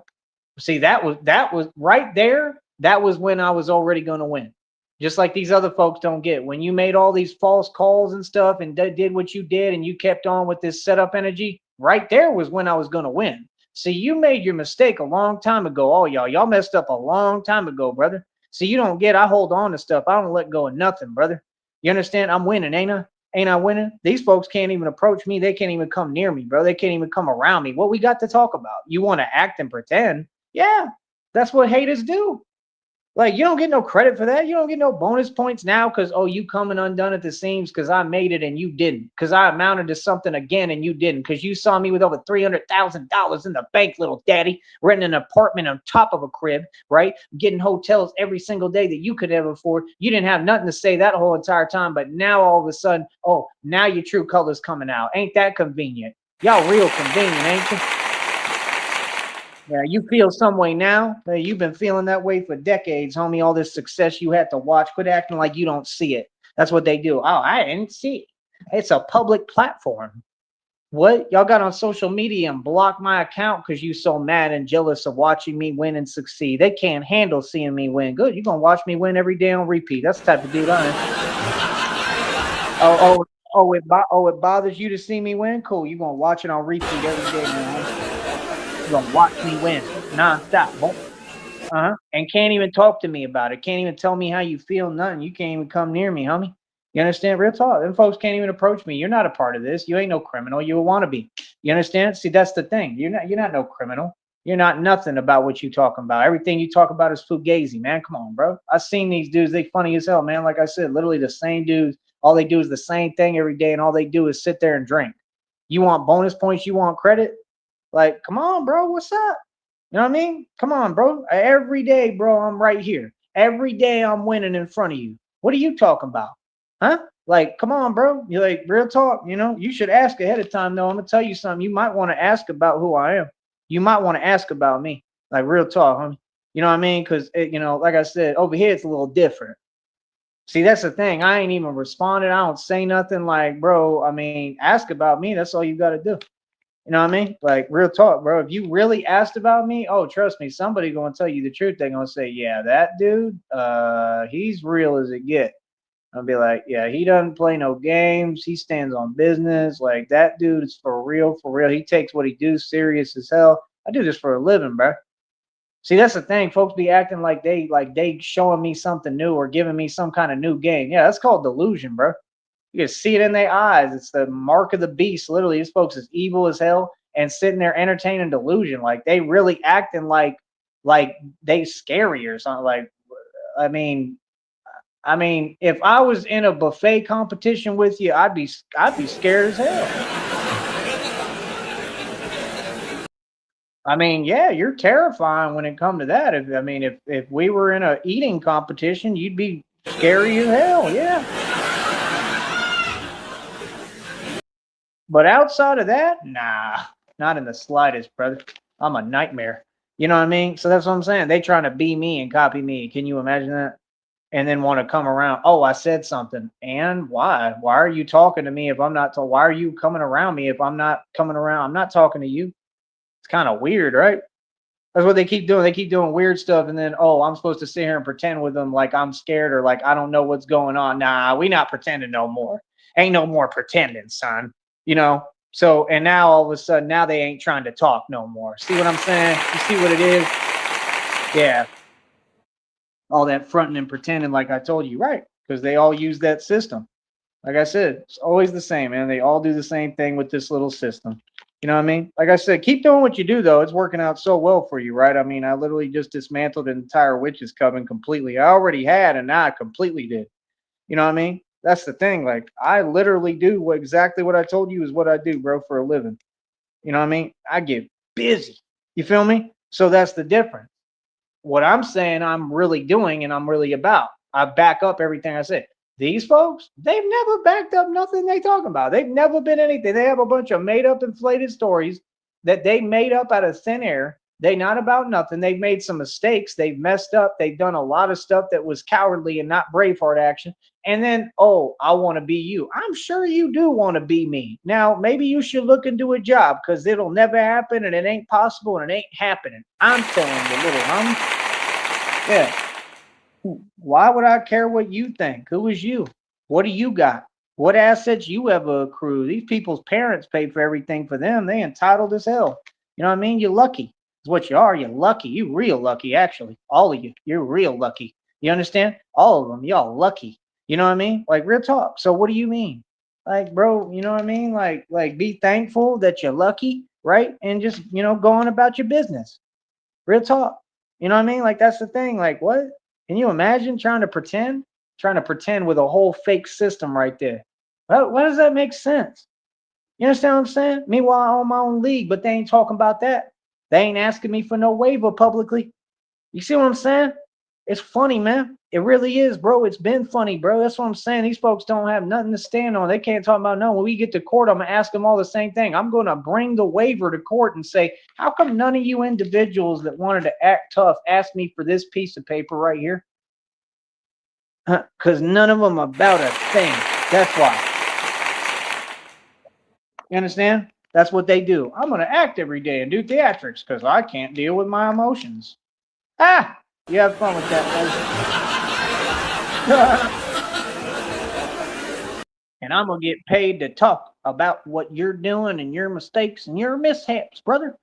See, that was right there. That was when I was already going to win. Just like these other folks don't get. When you made all these false calls and stuff and did what you did and you kept on with this setup energy, right there was when I was going to win. See, you made your mistake a long time ago. Oh, y'all messed up a long time ago, brother. See, you don't get, I hold on to stuff. I don't let go of nothing, brother. You understand? I'm winning, ain't I? Ain't I winning? These folks can't even approach me. They can't even come near me, bro. They can't even come around me. What we got to talk about? You want to act and pretend? Yeah, that's what haters do. Like, you don't get no credit for that. You don't get no bonus points now because, oh, you coming undone at the seams because I made it and you didn't. Because I amounted to something again and you didn't. Because you saw me with over $300,000 in the bank, little daddy, renting an apartment on top of a crib, right? Getting hotels every single day that you could ever afford. You didn't have nothing to say that whole entire time. But now all of a sudden, oh, now your true colors coming out. Ain't that convenient? Y'all real convenient, ain't you? Yeah, you feel some way now. Hey, you've been feeling that way for decades, homie. All this success you had to watch. Quit acting like you don't see it. That's what they do. Oh, I didn't see it. It's a public platform. What? Y'all got on social media and blocked my account because you so mad and jealous of watching me win and succeed. They can't handle seeing me win. Good. You're gonna watch me win every day on repeat. That's the type of dude I am. It bothers you to see me win? Cool. You're gonna watch it on repeat every day, man. You're gonna watch me win nonstop. Uh-huh. And can't even talk to me about it. Can't even tell me how you feel. Nothing. You can't even come near me, homie. You understand? Real talk. Them folks can't even approach me. You're not a part of this. You ain't no criminal. You want to be. You understand? See, that's the thing. You're not no criminal. You're not nothing about what you talking about. Everything you talk about is fugazi, man. Come on, bro. I've seen these dudes. They funny as hell, man. Like I said, literally the same dudes. All they do is the same thing every day, and all they do is sit there and drink. You want bonus points? You want credit? Like, come on, bro. What's up? You know what I mean? Come on, bro. Every day, bro, I'm right here. Every day I'm winning in front of you. What are you talking about? Huh? Like, come on, bro. You're like, real talk, you should ask ahead of time, though. I'm gonna tell you something. You might want to ask about who I am. You might want to ask about me. Like, real talk, homie. You know what I mean? Because like I said, over here it's a little different. See, that's the thing. I ain't even responded. I don't say nothing. Like, bro, I mean, ask about me. That's all you gotta do. You know what I mean? Like, real talk, bro. If you really asked about me, oh, trust me, somebody gonna tell you the truth. They're gonna say, yeah, that dude, he's real as it get. I'll be like, yeah, he doesn't play no games. He stands on business. Like, that dude is for real, for real. He takes what he do serious as hell. I do this for a living, bro. See, that's the thing. Folks be acting like they showing me something new or giving me some kind of new game. Yeah, that's called delusion, bro. You can see it in their eyes. It's the mark of the beast. Literally, these folks is evil as hell and sitting there entertaining delusion. Like, they really acting like they scary or something. Like, I mean, I mean, if I was in a buffet competition with you, I'd be scared as hell. I mean, yeah, you're terrifying when it come to that. If we were in a eating competition, you'd be scary as hell. Yeah. But outside of that, nah, not in the slightest, brother. I'm a nightmare. You know what I mean? So that's what I'm saying. They trying to be me and copy me. Can you imagine that? And then want to come around. Oh, I said something. And why? Why are you talking to me if I'm not told? Why are you coming around me if I'm not coming around? I'm not talking to you. It's kind of weird, right? That's what they keep doing. They keep doing weird stuff, and then I'm supposed to sit here and pretend with them like I'm scared or like I don't know what's going on. Nah, we not pretending no more. Ain't no more pretending, son. You know. So and now all of a sudden now they ain't trying to talk no more. See what I'm saying? You see what it is? Yeah, all that fronting and pretending, like I told you, right? Because they all use that system. Like I said, it's always the same, man. They all do the same thing with this little system. You know what I mean? Like I said, keep doing what you do, though. It's working out so well for you, right? I mean, I literally just dismantled an entire witch's coven completely. I already had, and now I completely did. You know what I mean? That's the thing. Like, I literally do exactly what I told you is what I do, bro, for a living. You know what I mean? I get busy. You feel me? So that's the difference. What I'm saying I'm really doing and I'm really about. I back up everything I say. These folks, they've never backed up nothing they talking about. They've never been anything. They have a bunch of made up inflated stories that they made up out of thin air. They not about nothing. They've made some mistakes. They've messed up. They've done a lot of stuff that was cowardly and not Braveheart action. And then, oh, I want to be you. I'm sure you do want to be me. Now, maybe you should look into a job because it'll never happen and it ain't possible and it ain't happening. I'm telling you, little hum. Yeah. Why would I care what you think? Who is you? What do you got? What assets you ever accrue? These people's parents paid for everything for them. They entitled as hell. You know what I mean? You're lucky. Is what you are. You're lucky. You real lucky, actually. All of you. You're real lucky. You understand? All of them. Y'all lucky. You know what I mean? Like real talk. So what do you mean? Like, bro, you know what I mean? Like be thankful that you're lucky, right? And just, go on about your business. Real talk. You know what I mean? Like that's the thing. Like what? Can you imagine trying to pretend? Trying to pretend with a whole fake system right there. Why does that make sense? You understand what I'm saying? Meanwhile, I own my own league, but they ain't talking about that. They ain't asking me for no waiver publicly. You see what I'm saying? It's funny, man. It really is, bro. It's been funny, bro. That's what I'm saying. These folks don't have nothing to stand on. They can't talk about no. When we get to court, I'm gonna ask them all the same thing. I'm gonna bring the waiver to court and say, how come none of you individuals that wanted to act tough asked me for this piece of paper right here? Because none of them about a thing. That's why. You understand? That's what they do. I'm gonna act every day and do theatrics because I can't deal with my emotions. Ah, you have fun with that, and I'm gonna get paid to talk about what you're doing and your mistakes and your mishaps, brother.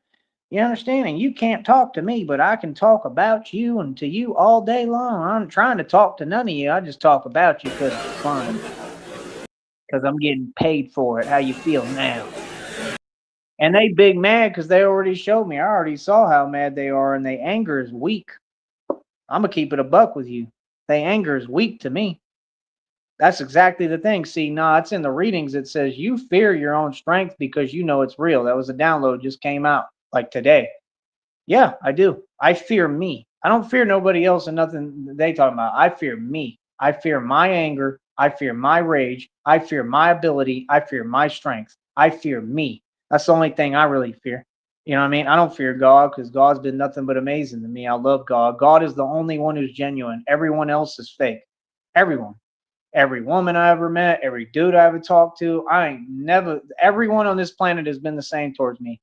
You understand? And you can't talk to me, but I can talk about you and to you all day long. I'm trying to talk to none of you. I just talk about you because it's fun. Because I'm getting paid for it. How you feel now? And they big mad because they already showed me. I already saw how mad they are, and their anger is weak. I'm gonna keep it a buck with you. Their anger is weak to me. That's exactly the thing. See, nah, it's in the readings. It says you fear your own strength because you know it's real. That was a download just came out like today. Yeah, I do. I fear me. I don't fear nobody else and nothing they talking about. I fear me. I fear my anger. I fear my rage. I fear my ability. I fear my strength. I fear me. That's the only thing I really fear. You know what I mean? I don't fear God because God's been nothing but amazing to me. I love God. God is the only one who's genuine. Everyone else is fake. Everyone. Every woman I ever met, every dude I ever talked to, I ain't never, everyone on this planet has been the same towards me.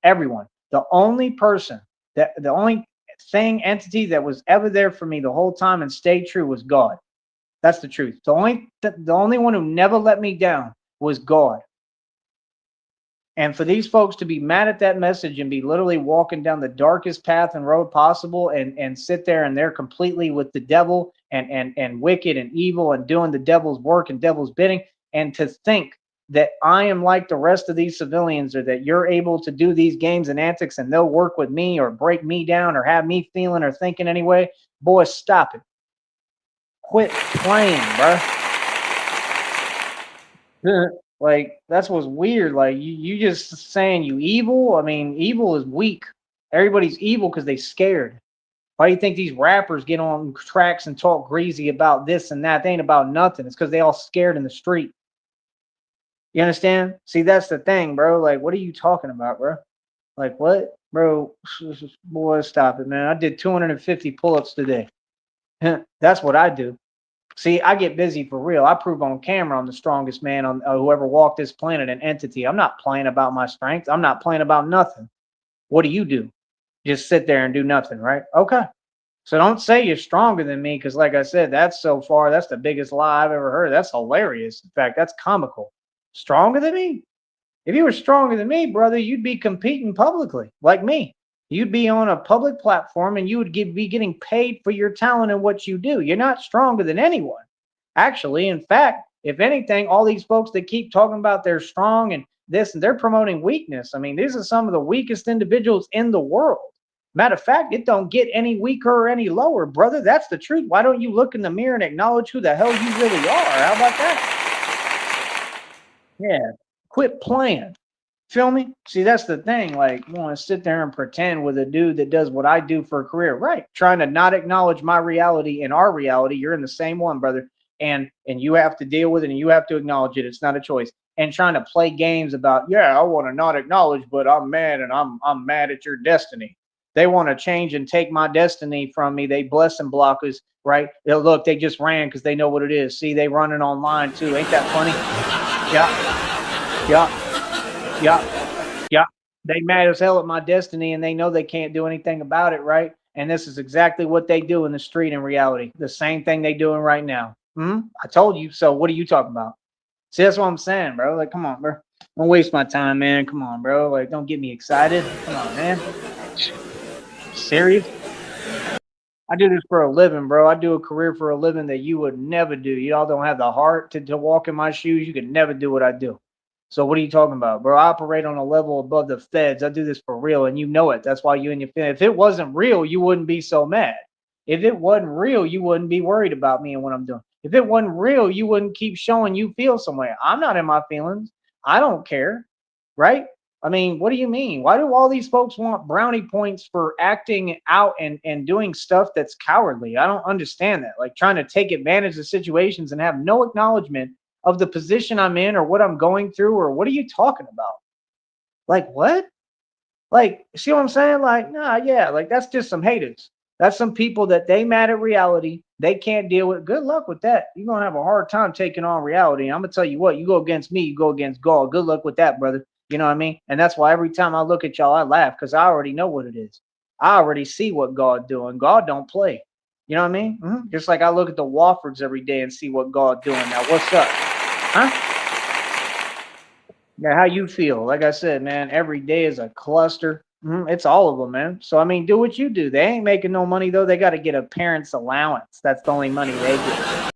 Everyone. The only person, the only thing, entity that was ever there for me the whole time and stayed true was God. That's the truth. The only one who never let me down was God. And for these folks to be mad at that message and be literally walking down the darkest path and road possible and sit there and they're completely with the devil and wicked and evil and doing the devil's work and devil's bidding, and to think that I am like the rest of these civilians or that you're able to do these games and antics and they'll work with me or break me down or have me feeling or thinking anyway, boy, stop it. Quit playing, bro. Like that's what's weird. Like you just saying you evil. I mean, evil is weak. Everybody's evil because they scared. Why do you think these rappers get on tracks and talk greasy about this and that? They ain't about nothing. It's because they all scared in the street. You understand? See, that's the thing, bro. Like, what are you talking about, bro? Like, what, bro? Boy, stop it, man. I did 250 pull-ups today. That's what I do. See, I get busy for real. I prove on camera I'm the strongest man on whoever walked this planet, an entity. I'm not playing about my strength. I'm not playing about nothing. What do? Just sit there and do nothing, right? Okay. So don't say you're stronger than me, because like I said, that's so far, that's the biggest lie I've ever heard. That's hilarious. In fact, that's comical. Stronger than me? If you were stronger than me, brother, you'd be competing publicly like me. You'd be on a public platform and you would be getting paid for your talent and what you do. You're not stronger than anyone. Actually, in fact, if anything, all these folks that keep talking about they're strong and this and they're promoting weakness. I mean, these are some of the weakest individuals in the world. Matter of fact, it don't get any weaker or any lower, brother. That's the truth. Why don't you look in the mirror and acknowledge who the hell you really are? How about that? Yeah. Quit playing. Feel me? See, that's the thing. Like, you want to sit there and pretend with a dude that does what I do for a career, right? Trying to not acknowledge my reality and our reality. You're in the same one, brother, and you have to deal with it and you have to acknowledge it. It's not a choice. And trying to play games about, yeah, I want to not acknowledge, but I'm mad and I'm mad at your destiny. They want to change and take my destiny from me. They blessing blockers, right? Look, they just ran because they know what it is. See, they running online too. Ain't that funny? Yeah, yeah. Yeah, yeah. They mad as hell at my destiny and they know they can't do anything about it, right? And this is exactly what they do in the street in reality. The same thing they doing right now. I told you. So what are you talking about? See, that's what I'm saying, bro. Like, come on, bro. Don't waste my time, man. Come on, bro. Like, don't get me excited. Come on, man. Serious? I do this for a living, bro. I do a career for a living that you would never do. Y'all don't have the heart to walk in my shoes. You could never do what I do. So what are you talking about, bro? I operate on a level above the feds. I do this for real, and you know it. That's why you and your family. If it wasn't real, you wouldn't be so mad. If it wasn't real, you wouldn't be worried about me and what I'm doing. If it wasn't real, you wouldn't keep showing you feel some way. I'm not in my feelings. I don't care, right? I mean, what do you mean? Why do all these folks want brownie points for acting out and doing stuff that's cowardly? I don't understand that. Like trying to take advantage of situations and have no acknowledgement of the position I'm in or what I'm going through or what are you talking about? Like what? Like, see what I'm saying? Like, nah, yeah, like that's just some haters. That's some people that they mad at reality. They can't deal with. Good luck with that. You're gonna have a hard time taking on reality. I'm gonna tell you what, you go against me, you go against God. Good luck with that, brother. You know what I mean? And that's why every time I look at y'all, I laugh because I already know what it is. I already see what God doing. God don't play. You know what I mean? Just like I look at the Wofford's every day and see what God doing. Now, what's up? Huh? Yeah, how you feel? Like I said, man, every day is a cluster. It's all of them, man. So I mean, do what you do. They ain't making no money though. They got to get a parent's allowance. That's the only money they get.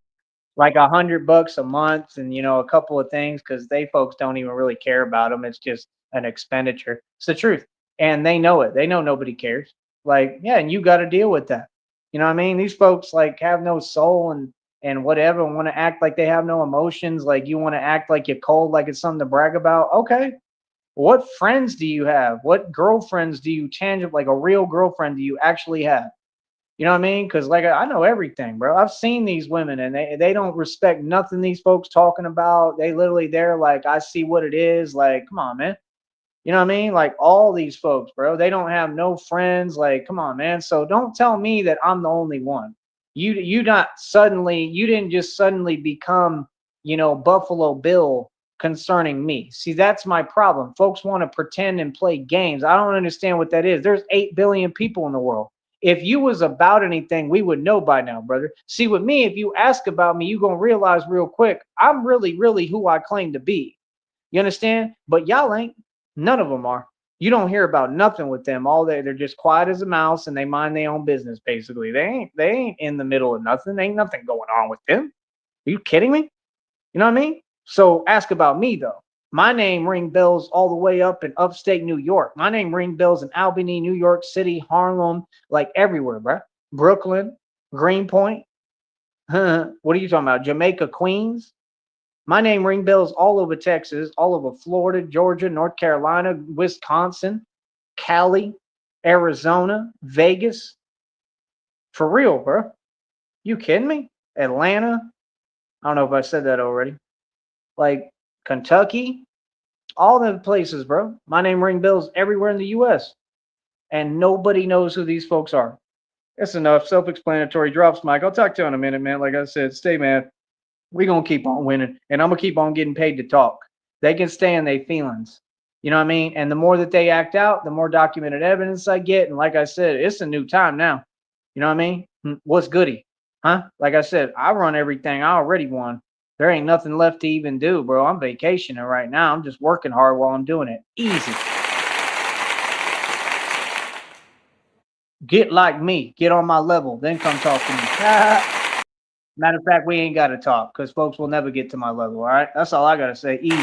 Like $100 a month, and a couple of things because they folks don't even really care about them. It's just an expenditure. It's the truth, and they know it. They know nobody cares. Like, yeah, and you got to deal with that. You know what I mean? These folks like have no soul and whatever, want to act like they have no emotions. Like you want to act like you're cold, like it's something to brag about. Okay, what friends do you have? What girlfriends do you tangible, like a real girlfriend, do you actually have? You know what I mean? Because like I know everything, bro. I've seen these women, and they don't respect nothing these folks talking about. They literally they're like, I see what it is. Like, come on, man. You know what I mean? Like all these folks, bro. They don't have no friends. Like, come on, man. So don't tell me that I'm the only one. You didn't just suddenly become, Buffalo Bill concerning me. See, that's my problem. Folks want to pretend and play games. I don't understand what that is. There's 8 billion people in the world. If you was about anything, we would know by now, brother. See, with me, if you ask about me, you're gonna realize real quick, I'm really, really who I claim to be. You understand? But y'all ain't. None of them are. You don't hear about nothing with them. All they're just quiet as a mouse and they mind their own business. Basically, they ain't in the middle of nothing. There ain't nothing going on with them. Are you kidding me? You know what I mean? So ask about me though. My name ring bells all the way up in upstate New York. My name ring bells in Albany, New York City, Harlem, like everywhere, bro. Brooklyn, Greenpoint. What are you talking about? Jamaica, Queens? My name ring bells all over Texas, all over Florida, Georgia, North Carolina, Wisconsin, Cali, Arizona, Vegas. For real, bro. You kidding me? Atlanta. I don't know if I said that already. Like Kentucky, all the places, bro. My name ring bells everywhere in the US. And nobody knows who these folks are. That's enough. Self-explanatory drops, Mike. I'll talk to you in a minute, man. Like I said, stay mad. We gonna keep on winning, and I'm gonna keep on getting paid to talk. They can stay in their feelings. You know what I mean? And the more that they act out, the more documented evidence I get. And like I said, it's a new time now. You know what I mean? What's goody? Huh? Like I said, I run everything. I already won. There ain't nothing left to even do, bro. I'm vacationing right now. I'm just working hard while I'm doing it. Easy. Get like me. Get on my level. Then come talk to me. Matter of fact, we ain't got to talk because folks will never get to my level. All right. That's all I got to say. Easy.